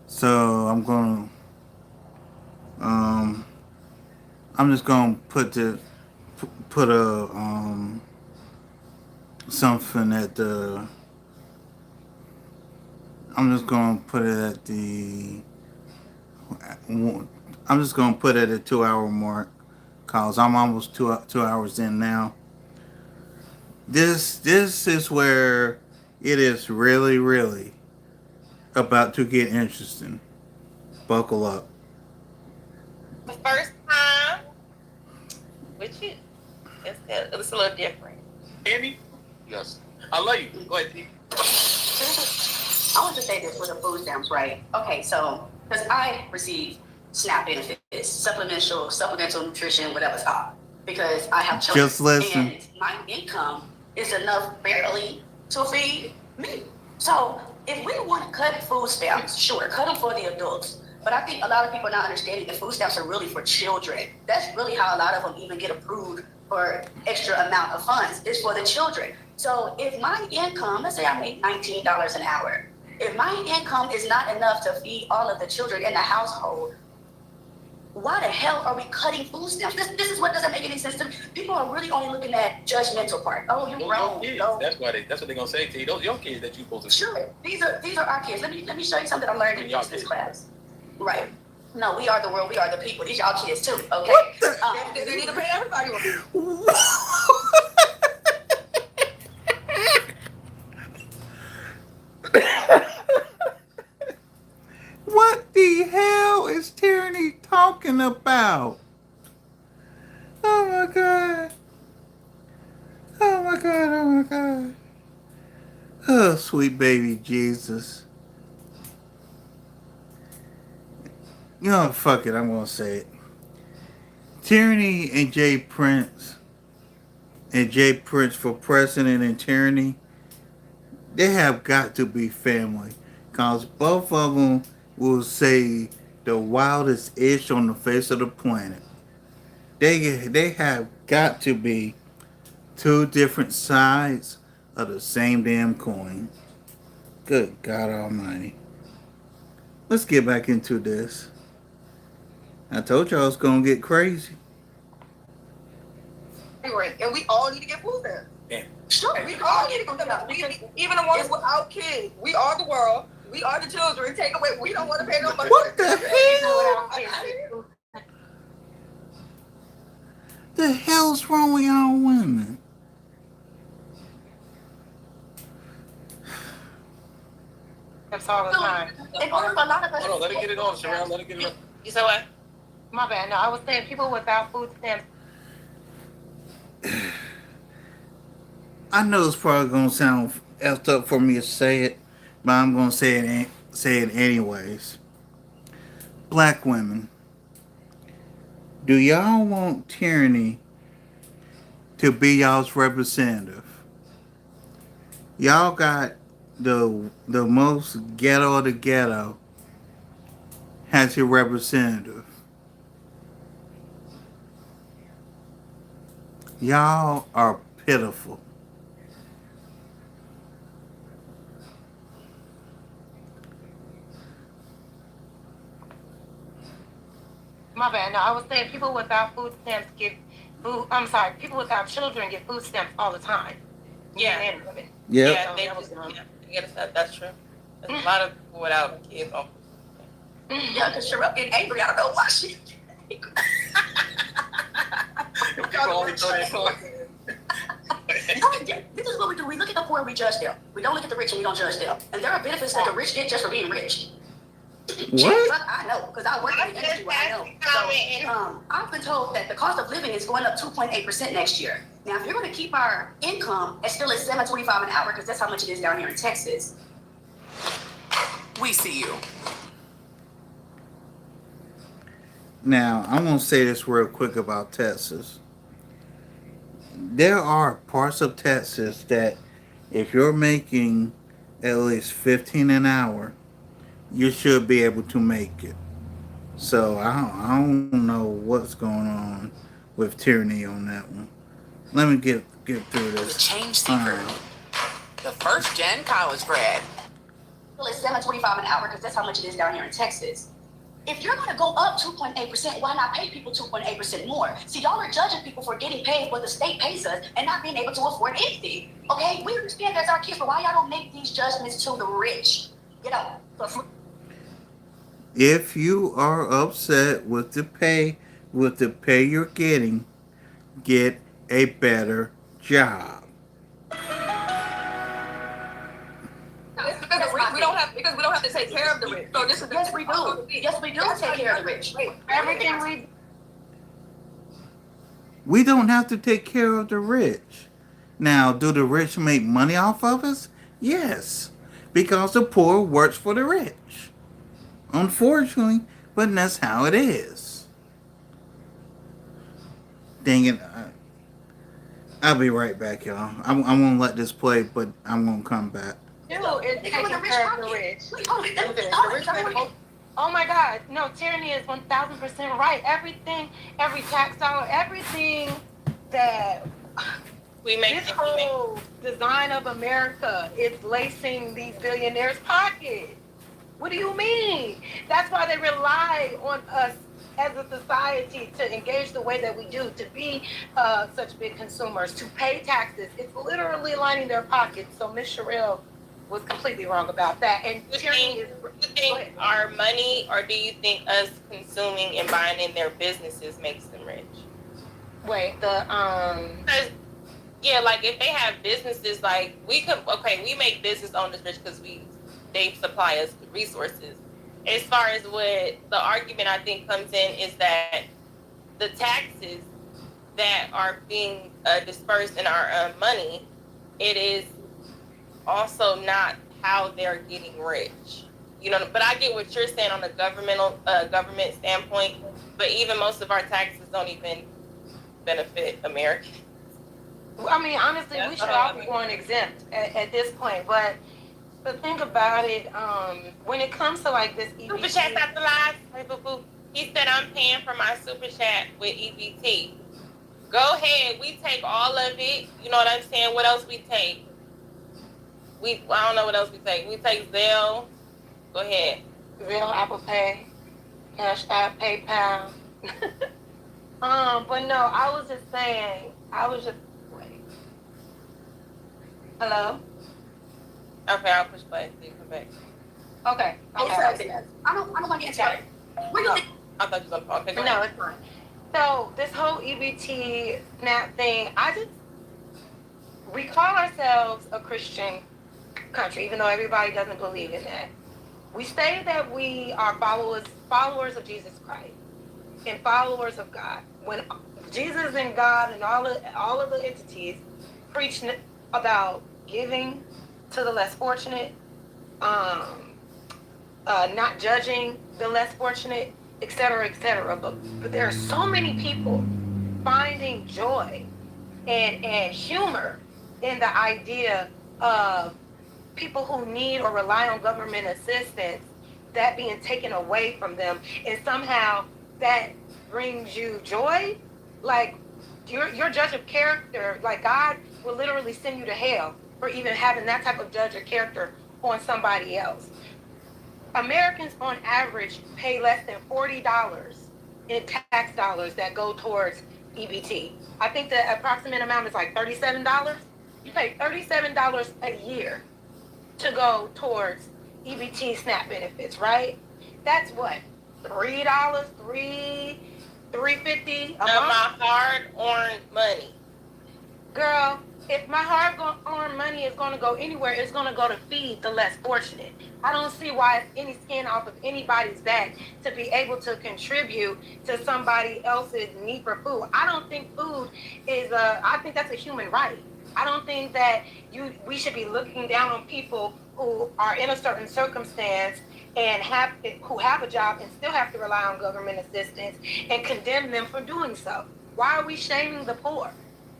A: So um I'm just gonna put a something at the I'm just gonna put it at the I'm just gonna put it at the 2 hour mark, cause I'm almost 2 hours in now. This is where it is really about to get interesting. Buckle up.
B: first time with you, it's a little different.
F: Andy? Yes. I love you. Go ahead, T.
E: I want to say this with the food stamps, right? Okay, so because I receive SNAP benefits, supplemental nutrition, whatever it's called, because I have children.
A: Just listen.
E: And my income is enough barely to feed me. So if we want to cut food stamps, sure, cut them for the adults. But I think a lot of people are not understanding that food stamps are really for children. That's really how a lot of them even get approved for extra amount of funds, is for the children. So if my income, let's say I make $19 an hour, if my income is not enough to feed all of the children in the household, why the hell are we cutting food stamps? This is what doesn't make any sense to me. People are really only looking at judgmental part. Oh, you're wrong. No.
F: That's what they're gonna say to you. Those your kids that you supposed to.
E: Sure, these are our kids. Let me show you something I learned in business class. Right. No, we are the world. We are the people. These y'all kids too. Okay. They need to pay everybody.
A: What the hell is Tyranny talking about? Oh my god. Oh my god, oh my god. Oh, sweet baby Jesus. You know, fuck it, I'm gonna say it. Tyranny and Jay Prince for president and Tyranny, they have got to be family. Cause both of them will say the wildest ish on the face of the planet. They have got to be two different sides of the same damn coin. Good God Almighty. Let's get back into this. I told y'all it's gonna get crazy.
P: And we all need to get food stamps.
F: Yeah.
P: Sure, we all need to get food stamps. Even the ones without kids. We are the world. We are the children. Take away. We don't want to pay no money.
A: What the hell? The hell's wrong with y'all women?
H: That's all the time.
F: Hold on, let her get it off, Sherelle. Let her get it off.
B: You said what?
H: My bad. No, I was saying people without food stamps.
A: I know it's probably gonna sound effed up for me to say it, but I'm gonna say it anyways. Black women, do y'all want Tyranny to be y'all's representative? Y'all got the most ghetto of the ghetto as your representative. Y'all are pitiful.
H: My bad. No, I was saying people without food stamps get food. I'm sorry, people without children get food stamps all the time.
B: Yeah.
H: Men and women.
A: Yep.
B: Yeah, they just, that's true. There's a lot of people without kids on.
E: Yeah, because Sherelle getting angry. I don't know why she. This is what we do. We look at the poor and we judge them. We don't look at the rich and we don't judge them. And there are benefits that the rich get just for being rich.
A: What?
E: I know, because I work in the industry where I know. So, I've been told that the cost of living is going up 2.8% next year. Now, if you're going to keep our income at still at $7.25 an hour, because that's how much it is down here in Texas.
P: We see you.
A: Now, I'm going to say this real quick about Texas. There are parts of Texas that if you're making at least $15 an hour, you should be able to make it. So I don't know what's going on with tyranny on that one. Let me get through
C: The
A: this.
C: change seeker. The first gen college grad.
Q: Well, it's $7.25 an hour because that's how much it is down here in Texas. If you're going to go up 2.8%, why not pay people 2.8% more? See, y'all are judging people for getting paid what the state pays us and not being able to afford anything. Okay, we understand that's our kids, but why y'all don't make these judgments to the rich? You know,
A: If you are upset with the pay you're getting, get a better job.
P: It's because we don't have to take care of the rich. So this is
Q: yes, we do. Yes, we do take care of the rich.
H: Everything we
A: We don't have to take care of the rich. Now, do the rich make money off of us? Yes, because the poor works for the rich. Unfortunately, but that's how it is. Dang it. I'll be right back, y'all. I'm gonna let this play, but I'm gonna come back.
H: do is taking care of the rich. Oh my God, no, tyranny is 1000% right. Everything, every tax dollar, everything that
B: We make
H: this whole design of America is lacing these billionaires' pockets. What do you mean? That's why they rely on us as a society to engage the way that we do, to be such big consumers, to pay taxes. It's literally lining their pockets. So Miss Sherrill was completely wrong about that. And tyranny is.
B: Do you think our money, or do you think us consuming and buying in their businesses makes them rich?
H: Wait,
B: yeah, like if they have businesses, like we make business owners rich because they supply us with resources. As far as what the argument I think comes in is that the taxes that are being dispersed in our money, it is also not how they're getting rich. You know, but I get what you're saying on the government standpoint. But even most of our taxes don't even benefit Americans.
H: I mean, honestly, we should all be going exempt at this point. But think about it, when it comes to like this EBT.
B: Super chat after live. He said I'm paying for my super chat with EBT. Go ahead, we take all of it. You know what I'm saying? What else we take? I don't know what else we take. We take Zelle. Go ahead.
H: Zelle, Apple Pay, Cash App, PayPal. But no, I was just saying. Wait. Hello.
B: Okay, I'll push play so you come back.
H: Okay.
Q: I don't want to get into it. What do you think?
B: I thought you was on. Okay, go
H: No,
B: ahead.
H: it's fine. So this whole EBT SNAP thing, we call ourselves a Christian country, even though everybody doesn't believe in that. We say that we are followers of Jesus Christ and followers of God. When Jesus and God and all of the entities preach about giving to the less fortunate, not judging the less fortunate, et cetera, but there are so many people finding joy and humor in the idea of people who need or rely on government assistance, that being taken away from them, and somehow that brings you joy. Like your judge of character, like God will literally send you to hell for even having that type of judge of character on somebody else. Americans on average pay less than $40 in tax dollars that go towards EBT. I think the approximate amount is like $37. You pay $37 a year to go towards EBT SNAP benefits, right? That's what, $3, $3.50 a month?
B: My hard-earned money.
H: Girl, if my hard-earned money is going to go anywhere, it's going to go to feed the less fortunate. I don't see why it's any skin off of anybody's back to be able to contribute to somebody else's need for food. I don't think food is I think that's a human right. I don't think that we should be looking down on people who are in a certain circumstance and who have a job and still have to rely on government assistance and condemn them for doing so. Why are we shaming the poor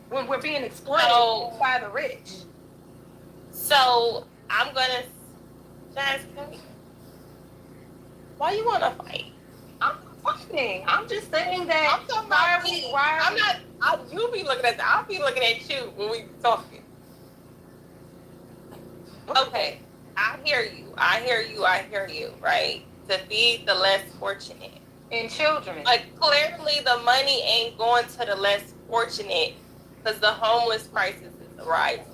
H: when we're being exploited by the rich?
B: So I'm gonna Why you want to fight?
H: I'm not fighting. I'm just saying that.
B: I'm talking about me. I'm not. You be looking at that. I'll be looking at you when we talking. Okay, I hear you. I hear you. I hear you. Right? To feed the less fortunate.
H: And children.
B: But clearly, the money ain't going to the less fortunate because the homeless crisis is rising.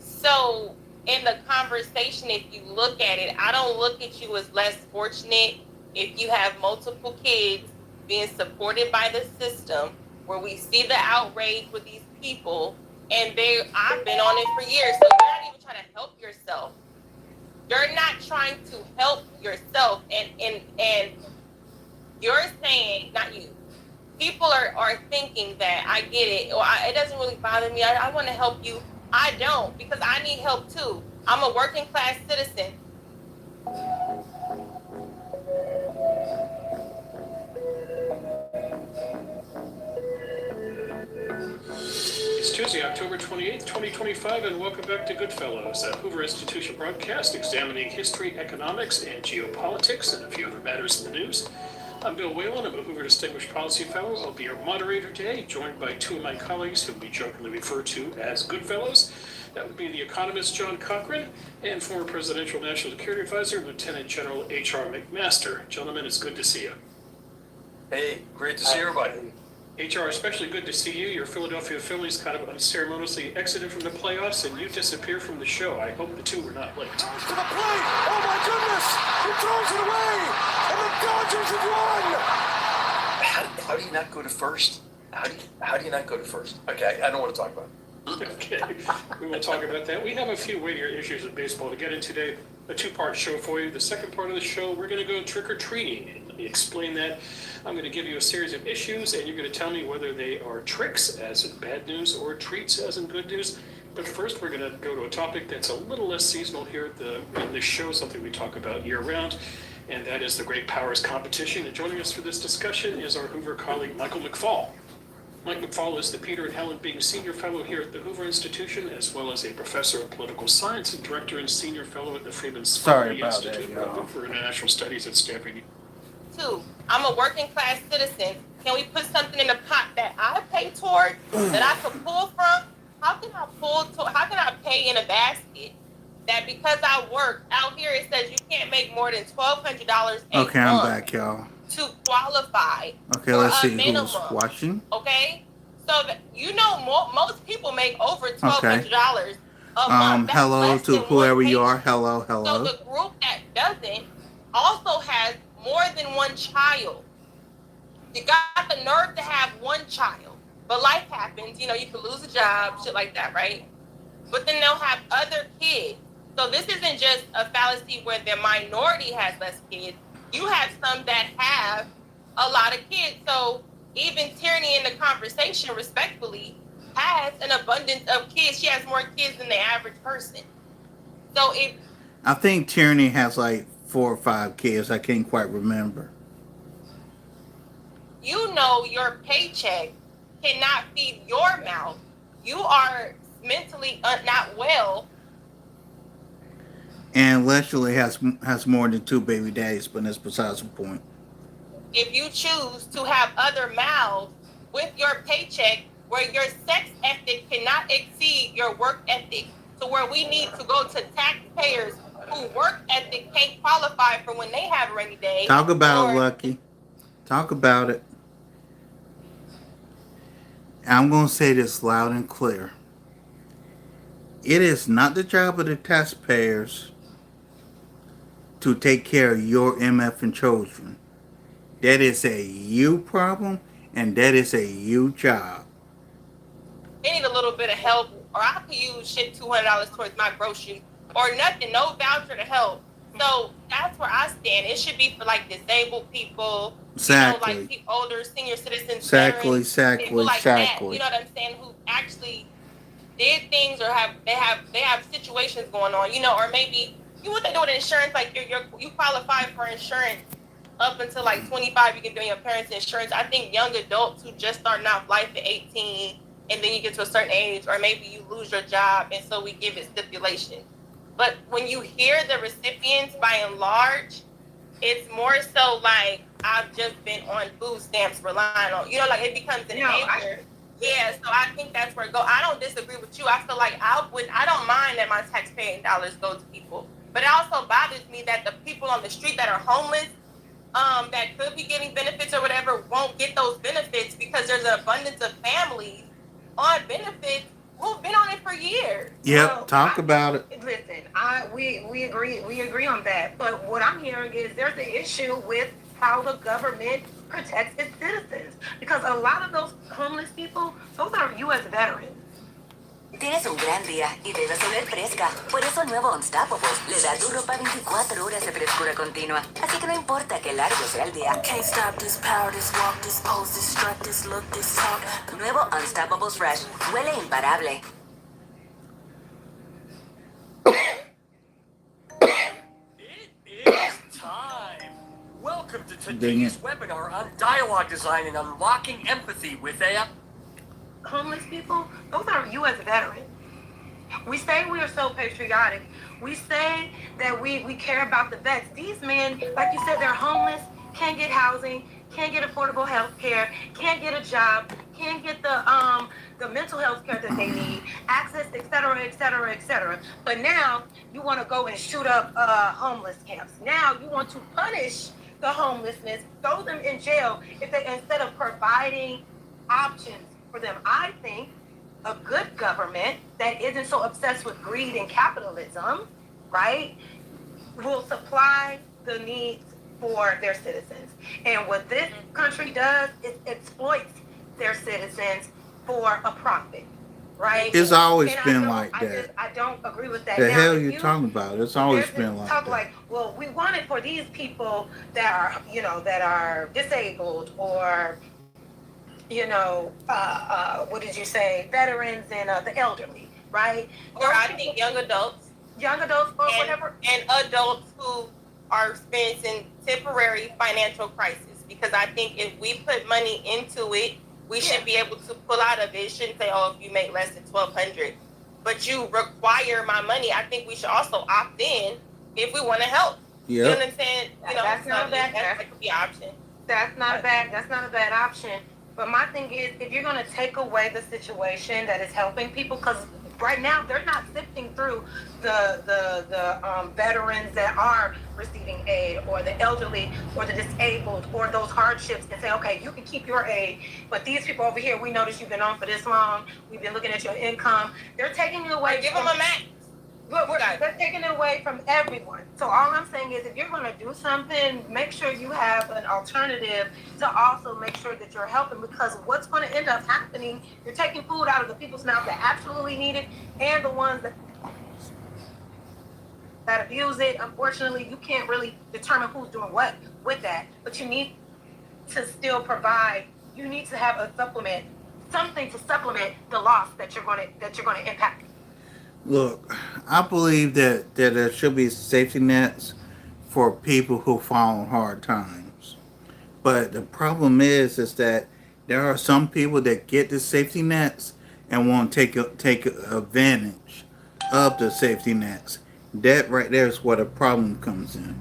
B: So, in the conversation, if you look at it, I don't look at you as less fortunate if you have multiple kids being supported by the system, where we see the outrage with these people, and I've been on it for years, so you're not even trying to help yourself. You're not trying to help yourself, and you're saying, not you, people are thinking that I get it, or it doesn't really bother me. I want to help you. I don't, because I need help too. I'm a working class citizen.
O: It's Tuesday, October 28th, 2025, and welcome back to Goodfellows, a Hoover Institution broadcast examining history, economics, and geopolitics, and a few other matters in the news. I'm Bill Whalen. I'm a Hoover Distinguished Policy Fellow. I'll be your moderator today, joined by two of my colleagues who we jokingly refer to as Goodfellows. That would be the economist John Cochran and former Presidential National Security Advisor, Lieutenant General H.R. McMaster. Gentlemen, it's good to see you.
K: Hey, great to see everybody.
O: HR, especially good to see you. Your Philadelphia Phillies kind of unceremoniously exited from the playoffs, and you disappeared from the show. I hope the two were not late.
K: To the plate! Oh my goodness! He throws it away! And the Dodgers have won! How do you not go to first? How do you not go to first? Okay, I don't want to talk about it.
O: Okay, we will talk about that. We have a few weightier issues of baseball to get into today. A two-part show for you. The second part of the show, we're going to go trick-or-treating. Let me explain that. I'm going to give you a series of issues, and you're going to tell me whether they are tricks, as in bad news, or treats, as in good news. But first, we're going to go to a topic that's a little less seasonal here in this show, something we talk about year-round, and that is the Great Powers Competition. And joining us for this discussion is our Hoover colleague, Michael McFall. Mike McFall is the Peter and Helen Bing Senior Fellow here at the Hoover Institution, as well as a Professor of Political Science and Director and Senior Fellow at the Freeman Spalding Institute for International Studies at Stanford.
B: Two, I'm a working class citizen. Can we put something in the pot that I pay toward, that I could pull from? How can I pay in a basket that because I work out here, it says you can't make more than $1,200 a month.
A: Okay, I'm back, y'all.
B: To qualify.
A: Okay, let's see who's watching.
B: Okay, so most people make over $1,200 a month.
A: Hello to whoever you are. Hello.
B: So the group that doesn't also has more than one child. You got the nerve to have one child, but life happens. You could lose a job, shit like that, right? But then they'll have other kids. So this isn't just a fallacy where the minority has less kids. You have some that have a lot of kids. So even Tierney in the conversation, respectfully, has an abundance of kids. She has more kids than the average person. So
A: I think Tierney has like 4 or 5 kids. I can't quite remember.
B: Your paycheck cannot feed your mouth. You are mentally not well.
A: And Leslie has more than 2 baby daddies, but that's besides the point.
B: If you choose to have other mouths with your paycheck, where your sex ethic cannot exceed your work ethic, to where we need to go to taxpayers who work ethic can't qualify for when they have a rainy day.
A: Talk about it, Lucky. Talk about it. I'm going to say this loud and clear. It is not the job of the taxpayers to take care of your MF and children. That is a you problem, and that is a you job.
B: They need a little bit of help, or I could use $200 towards my groceries, or nothing, no voucher to help. So that's where I stand. It should be for like disabled people,
A: Exactly.
B: like older senior citizens,
A: Exactly.
B: people like that. You know what I'm saying? Who actually did things, or they have situations going on. Or maybe what they do with insurance, like you qualify for insurance up until like 25. You can do your parents' insurance. I think young adults who just starting off life at 18, and then you get to a certain age, or maybe you lose your job, and so we give it stipulation. But when you hear the recipients, by and large, It's more so like I've just been on food stamps relying on, like it becomes an anchor. Yeah, so I think that's where it go. I don't disagree with you. I feel like I don't mind that my taxpaying dollars go to people, but it also bothers me that the people on the street that are homeless, that could be getting benefits or whatever, won't get those benefits because there's an abundance of families on benefits who've been on it for years.
A: Yep, talk about it.
H: Listen, we agree on that. But what I'm hearing is there's an issue with how the government protects its citizens, because a lot of those homeless people, those are U.S. veterans.
C: Tienes un gran día y debes oler fresca. Por eso nuevo Unstoppables le da a tu ropa 24 horas de frescura continua. Así que no importa qué largo sea el día. Can't stop this power, this walk, this pose, this strut, this look, this talk. Nuevo Unstoppables Fresh. Huele imparable.
K: It's time. Welcome to today's webinar on dialogue design and unlocking empathy with a
H: Homeless people, those are U.S. veterans. We say we are so patriotic. We say that we care about the vets. These men, like you said, they're homeless, can't get housing, can't get affordable health care, can't get a job, can't get the mental health care that they need, access, et cetera, et cetera, et cetera. But now you want to go and shoot up homeless camps. Now you want to punish the homelessness, throw them in jail if they, instead of providing options for them. I think a good government that isn't so obsessed with greed and capitalism, right, will supply the needs for their citizens. And what this country does is exploits their citizens for a profit, right?
A: It's always
H: And
A: been like that.
H: I don't agree with that.
A: The
H: Now,
A: hell
H: if
A: you talking about? It's always been like
H: talk
A: that.
H: like, well, we want it for these people that are, that are disabled, or what did you say, veterans and the elderly, right?
B: Or I think young adults,
H: or whatever,
B: and adults who are experiencing temporary financial crisis. Because I think if we put money into it, we should be able to pull out of it. It shouldn't say, oh, if you make less than $1,200, but you require my money. I think we should also opt in if we want to help.
A: Yep.
B: You know what I'm saying?
H: That's not a bad.
B: That could be an option.
H: That's not a bad option. But my thing is, if you're going to take away the situation that is helping people, because right now they're not sifting through the veterans that are receiving aid, or the elderly, or the disabled, or those hardships, and say, okay, you can keep your aid, but these people over here, we noticed you've been on for this long, we've been looking at your income. They're taking it away.
B: Give them a max.
H: They're taking it away from everyone. So all I'm saying is, if you're going to do something, make sure you have an alternative to also make sure that you're helping, because what's going to end up happening, you're taking food out of the people's mouth that absolutely need it, and the ones that abuse it. Unfortunately, you can't really determine who's doing what with that, but you need to still provide. You need to have a supplement, something to supplement the loss that you're going to impact.
A: Look, I believe that there should be safety nets for people who fall on hard times. But the problem is that there are some people that get the safety nets and want to take advantage of the safety nets. That right there is where the problem comes in.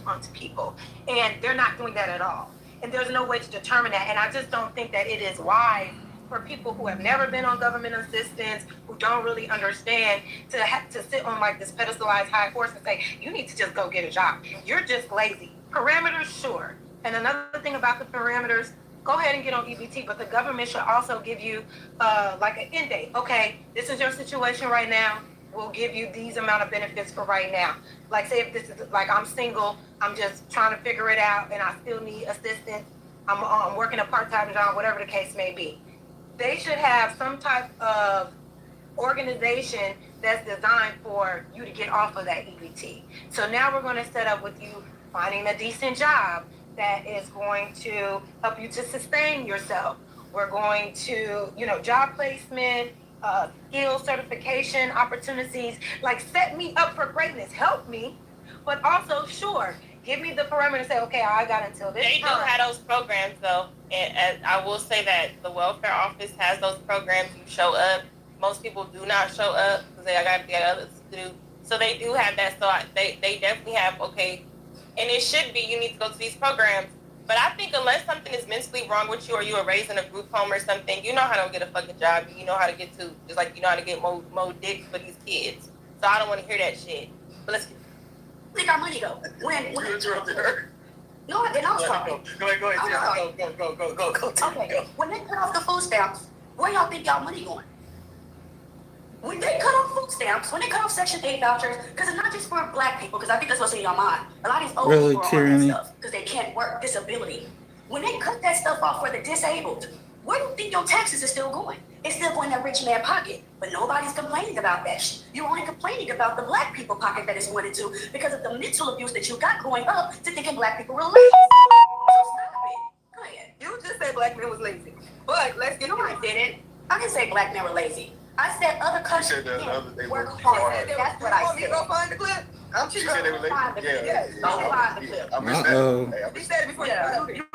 H: Onto people, and they're not doing that at all. And there's no way to determine that. And I just don't think that it is wise for people who have never been on government assistance, who don't really understand, to sit on like this pedestalized high horse and say, you need to just go get a job. You're just lazy. Parameters, sure. And another thing about the parameters, go ahead and get on EBT, but the government should also give you like an end date. Okay, this is your situation right now. We'll give you these amount of benefits for right now. Like, say if this is like, I'm single, I'm just trying to figure it out, and I still need assistance. I'm working a part-time job, whatever the case may be. They should have some type of organization that's designed for you to get off of that EBT. So now we're going to set up with you finding a decent job that is going to help you to sustain yourself. We're going to, job placement, skill certification opportunities, like set me up for greatness, help me, but also, sure, give me the parameter and say, okay, I got until this
B: time. They do have those programs, though. And I will say that the welfare office has those programs. You show up. Most people do not show up because they got other to do. So they do have that. So they definitely have, okay, and it should be, you need to go to these programs. But I think unless something is mentally wrong with you, or you were raised in a group home or something, you know how to get a fucking job. You know how to get to, just like you know how to get more dick for these kids. So I don't want to hear that shit. But let's get.
Q: Where did our money go? When you interrupted her. No, I didn't. I'm sorry.
G: Go ahead. Go.
Q: Okay. When they cut off the food stamps, where y'all think y'all money going? When they cut off food stamps, when they cut off Section 8 vouchers, because it's not just for black people, because I think that's what's in your mind. A lot of these old
A: Really,
Q: people are on
A: Tyranny?
Q: that stuff because they can't work, disability. When they cut that stuff off for the disabled, where do you think your taxes are still going? It's still going in that rich man pocket, but nobody's complaining about that shit. You're only complaining about the black people pocket that it's going into because of the mental abuse that you got growing up to thinking black people were lazy. So stop it. Go ahead.
P: You just said black men was lazy. But let's get
Q: No, I didn't. I didn't say black men were lazy. I said other countries work hard. That's what I said.
P: Go find the clip. I'm
Q: She
P: sure.
Q: said they were lazy.
P: Yeah.
Q: Go find the clip.
G: I missed
A: Uh-oh.
G: that.
P: He said it before you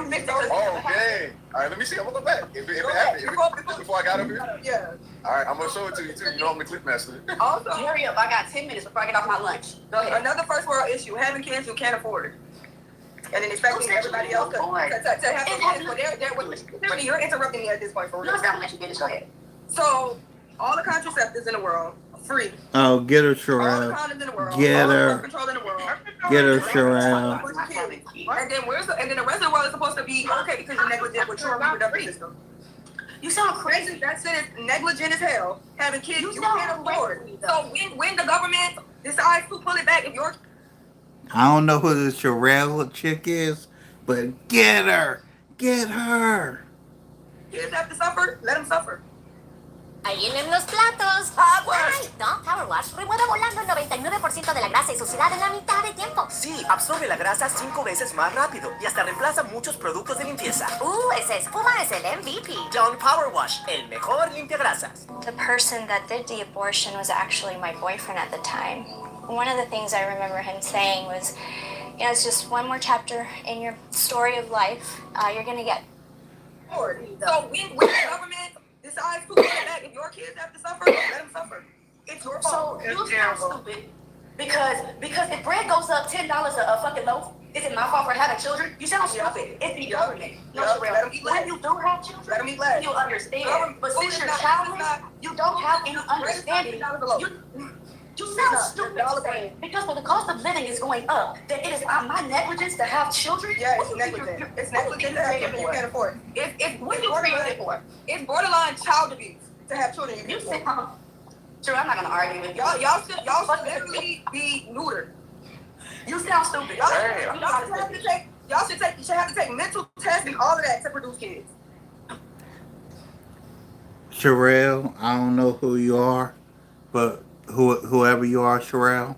P: missed it.
G: Oh, dang. All right, let me see. I'm going to go back. If it happened. Before I got up here?
P: Yeah.
G: All right, I'm going to show it to you, too. You know I'm the clip master.
P: Also,
Q: Hurry up. I got 10 minutes before I get off my lunch. Go ahead.
P: another first world issue, having kids you can't afford it. And then expecting everybody else to have kids. But you're interrupting me at this point for real.
Q: No, it's not let you finish. Go ahead.
P: So, all the contraceptives in the world, free.
A: Oh, get her,
P: All the
A: Sherelle.
P: condoms in the world.
A: Get
P: all the
A: her.
P: birth control in the world.
A: Get her, Sherelle.
P: And then the rest of the world is supposed to be okay because you're negligent with your reproductive system.
Q: You sound crazy.
P: That shit is negligent as hell. Having kids you can't afford. So when the government decides to pull it back, if you're
A: I don't know who the Sherelle chick is, but get her. Get her.
P: kids have to suffer, let them suffer.
L: Ahí vienen los platos. Ay, no, Power Wash remueve volando el 99% de la grasa y suciedad en la mitad de tiempo.
J: Sí, absorbe la grasa 5 veces más rápido y hasta reemplaza muchos productos de limpieza.
L: Esa espuma es el MVP.
J: Dawn Power Wash, el mejor limpiagrasas.
R: The person that did the abortion was actually my boyfriend at the time. One of the things I remember him saying was, you know, it's just one more chapter in your story of life. You're going to get.
P: So when the government decides to pull it back, if your kids have to suffer, let them suffer. It's your fault.
Q: So you sound stupid because if bread goes up $10 a fucking loaf, is it my fault for having children? You sound stupid. It's the government. No, Sherelle. When you do have children, you understand. But since you're childless, you don't have any understanding. You sound stupid because when the cost of living is going up, that it is my negligence to have children.
P: Yeah, it's negligent. It's negligent to have children you can't afford. What you created for? It's borderline child abuse to have children you can't afford.
Q: Sure, I'm not gonna argue with you.
P: Y'all should literally be neutered.
Q: You sound stupid.
P: Y'all should have to take mental tests and all of that to produce kids.
A: Sherelle, I don't know who you are, but whoever you are, Sherelle.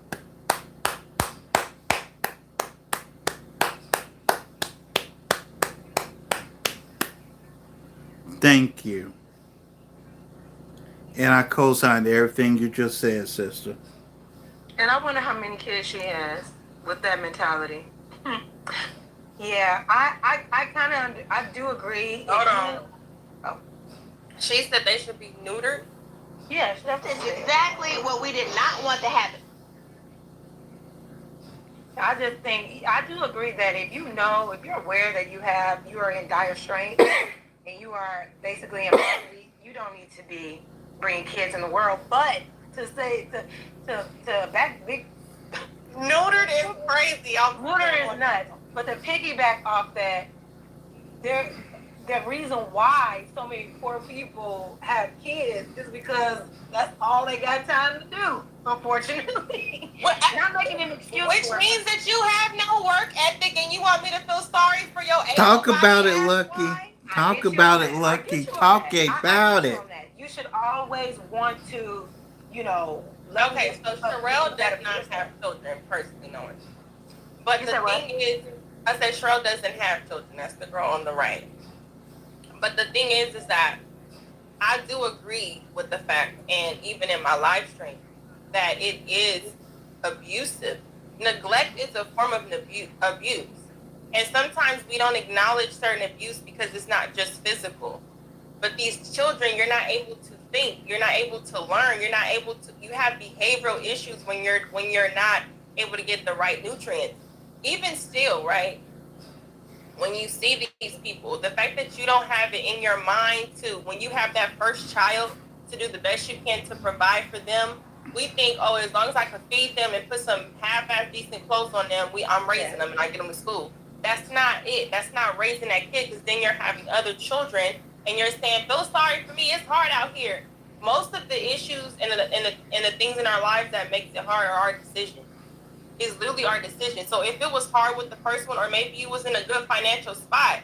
A: Thank you. And I co-signed everything you just said, sister.
H: And I wonder how many kids she has with that mentality. Yeah, I kind of I do agree.
B: Hold on. Oh. She said they should be neutered.
H: Yes,
J: That's exactly what we did not want to happen.
H: I just think I do agree that if you're aware that you are in dire straits and you are basically in poverty, you don't need to be bringing kids in the world. But to say to back big
B: neutered is crazy.
H: Neutered is nuts. But to piggyback off that, the reason why so many poor people have kids is because that's all they got time to do, unfortunately. Not making an excuse.
B: Which means that you have no work ethic and you want me to feel sorry for your
A: Talk about it, Lucky. Talk about it, Lucky. Talk about it.
H: You should always want to,
B: Okay, so Sherelle does not have children, personally knowing. But the thing is, I said Sherelle doesn't have children. That's the girl on the right. But the thing is that I do agree with the fact, and even in my live stream, that it is abusive. Neglect is a form of abuse. And sometimes we don't acknowledge certain abuse because it's not just physical. But these children, you're not able to think, you're not able to learn, you're not able to. You have behavioral issues when you're not able to get the right nutrients. Even still, right? When you see these people, the fact that you don't have it in your mind to, when you have that first child, to do the best you can to provide for them. We think, oh, as long as I can feed them and put some half-ass decent clothes on them, I'm raising them and I get them to school. That's not it. That's not raising that kid, because then you're having other children and you're saying, feel sorry for me. It's hard out here. Most of the issues and the things in our lives that makes it hard are our decisions. Is literally our decision. So if it was hard with the first one, or maybe you was in a good financial spot,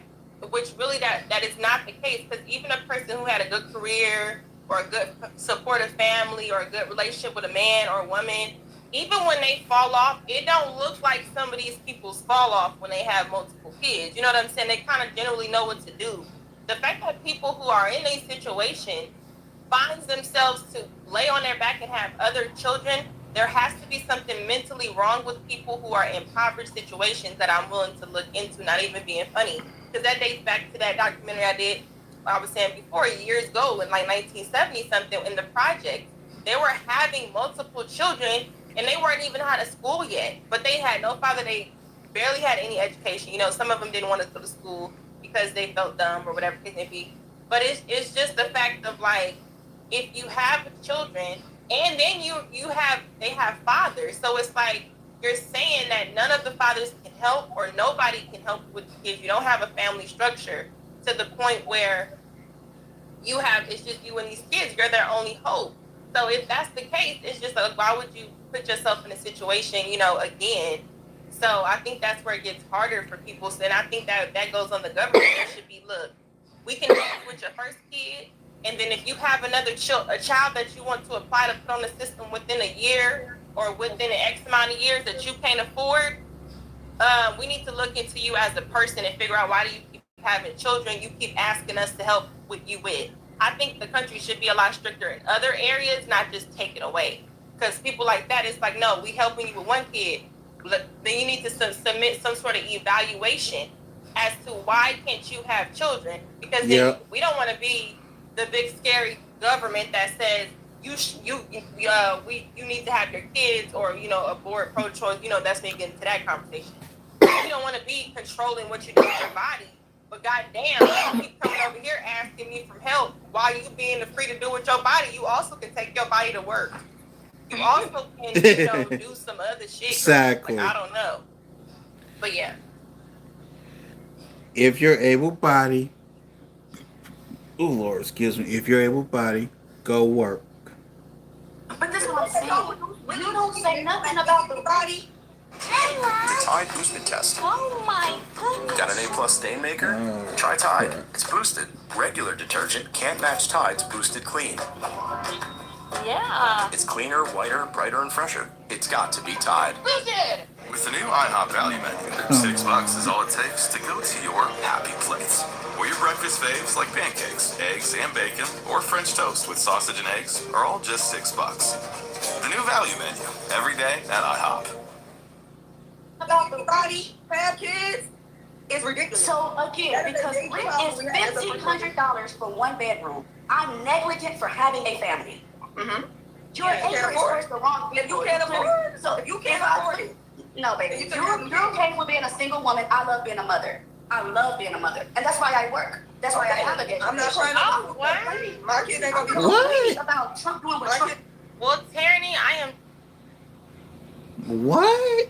B: which really that is not the case, because even a person who had a good career or a good supportive family or a good relationship with a man or a woman, even when they fall off, it don't look like some of these people's fall off when they have multiple kids. You know what I'm saying? They kind of generally know what to do. The fact that people who are in a situation finds themselves to lay on their back and have other children, there has to be something mentally wrong with people who are in impoverished situations that I'm willing to look into, not even being funny. Because that dates back to that documentary I did, I was saying before, years ago in like 1970 something, in the project. They were having multiple children and they weren't even out of school yet, but they had no father. They barely had any education. You know, some of them didn't want to go to school because they felt dumb or whatever it may be. But it's just the fact of like, if you have children and then they have fathers, so it's like you're saying that none of the fathers can help or nobody can help with the kids. You don't have a family structure to the point where it's just you and these kids, you're their only hope. So if that's the case, it's just like, why would you put yourself in a situation, again? So I think that's where it gets harder for people. So, and I think that goes on the government. There should be, look, we can help you with your first kid, and then if you have another a child that you want to apply to put on the system within a year or within an X amount of years that you can't afford, we need to look into you as a person and figure out, why do you keep having children you keep asking us to help with you with. I think the country should be a lot stricter in other areas, not just take it away. Because people like that, it's like, no, we helping you with one kid. Then you need to submit some sort of evaluation as to why can't you have children. Because then we don't want to be the big scary government that says you need to have your kids, or abort, pro-choice. That's when you get into that conversation. You don't want to be controlling what you do with your body, but goddamn, you keep coming over here asking me for help while you being free to do with your body. You also can take your body to work. You also can, do some other shit.
A: Exactly.
B: Like, I don't know, but yeah.
A: If you're able-bodied, oh Lord, excuse me. If you're able-bodied, go work.
Q: But this is what I'm saying. You don't say nothing about the body.
F: The Tide Boosted Test.
R: Oh my goodness.
F: Got an A+ stain maker? Try Tide. It's boosted. Regular detergent can't match Tide's Boosted Clean.
R: Yeah.
F: It's cleaner, whiter, brighter, and fresher. It's got to be Tide.
R: Boosted.
D: With the new IHOP value menu, $6 is all it takes to go to your happy place. Or your breakfast faves like pancakes, eggs, and bacon, or French toast with sausage and eggs are all just $6. The new value menu, every day at IHOP.
P: About the body, have kids, is ridiculous.
Q: So again, because rent is $1,500 for one bedroom, I'm negligent for having a family.
P: Mm-hmm.
Q: Your acre is the wrong people.
P: If you can't afford,
Q: So
P: if you can't afford it.
Q: No, baby. You're okay with being a single woman. I love being a mother. I love being a mother. And that's why I work. That's why I have a education.
P: I'm not trying to. My kids ain't gonna be
A: What?
Q: About Trump doing what Trump.
B: Well, Tyranny, I am.
A: What?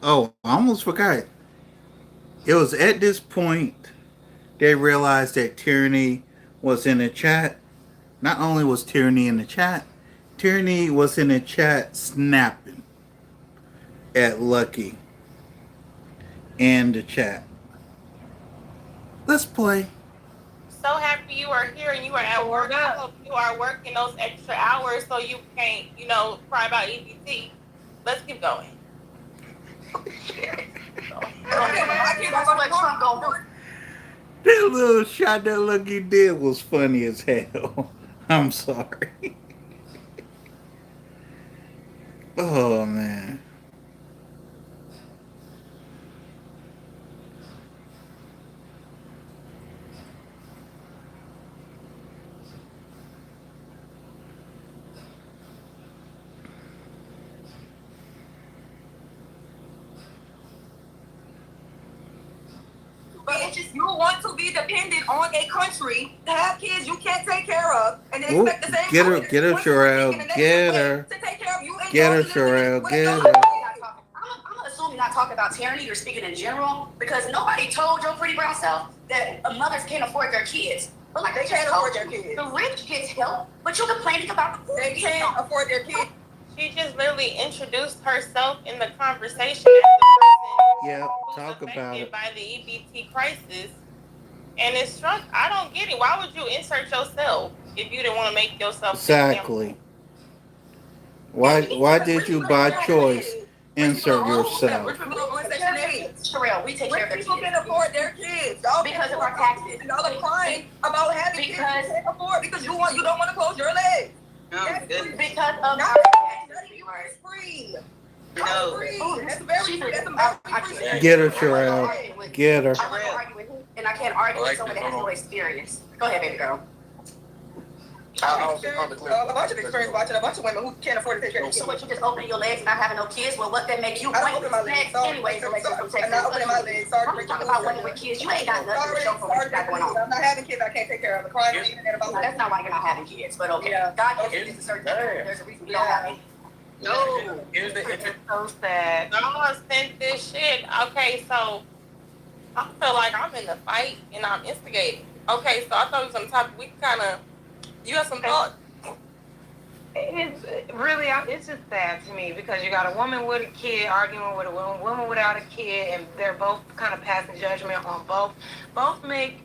A: Oh, I almost forgot. It was at this point they realized that Tyranny was in the chat. Not only was Tyranny in the chat, Tyranny was in the chat snapping at Lucky in the chat. Let's play.
B: So happy you are here and you are at work. I hope you are working those extra hours so you can't, cry about EBT. Let's keep going.
Q: That's what Trump gonna do.
A: That little shot that Lucky did was funny as hell. I'm sorry. Oh, man.
Q: But it's just
P: you want to be dependent on a country to have kids you can't take care of, and then
A: Oop,
P: expect the same
A: get her,
P: country
A: get her,
P: when you were thinking
A: Sherelle,
P: the
A: get
P: next way
A: her,
P: to take care of you and
A: get her,
P: your little
A: Sherelle,
P: with
A: get
P: your
A: her.
Q: I'm gonna assume you're not talking about tyranny. You're speaking in general because nobody told your pretty brown self that mothers can't afford their kids. But like
P: They
Q: I just
P: can't
Q: told
P: afford their
Q: you,
P: kids.
Q: the rich gets help, but you're complaining about the poor.
P: They can't afford their kids.
B: She just literally introduced herself in the conversation as the person
A: Yep,
B: who's
A: talk about
B: affected
A: it.
B: by the EBT crisis. And it struck, I don't get it. Why would you insert yourself if you didn't want to make yourself the example?
A: Exactly. Why did you by choice insert yourself?
P: Rich people on Section 8.
Q: Sherelle, we take care of their
P: Rich people
Q: kids.
P: can afford their kids. Y'all
Q: Because of our taxes.
P: Y'all are crying about having kids you can't afford because you don't want to close your legs.
Q: Because of
P: Not
Q: our
P: it's free.
G: No.
P: Free. That's very free. That's a very free.
A: Get her, Sherelle. Get her.
Q: I'm not gonna argue with you, and I can't argue with someone that has no experience. Go ahead, baby girl.
P: A bunch of experience watching a bunch of women who can't afford to take care of their
Q: So
P: kids.
Q: what, you just opening your legs and not having no kids? Well, what that make you
P: I don't open my legs. Sorry.
Q: anyway, so makes you from
P: I'm
Q: Texas.
P: not opening my legs. Sorry.
Q: I'm talking about women with kids. You ain't got nothing to show for what you got going on.
P: I'm not having kids I can't take care of. I'm crying on the internet about
Q: No, that's not why you're not having kids, but okay.
P: Yeah.
Q: God gives you a certain there's a reason we don't have any.
G: No. Here's the
B: It's so sad. Y'all sent this shit. Okay, so I feel like I'm in the fight and I'm instigating. Okay, so I thought it was some topic we kind of. You have some thoughts?
H: It's really, it's just sad to me because you got a woman with a kid arguing with a woman without a kid, and they're both kind of passing judgment on both. Both make.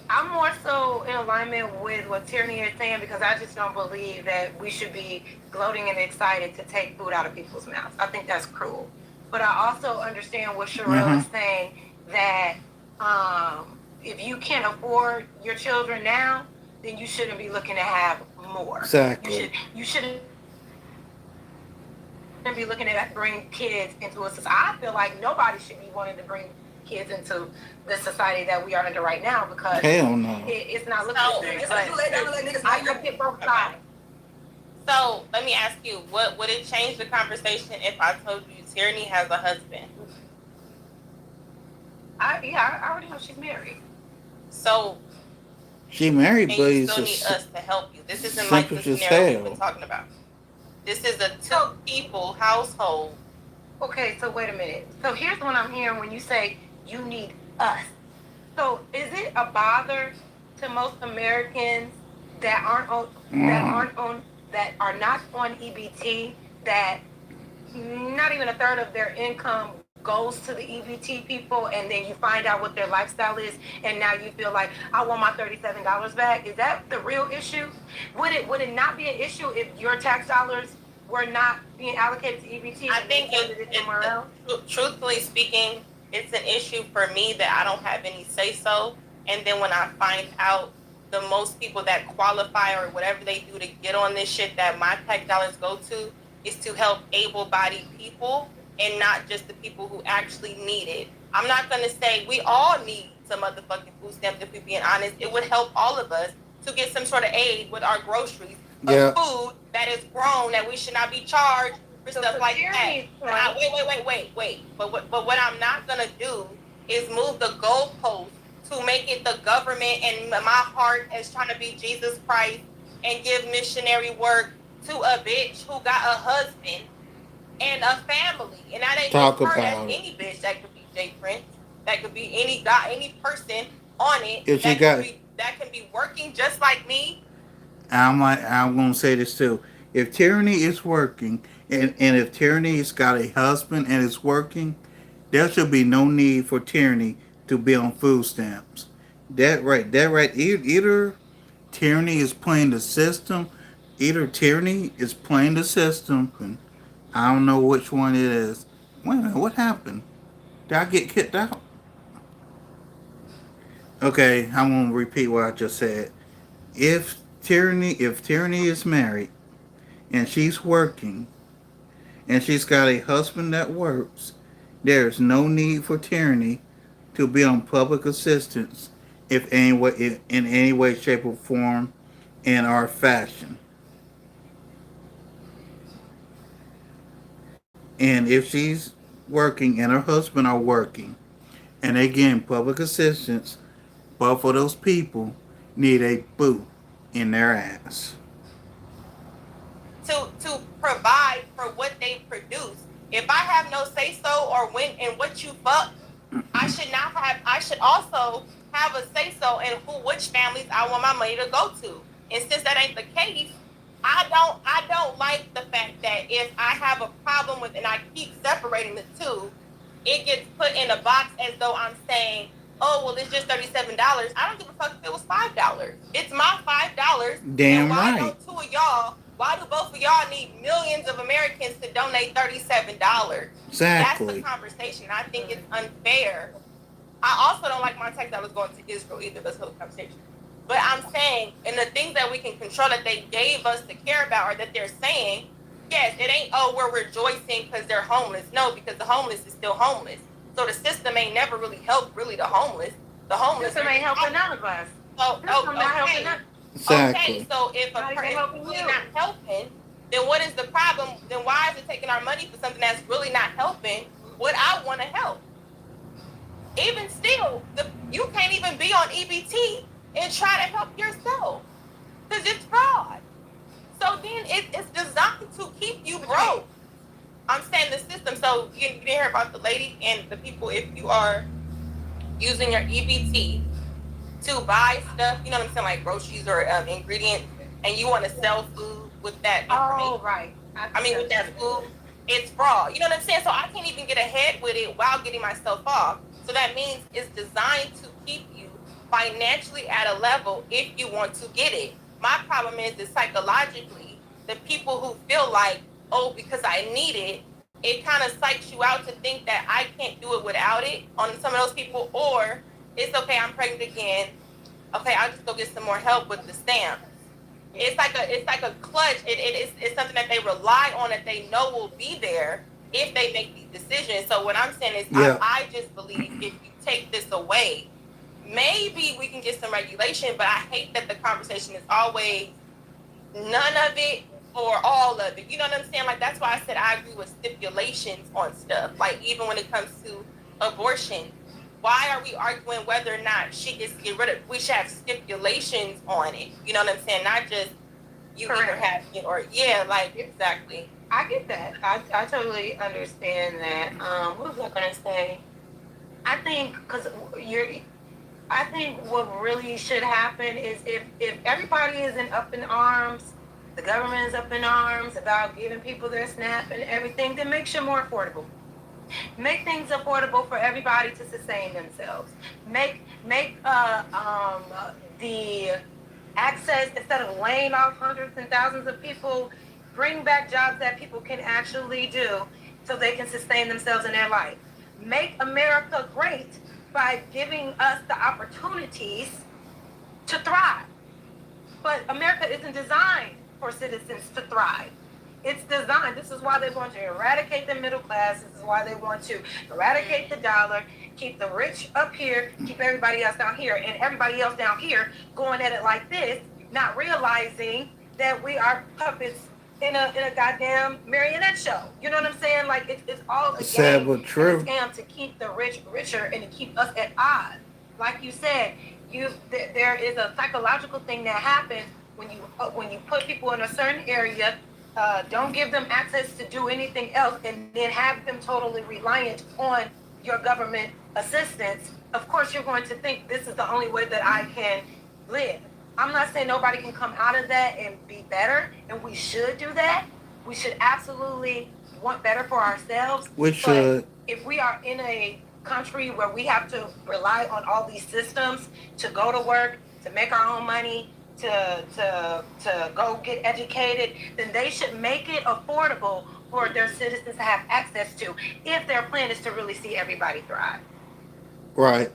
H: I'm more so in alignment with what Tierney is saying because I just don't believe that we should be gloating and excited to take food out of people's mouths. I think that's cruel. But I also understand what Sherelle is saying that if you can't afford your children now, then you shouldn't be looking to have more.
A: Exactly.
H: You shouldn't be looking at bring kids into a society. I feel like nobody should be wanting to bring kids into the society that we are under right now because
A: Hell no.
H: it's not looking good. But I look at both sides.
B: So let me ask you, what would it change the conversation if I told you Tierney has a husband?
H: I already know she's married.
B: So
A: She married,
B: and
A: but
B: you
A: he's
B: still need
A: just
B: us to help you. This isn't like the
A: simple as
B: scenario we've
A: hell.
B: been talking about. This is a two people household.
H: Okay, so wait a minute. So here's what I'm hearing when you say you need us. So is it a bother to most Americans that that are not on EBT, that not even a third of their income goes to the EBT people, and then you find out what their lifestyle is, and now you feel like I want my $37 back? Is that the real issue? Would it not be an issue if your tax dollars were not being allocated to EBT?
B: I think
H: somewhere else?
B: Truthfully speaking, it's an issue for me that I don't have any say so. And then when I find out the most people that qualify or whatever they do to get on this shit that my tax dollars go to is to help able-bodied people and not just the people who actually need it. I'm not going to say we all need some motherfucking food stamps, if we're being honest. It would help all of us to get some sort of aid with our groceries of food that is grown, that we should not be charged for stuff like that. Wait. But what I'm not going to do is move the goalpost to make it the government, and my heart is trying to be Jesus Christ and give missionary work to a bitch who got a husband and a family. And that ain't
A: Talk
B: just her,
A: about
B: that's any bitch. That could be Jay Prince. That could be any guy, any person on it
A: If she
B: that can be working just like me.
A: I'm gonna say this too. If Tyranny is working, and if Tyranny's got a husband and is working, there should be no need for Tyranny to be on food stamps. That right. Either Tyranny is playing the system, either Tyranny is playing the system, and I don't know which one it is. Wait a minute, what happened? Did I get kicked out? Okay, I'm gonna repeat what I just said. If Tyranny is married and she's working and she's got a husband that works, there's no need for Tyranny to be on public assistance if any way, in any way, shape, or form, in our fashion. And if she's working and her husband are working, and they getting public assistance, both of those people need a boot in their ass.
B: To provide for what they produce. If I have no say so or when and what you fuck, I should not have. I should also have a say so in which families I want my money to go to. And since that ain't the case, I don't like the fact that if I have a problem with and I keep separating the two, it gets put in a box as though I'm saying, oh well, it's just $37. I don't give a fuck if it was $5. It's my $5.
A: Damn
B: and why
A: right.
B: don't two of y'all? Why do both of y'all need millions of Americans to donate $37?
A: Exactly.
B: That's the conversation. I think it's unfair. I also don't like my text that was going to Israel either. That's another conversation. But I'm saying, and the things that we can control that they gave us to care about or that they're saying, yes, it ain't, oh, we're rejoicing because they're homeless. No, because the homeless is still homeless. So the system ain't never really helped really the homeless. The homeless
H: system ain't helping none of us.
B: Oh,
H: System not helping
B: okay.
H: none.
A: Exactly.
B: Okay, so if a person is really not helping, then what is the problem? Then why is it taking our money for something that's really not helping what I want to help? Even still, you can't even be on EBT and try to help yourself because it's fraud. So then it's designed to keep you broke. I'm saying the system. So you didn't hear about the lady and the people. If you are using your EBT to buy stuff, you know what I'm saying, like groceries or ingredients, and you want to sell food with that information.
H: Oh, right.
B: I mean, with that food, it's fraud. You know what I'm saying? So I can't even get ahead with it while getting myself off. So that means it's designed to keep you financially at a level if you want to get it. My problem is that psychologically, the people who feel like, oh, because I need it, it kind of psychs you out to think that I can't do it without it on some of those people, or it's okay, I'm pregnant again. Okay, I'll just go get some more help with the stamp. It's like a clutch. It's something that they rely on that they know will be there if they make these decisions. So what I'm saying is,
A: Yeah.
B: I just believe if you take this away, maybe we can get some regulation. But I hate that the conversation is always none of it or all of it. You know what I'm saying? Like that's why I said I agree with stipulations on stuff. Like even when it comes to abortion. Why are we arguing whether or not she gets to get rid of it? We should have stipulations on it. You know what I'm saying? Not just you either have it or like exactly.
H: I get that. I totally understand that. What was I gonna say? I think I think what really should happen is if everybody isn't up in arms, the government is up in arms about giving people their SNAP and everything, then make sure more affordable. Make things affordable for everybody to sustain themselves. Make the access, instead of laying off hundreds and thousands of people, bring back jobs that people can actually do so they can sustain themselves in their life. Make America great by giving us the opportunities to thrive. But America isn't designed for citizens to thrive. It's designed. This is why they want to eradicate the middle class. This is why they want to eradicate the dollar, keep the rich up here, keep everybody else down here, and everybody else down here going at it like this, not realizing that we are puppets in a goddamn marionette show. You know what I'm saying? Like it's all a
A: Sad
H: game,
A: but true.
H: a scam to keep the rich richer and to keep us at odds. Like you said, there is a psychological thing that happens when you put people in a certain area. Don't give them access to do anything else and then have them totally reliant on your government assistance. Of course, you're going to think this is the only way that I can live. I'm not saying nobody can come out of that and be better, and we should do that. We should absolutely want better for ourselves.
A: We should.
H: But if we are in a country where we have to rely on all these systems to go to work, to make our own money, to go get educated, then they should make it affordable for their citizens to have access to if their plan is to really see everybody thrive.
A: Right.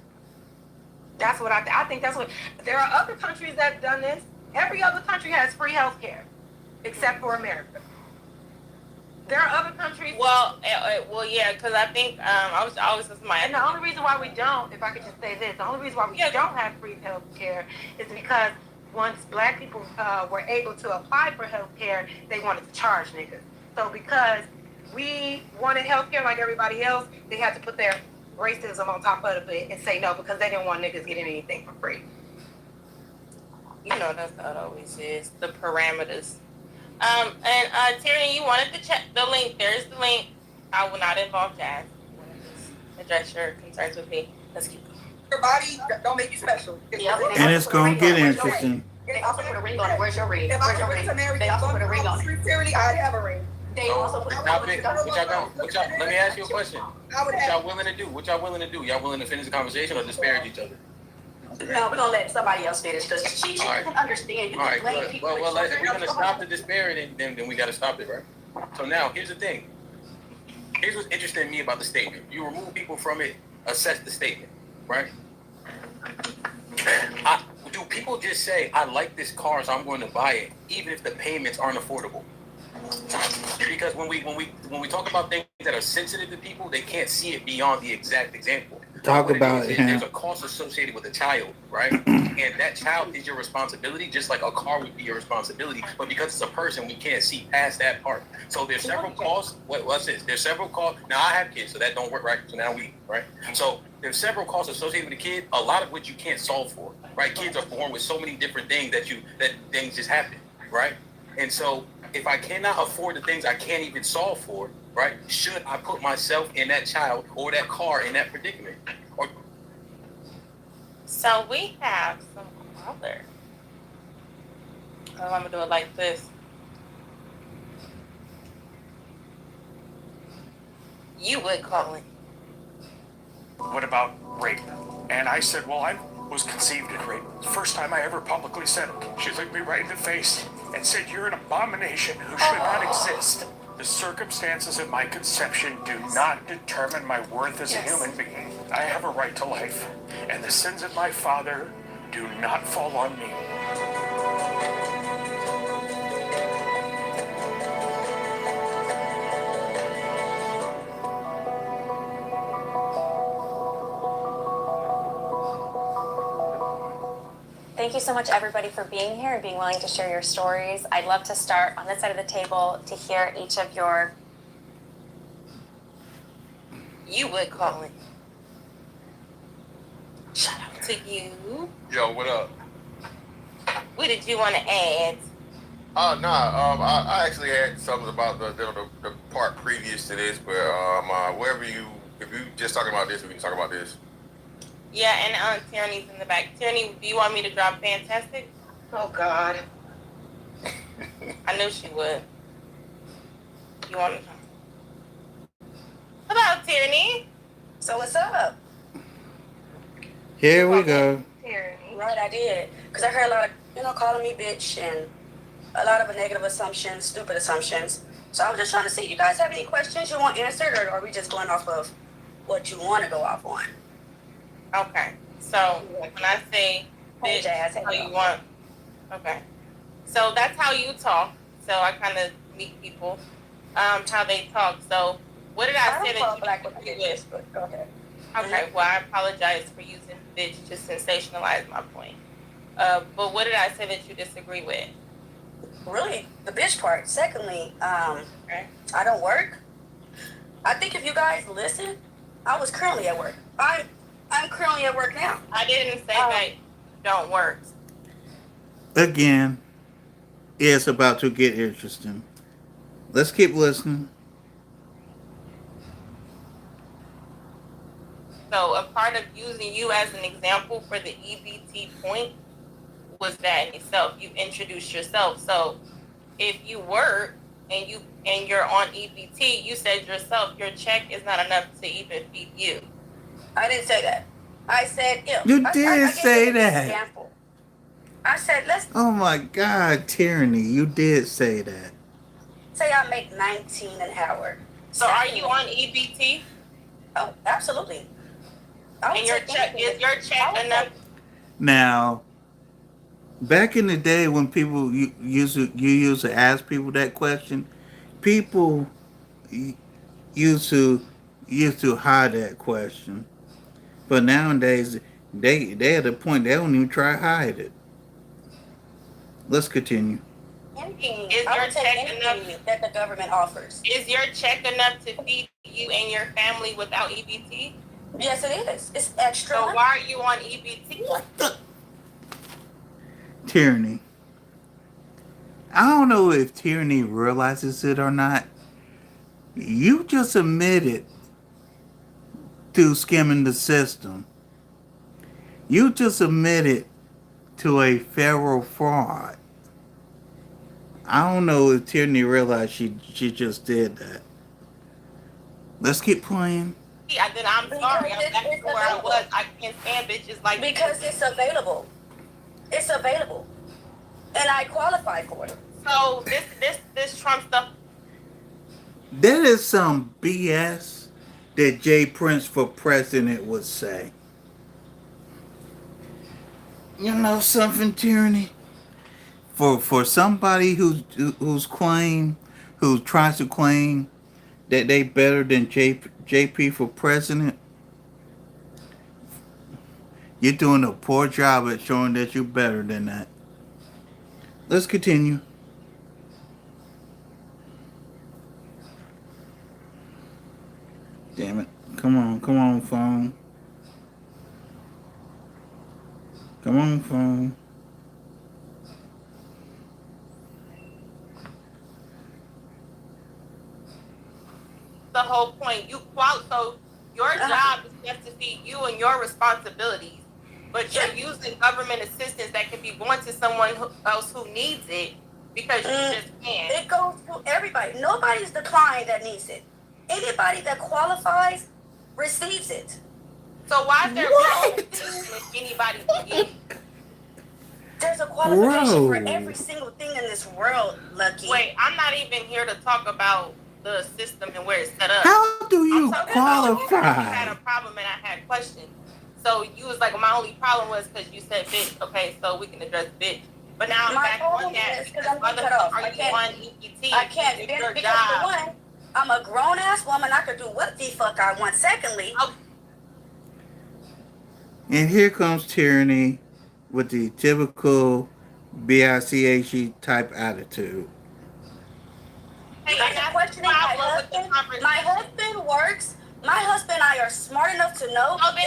H: That's what I think. That's what there are other countries that have done this. Every other country has free health care, except for America. There are other countries.
B: Well, yeah, because I think I was always with my.
H: And the only reason why we don't, if I could just say this, the only reason why we don't have free health care is because once black people were able to apply for health care, they wanted to charge niggas. So because we wanted health care like everybody else, they had to put their racism on top of it and say no because they didn't want niggas getting anything for free.
B: You know that's how it always is. The parameters. And Tierney, you wanted to check the link. There's the link. I will not involve Jazz. Address your concerns with me. Let's keep going.
P: Your body don't make you special.
A: And it's gonna get interesting.
Q: They also put a ring on it. Where's your ring?
P: If I were to marry
Q: They also put a ring on it.
P: Tyranny, I'd have a ring.
Q: They also put a ring on it.
F: Let me ask you a question.
P: I would
F: What
P: have.
F: y'all willing to do? What y'all willing to do? Y'all willing to finish the conversation or disparage each other?
Q: No, we're gonna let somebody else finish because she doesn't understand. You
F: All
Q: can
F: right,
Q: blame
F: good.
Q: people.
F: Well,
Q: for
F: if we're gonna
Q: children.
F: stop the disparity, then we gotta stop it, right? So now, here's the thing. Here's what's interesting to me about the statement. You remove people from it, assess the statement, right? Do people just say, I like this car, so I'm going to buy it, even if the payments aren't affordable? Because when we talk about things that are sensitive to people, they can't see it beyond the exact example.
A: Talk
F: What
A: about
F: is,
A: it,
F: there's
A: huh?
F: a cost associated with a child, right? And that child is your responsibility, just like a car would be your responsibility. But because it's a person, we can't see past that part. So there's several costs. What's this? There's several costs. Now I have kids, so that don't work, right? So now right? So there's several costs associated with a kid, a lot of which you can't solve for, right? Kids are born with so many different things that things just happen, right? And so if I cannot afford the things I can't even solve for, right? Should I put myself in that child or that car in that predicament? Or
B: So we have some other. Oh, I'm gonna do it like this. You would call it.
S: What about rape? And I said, well, I was conceived in rape. First time I ever publicly said it. She looked me right in the face and said, you're an abomination who should not exist. The circumstances of my conception do not determine my worth as a human being. I have a right to life, and the sins of my father do not fall on me.
L: Thank you so much, everybody, for being here and being willing to share your stories. I'd love to start on this side of the table to hear each of your.
B: You would call it. Shout out to you.
T: Yo, what up?
B: What did you want to add?
T: I actually had something about the part previous to this, but if you just talking about this, we can talk about this.
B: Yeah, and Tierney's in the back. Tierney, do you want me to drop Fantastic?
H: Oh God.
B: I knew she would. You want to? Hello, Tierney.
Q: So what's up?
A: Here we go.
Q: Right, I did. Because I heard a lot of, calling me bitch and a lot of negative assumptions, stupid assumptions. So I was just trying to see, you guys have any questions you want answered, or are we just going off of what you want to go off on?
B: Okay. So when I say bitch, how you want. Okay. So that's how you talk. So I kind of meet people, how they talk. So what did I say that you disagree with?
Q: Okay.
B: Okay, well, I apologize for using bitch to sensationalize my point. But what did I say that you disagree with?
Q: Really, the bitch part. Secondly, I don't work. I think if you guys listen, I was currently at work. I'm currently at work now.
B: I didn't say that you don't work.
A: Again, it's about to get interesting. Let's keep listening.
B: So a part of using you as an example for the EBT point was that in itself. You introduced yourself. So if you work and you're on EBT, you said yourself your check is not enough to even feed you.
Q: I didn't say that. I said if.
A: You
Q: I
A: did say
Q: gave you an
A: that.
Q: example. I said let's
A: Oh my God, Tyranny, you did say that.
Q: say I make 19 an hour.
B: So are you on EBT?
Q: Oh, absolutely.
B: And your check is your check enough?
A: Now, back in the day when people used to ask people that question, people used to hide that question. But nowadays, they at the point they don't even try to hide it. Let's continue.
B: Is your check enough
Q: that the government offers?
B: Is your check enough to feed you and your family without EBT?
E: Yes, it is. It's extra.
B: So why are you on EBT?
A: Tyranny. I don't know if Tyranny realizes it or not. You just admitted to skimming the system. You just admitted to a federal fraud. I don't know if Tyranny realized she just did that. Let's keep playing.
B: Yeah, then I'm sorry. I'm back to where I was. I can't stand bitches like
E: because it's available. It's available, and I qualify for it.
B: So this Trump stuff.
A: That is some BS that Jay Prince for president would say. You know something, Tyranny? For somebody who's who tries to claim that they better than JP for president, you're doing a poor job at showing that you're better than that. Let's continue. Damn it. Come on, phone. Come on, phone.
B: The whole point. So your job is just to feed you and your responsibilities, but you're using government assistance that can be going to someone else who needs it because you just can't.
E: It goes to everybody. Nobody's declined that needs it. Anybody that qualifies receives it.
B: So why is there if anybody can get it?
E: There's a qualification for every single thing in this world, Lucky.
B: Wait, I'm not even here to talk about the system and where it's set up.
A: How do you qualify?
B: You had a problem and I had questions. So you was like, my only problem was because you said bitch. Okay, so we can address bitch. But now I'm back on that because motherfucker, are you on EBT?
E: I can't because for one, I'm a grown ass woman. I could do what the fuck I want. Secondly,
A: and here comes Tyranny with the typical BICHE type attitude.
E: Hey, questioning my husband works. My husband and I are smart enough to know.
B: Oh, he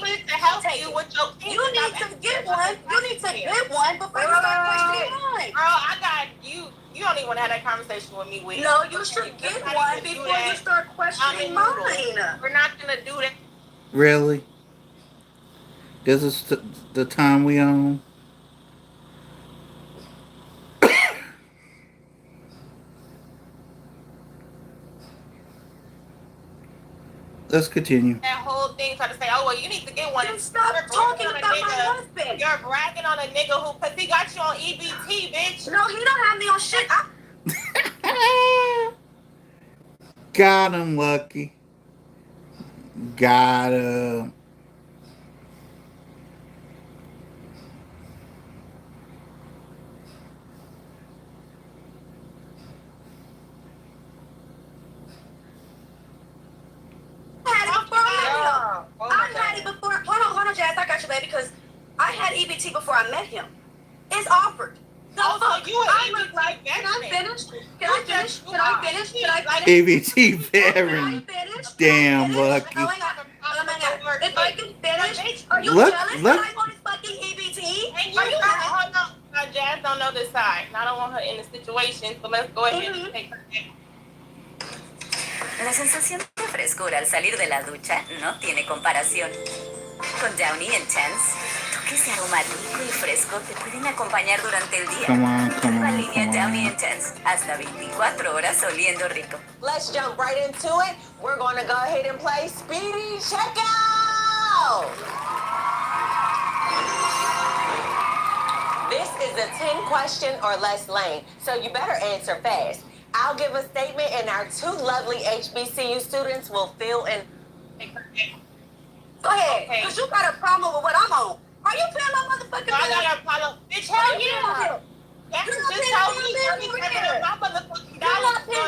B: needs to help you with your kids.
E: You need to get one. You need to get one before you start questioning mine.
B: Girl, I got you. You don't even want to have that conversation with me.
E: No, you should get one before you start questioning mine.
B: We're not gonna do that.
A: Really? This is the time we on? Let's continue.
B: That whole thing trying to say, oh, well, you need to get one.
E: Then stop talking about my husband.
B: You're bragging on a nigga who, because he got you on EBT, bitch.
E: No, he don't have me on shit.
A: Got him, Lucky. Got him.
E: I had it before. Hold on, Jazz. I got you, baby, because I had EBT before I met him. It's offered.
B: So you
E: I look like. Can I finish? Can I finish?
A: EBT veteran. Damn, Lucky.
E: If I can finish, are you
A: Look,
E: jealous
A: look.
E: that I'm on his fucking EBT?
B: And you hold on. Jazz don't know this side. And I don't want her in the situation, so let's go ahead and take her in.
C: La sensación de frescura al salir de la ducha no tiene comparación. Con Downy Intense, toques de aroma rico y fresco te pueden acompañar durante el día. Nueva línea Downy Intense, hasta 24 horas oliendo rico.
U: Let's jump right into it. We're going to go ahead and play Speedy Checkout. This is a 10 question or less lane, so you better answer fast. I'll give a statement and our two lovely HBCU students will fill in.
E: Go ahead, because you got a problem with what I'm on. Are you paying my motherfucking bill?
B: I got a problem. Bitch, hell yeah.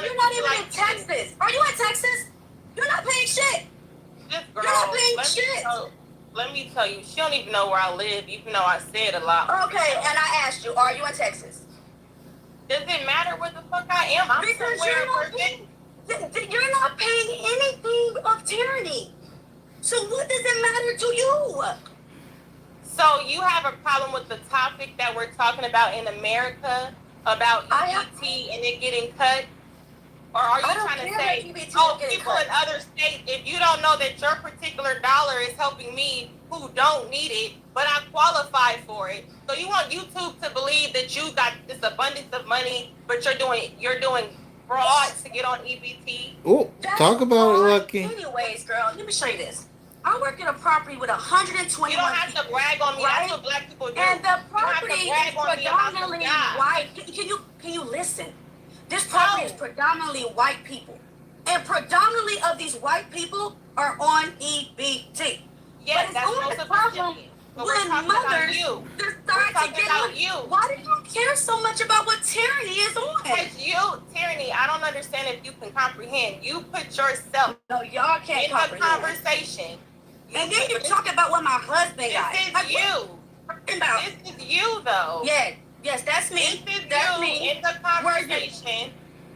E: You're not even in Texas. Are you in Texas? You're not paying shit. You're not paying shit.
B: Let me tell you, she don't even know where I live, even though I said a lot.
E: Okay, and I asked you, are you in Texas?
B: Does it matter where the fuck I am? I'm
E: because
B: somewhere
E: you're not paying anything of tyranny. So what does it matter to you?
B: So you have a problem with the topic that we're talking about in America about EBT and it getting cut? Or are you trying to say, oh, people in other states, if you don't know that your particular dollar is helping me who don't need it, but I qualify for it. So you want YouTube to believe that you got this abundance of money, but you're doing fraud to get on EBT?
A: Oh, talk about it, Lucky.
E: Anyways, girl, let me show you this. I work in a property with 121
B: You don't have to brag on me.
E: right?
B: That's what black people do.
E: And the property
B: you don't have to brag
E: is
B: on me about
E: predominantly
B: some jobs.
E: white. Can you listen? This property is predominantly white people. And predominantly of these white people are on EBT.
B: Yes,
E: but
B: that's
E: it's only
B: most
E: the
B: of
E: problem
B: But
E: when mothers decide to get on
B: you.
E: Why do you care so much about what tyranny is on?
B: Because tyranny, I don't understand if you can comprehend. You put yourself
E: y'all can't
B: in the conversation.
E: And then you talk about what my husband got.
B: This is you. This is you, though.
E: Yes, that's me.
B: This is
E: that's
B: you
E: me.
B: in the conversation.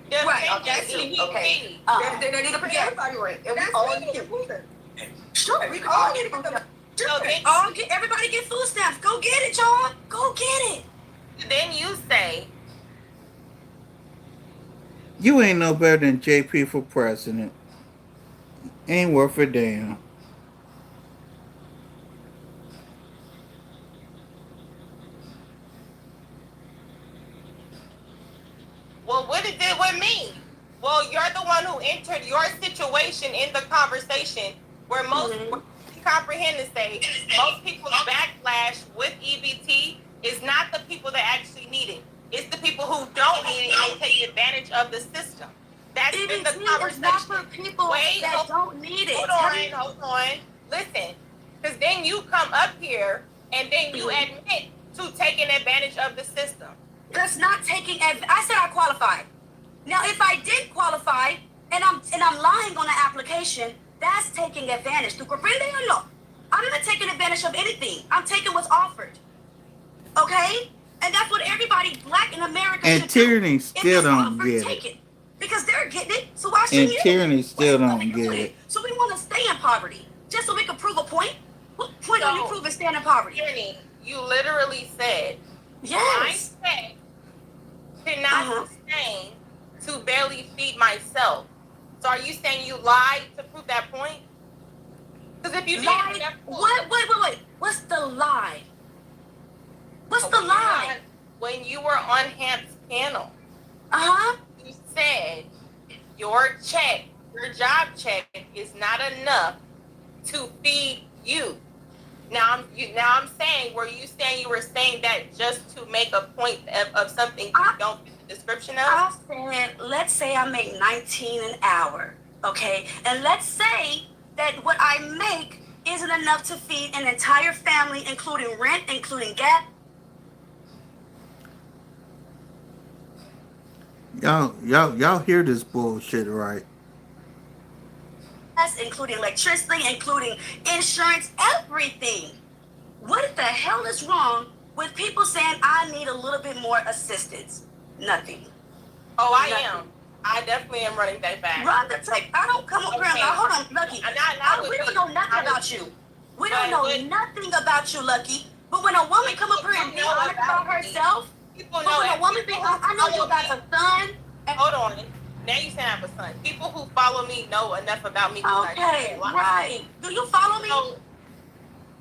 E: Right, that's me. Okay. They need to put everybody right. And we all need to get Sure, we can all get it. Sure. Everybody get food stamps. Go get it, y'all. Go get it.
B: Then you say,
A: You ain't no better than JP for president. Ain't worth a damn.
B: well, what it did with me? Well, you're the one who entered your situation in the conversation where most comprehend to say most people's backlash with EBT is not the people that actually need it. It's the people who don't need it and they take advantage of the system. That's been the conversation.
E: Is not for people that don't need it.
B: Hold on. Listen, because then you come up here and then you admit to taking advantage of the system.
E: That's not taking I said I qualified. Now, if I did qualify and I'm lying on the application, that's taking advantage. ¿Tú comprendes o no? I'm not taking advantage of anything. I'm taking what's offered. Okay? And that's what everybody black in America
A: And
E: should
A: tyranny
E: do.
A: still
E: If
A: don't
E: it's offered,
A: get
E: take
A: it.
E: Because they're getting it, so why should
A: And
E: you?
A: tyranny still don't get it.
E: So we want to stay in poverty just so we can prove a point? What point are you proving staying in poverty?
B: Tyranny, you literally said,
E: yes.
B: I said, cannot sustain to barely feed myself. So are you saying you lied to prove that point? Because if you
E: lied, wait. What's the lie? What's the lie?
B: When you were on Hamp's panel, you said your job check is not enough to feed you. Now I'm saying, were you saying you were saying that just to make a point of something you don't fit the description of?
E: I said, let's say I make $19 an hour, okay? And let's say that what I make isn't enough to feed an entire family, including rent, including gas.
A: Y'all hear this bullshit, right?
E: Including electricity, including insurance, everything. What the hell is wrong with people saying I need a little bit more assistance? Nothing.
B: Oh, I am. I definitely am running that back.
E: Run the tape. I don't come up here and hold on, Lucky. We don't know nothing about you. We don't know nothing about you, Lucky. But when a woman come up here and be honest about herself,
B: people
E: know when a woman be I know you got a son.
B: Hold on. Now you saying I have a son. People who follow me know enough about me.
E: Okay, right. Do you follow me?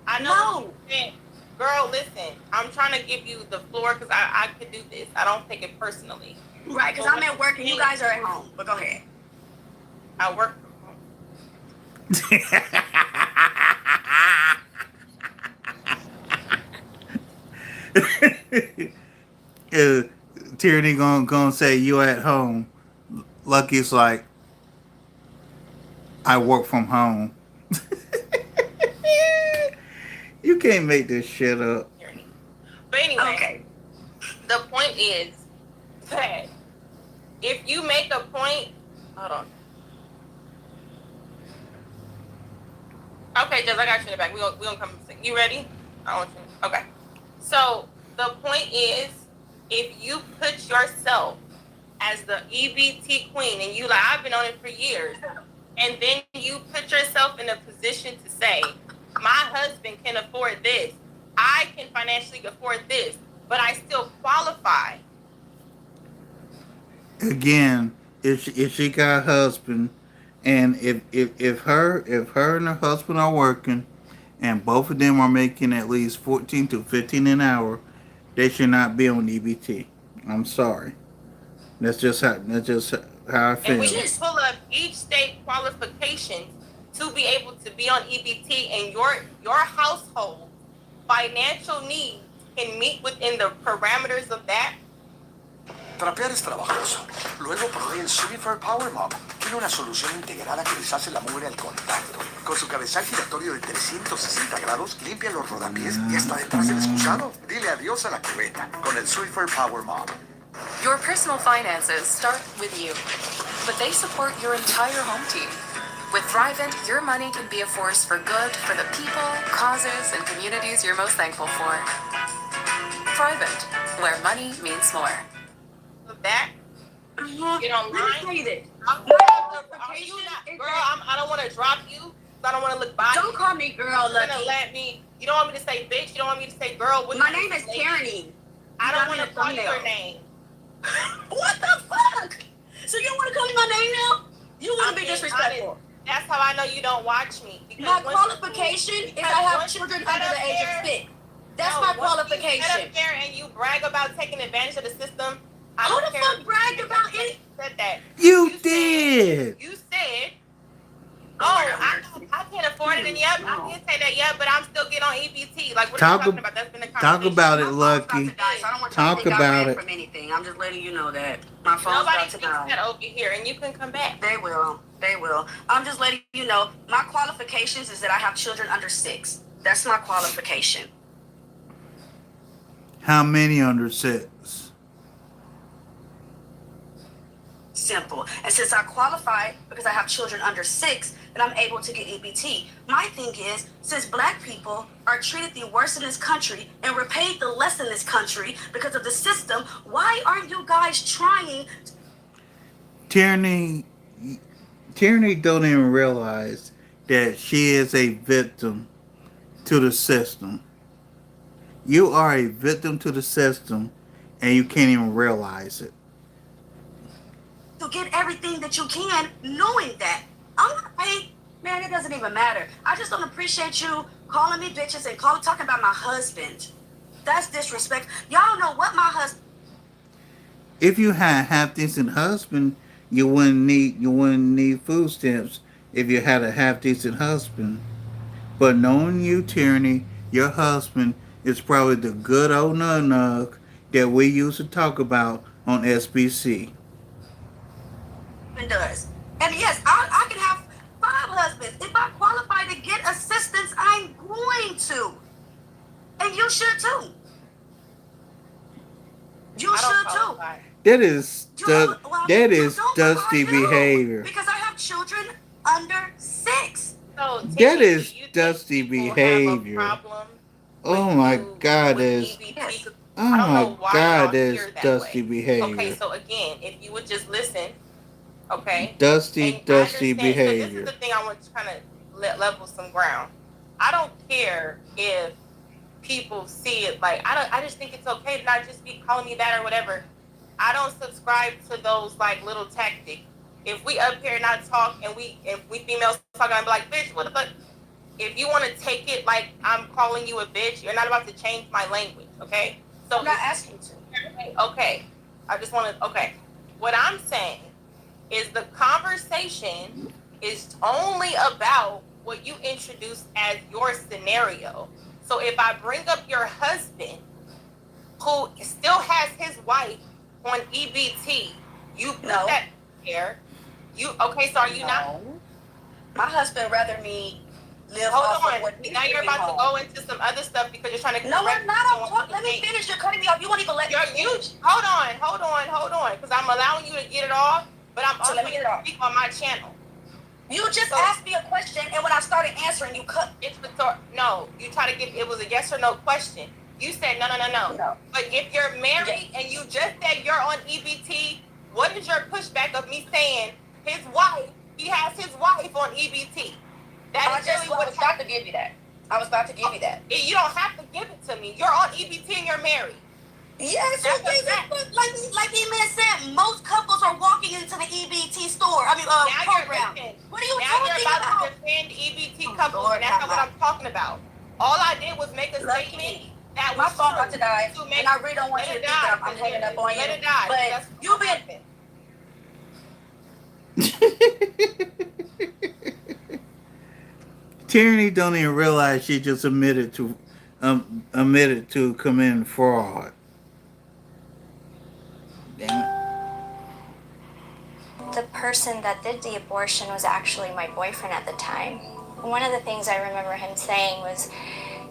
B: I know. No. Girl, listen. I'm trying to give you the floor because I could do this. I don't take it personally.
E: Right, because I'm at work and you guys are at home. But go ahead.
B: I work
A: from home. Tyranny gonna say you at home. Lucky's like, I work from home. You can't make this shit up.
B: But anyway, the point is that if you make a point, hold on. Okay, Jess, I got you in the back. We gonna come. You ready? I want you. Okay. So the point is, if you put yourself as the EBT queen, and you like, I've been on it for years. and then you put yourself in a position to say, my husband can afford this, I can financially afford this, but I still qualify.
A: Again, if she got a husband, and if her and her husband are working, and both of them are making at least 14 to 15 an hour, they should not be on EBT. I'm sorry. That's just how I
B: And we
A: feel.
B: just pull up each state qualifications to be able to be on EBT, and your household financial needs can meet within the parameters of that.
K: Trapear es trabajoso. Luego probé el Swiffer Power Mop. Tiene una solución integrada que deshace la mugre al contacto. Con su cabezal giratorio de 360 grados, limpia los rodapiés y hasta detrás del excusado. Dile adiós a la cubeta con el Swiffer Power Mop.
M: Your personal finances start with you, but they support your entire home team. With Thrivent, your money can be a force for good for the people, causes, and communities you're most thankful for. Thrivent, where money means more.
B: That get online.
E: Let me tell you this.
B: Girl, I don't want to drop you. I don't want to look by.
E: Don't call me girl,
B: You're
E: Lucky.
B: gonna let me. You don't want me to say bitch. You don't want me to say girl.
E: My name is Tyranny.
B: I don't want to call you your name.
E: What the fuck? So you want to call me my name now? You want to be disrespectful?
B: That's how I know you don't watch me.
E: My qualification is I have children under the age of 6. That's my qualification.
B: You get up there and you brag about taking advantage of the system.
E: Who the fuck bragged about it?
B: Said that.
A: You did.
B: You said, I can't afford it, and yep, I did say that, but I'm still getting on EBT. Like, what are you talking about? That's been the
A: Talk
B: conversation.
A: about it, Lucky. Talk about it.
E: From anything. I'm just letting you know that my phone's
B: Nobody
E: about to
B: thinks
E: die.
B: that over here, and you can come back.
E: They will. They will. I'm just letting you know my qualifications is that I have children under 6. That's my qualification.
A: How many under 6?
E: Simple. And since I qualify because I have children under 6, then I'm able to get EBT. My thing is, since black people are treated the worst in this country and we're paid the less in this country because of the system, why aren't you guys trying?
A: Tyranny don't even realize that she is a victim to the system. You are a victim to the system, and you can't even realize it.
E: To get everything that you can, knowing that I'm not paid. Man, it doesn't even matter. I just don't appreciate you calling me bitches and talking about my husband. That's disrespect. Y'all know what my husband.
A: If you had a half decent husband, you wouldn't need food stamps. If you had a half decent husband, but knowing you, Tyranny, your husband is probably the good old nug that we used to talk about on SBC.
E: Does. And yes, I can have 5 husbands. If I qualify to get assistance, I'm going to. And you should too. You should too.
A: That is dusty behavior.
E: Because I have children under 6.
B: So,
A: That is dusty behavior. Oh my God, that's dusty behavior.
B: Okay, so again, if you would just listen, okay?
A: Dusty behavior.
B: So this is the thing I want to kind of level some ground. I don't care if people see it like I just think it's okay to not just be calling me that or whatever. I don't subscribe to those like little tactics. If we up here and not talk, and if we females talk, I'm like, bitch, what the fuck? If you want to take it like I'm calling you a bitch, you're not about to change my language, okay? So
E: I'm not asking to.
B: Okay, I just want to. Okay, what I'm saying is the conversation is only about what you introduced as your scenario. So if I bring up your husband, who still has his wife on EBT, you put that there. You okay? So are you not?
E: My husband rather me live
B: Hold
E: off
B: on.
E: of what
B: Now you're about to go into some other stuff because you're trying to.
E: No, I'm not. Let me finish. You're cutting me off. You won't even let me finish.
B: Hold on. Because I'm allowing you to get it off, but I'm also
E: let me get it off.
B: speak on my channel.
E: You just asked me a question, and when I started answering, you cut.
B: No, you try to get. It was a yes or no question. You said no. But if you're married and you just said you're on EBT, what is your pushback of me saying his wife He has his wife on EBT. That is really
Q: I was about to give you that. I was about to give you that.
B: You don't have to give it to me. You're on EBT and you're married.
Q: Yes,
B: That's a
Q: Jesus,
B: fact.
Q: but like E-Man said, most couples are walking into the EBT store.
B: Now
Q: Program.
B: What are you talking about? To defend EBT couples,
Q: Lord,
B: and that's not what
Q: God.
B: I'm talking about. All I did was make a
Q: Lucky
B: statement
Q: me.
B: that
Q: My
B: was
Q: phone
B: true.
Q: about to die, and I really don't want you to think that I'm hanging up on you.
B: Let it die.
Q: But
B: That's
Q: you been
A: Tyranny don't even realize she just admitted to committing fraud. Damn it.
R: The person that did the abortion was actually my boyfriend at the time. One of the things I remember him saying was,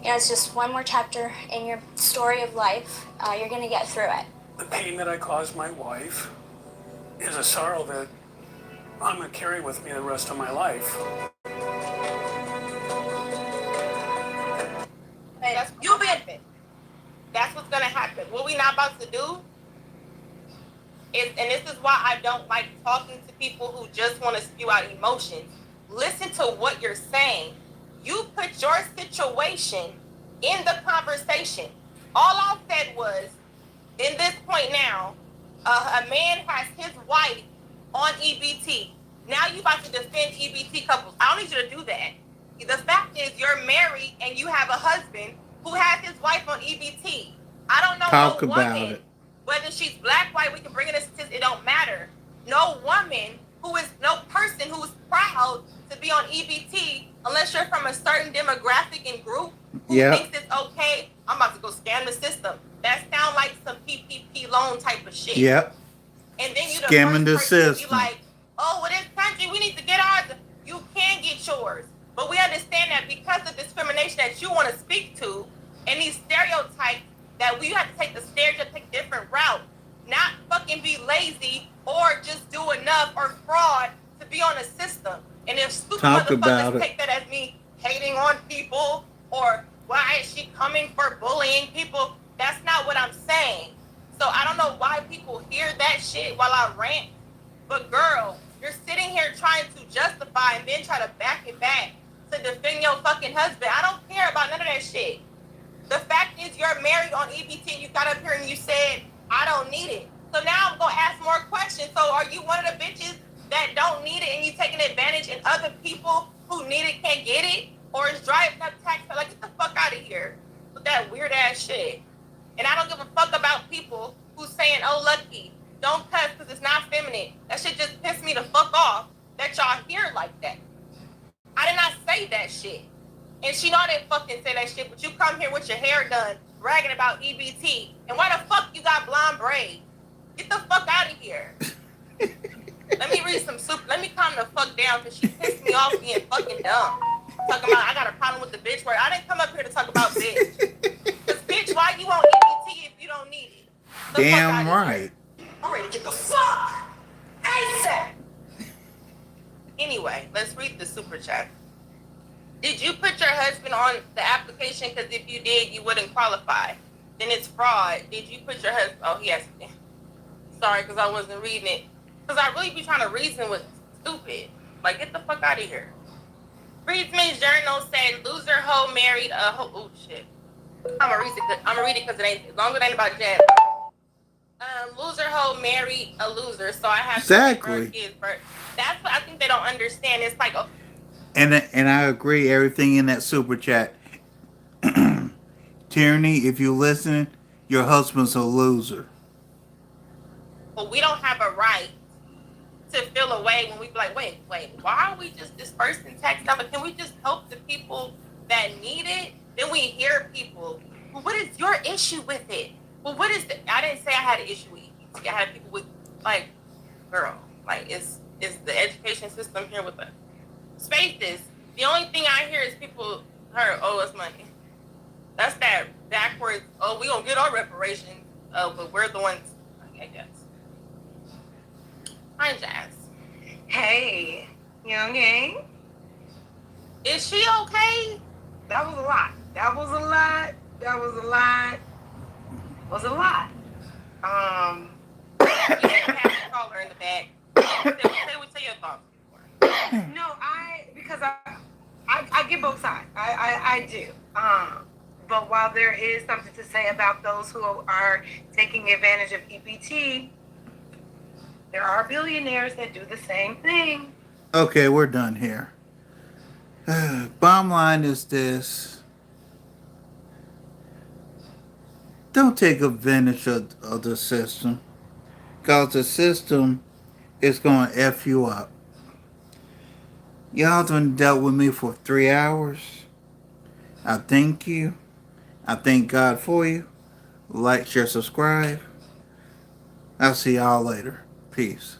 R: it's just one more chapter in your story of life. You're going to get through it.
K: The pain that I caused my wife is a sorrow that I'm going to carry with me the rest of my life.
B: That's what's gonna happen. What we not about to do is, and this is why I don't like talking to people who just want to spew out emotions. Listen to what you're saying. You put your situation in the conversation. All I said was, in this point now, a man has his wife on EBT. Now you about to defend EBT couples. I don't need you to do that. The fact is, you're married and you have a husband who has his wife on EBT. I don't know
A: Talk
B: no
A: about
B: woman,
A: it.
B: whether she's black, white, we can bring in a statistic, it don't matter. No woman no person who is proud to be on EBT unless you're from a certain demographic and group who thinks it's okay. I'm about to go scam the system. That sound like some PPP loan type of shit.
A: Yep.
B: And then you
A: Scamming the system.
B: Be like, oh, well, this country, we need to get ours. You can get yours. But we understand that because of discrimination that you want to speak to and these stereotypes, that we have to take the stereotype, take a different route, not fucking be lazy or just do enough or fraud to be on a system. And if stupid motherfuckers take that as me hating on people or why is she coming for bullying people, that's not what I'm saying. So I don't know why people hear that shit while I rant. But girl, you're sitting here trying to justify and then try to back it back to defend your fucking husband. I don't care about none of that shit. The fact is you're married on EBT and you got up here and you said, I don't need it. So now I'm going to ask more questions. So are you one of the bitches that don't need it and you taking advantage and other people who need it can't get it? Or is driving up tax? Like, get the fuck out of here with that weird ass shit. And I don't give a fuck about people who's saying, oh, Lucky, don't cuss because it's not feminine. That shit just pissed me the fuck off that y'all hear like that. I did not say that shit. And she know I didn't fucking say that shit, but you come here with your hair done, bragging about EBT. And why the fuck you got blonde braids? Get the fuck out of here. Let me read some soup. Let me calm the fuck down because she pissed me off being fucking dumb. Talking about I got a problem with the bitch word. I didn't come up here to talk about bitch. Because bitch, why you on EBT if you don't need it?
A: Damn right.
Q: I'm ready to get the fuck ASAP.
B: Anyway, let's read the super chat. Did you put your husband on the application? Because if you did, you wouldn't qualify. Then it's fraud. Did you put your husband? Oh, he asked me. Sorry, because I wasn't reading it. Because I really be trying to reason with stupid. Like, get the fuck out of here. Freedman's Journal said, loser hoe married a hoe. Oh, shit. I'm going to read it because it ain't, as long as it ain't about jazz. Loser hoe married a loser, so I have
A: Exactly.
B: kids. But that's what I think they don't understand. It's like, oh,
A: And I agree everything in that super chat. Tyranny, if you listen, your husband's a loser.
B: well, we don't have a right to feel away when we be like, wait, why are we just dispersing text stuff? Can we just help the people that need it? Then we hear people, well, what is your issue with it? Well, what is the, I didn't say I had an issue with EBT. I had people with, like, girl, like, is the education system here with us? Spaces. The only thing I hear is people owe us money. That's that backwards, oh, we gonna get our reparations, but we're the ones, I guess. Hi, Jazz.
H: Hey, you okay?
B: Is she okay?
H: That was a lot. That was a lot. That was a lot. Was a lot.
B: You didn't have to call her in the back. Say your thoughts.
H: No, because I get both sides. I do. But while there is something to say about those who are taking advantage of EPT, there are billionaires that do the same thing.
A: Okay, we're done here. Bottom line is this. Don't take advantage of the system. Because the system is going to F you up. Y'all done dealt with me for 3 hours. I thank you. I thank God for you. Like, share, subscribe. I'll see y'all later. Peace.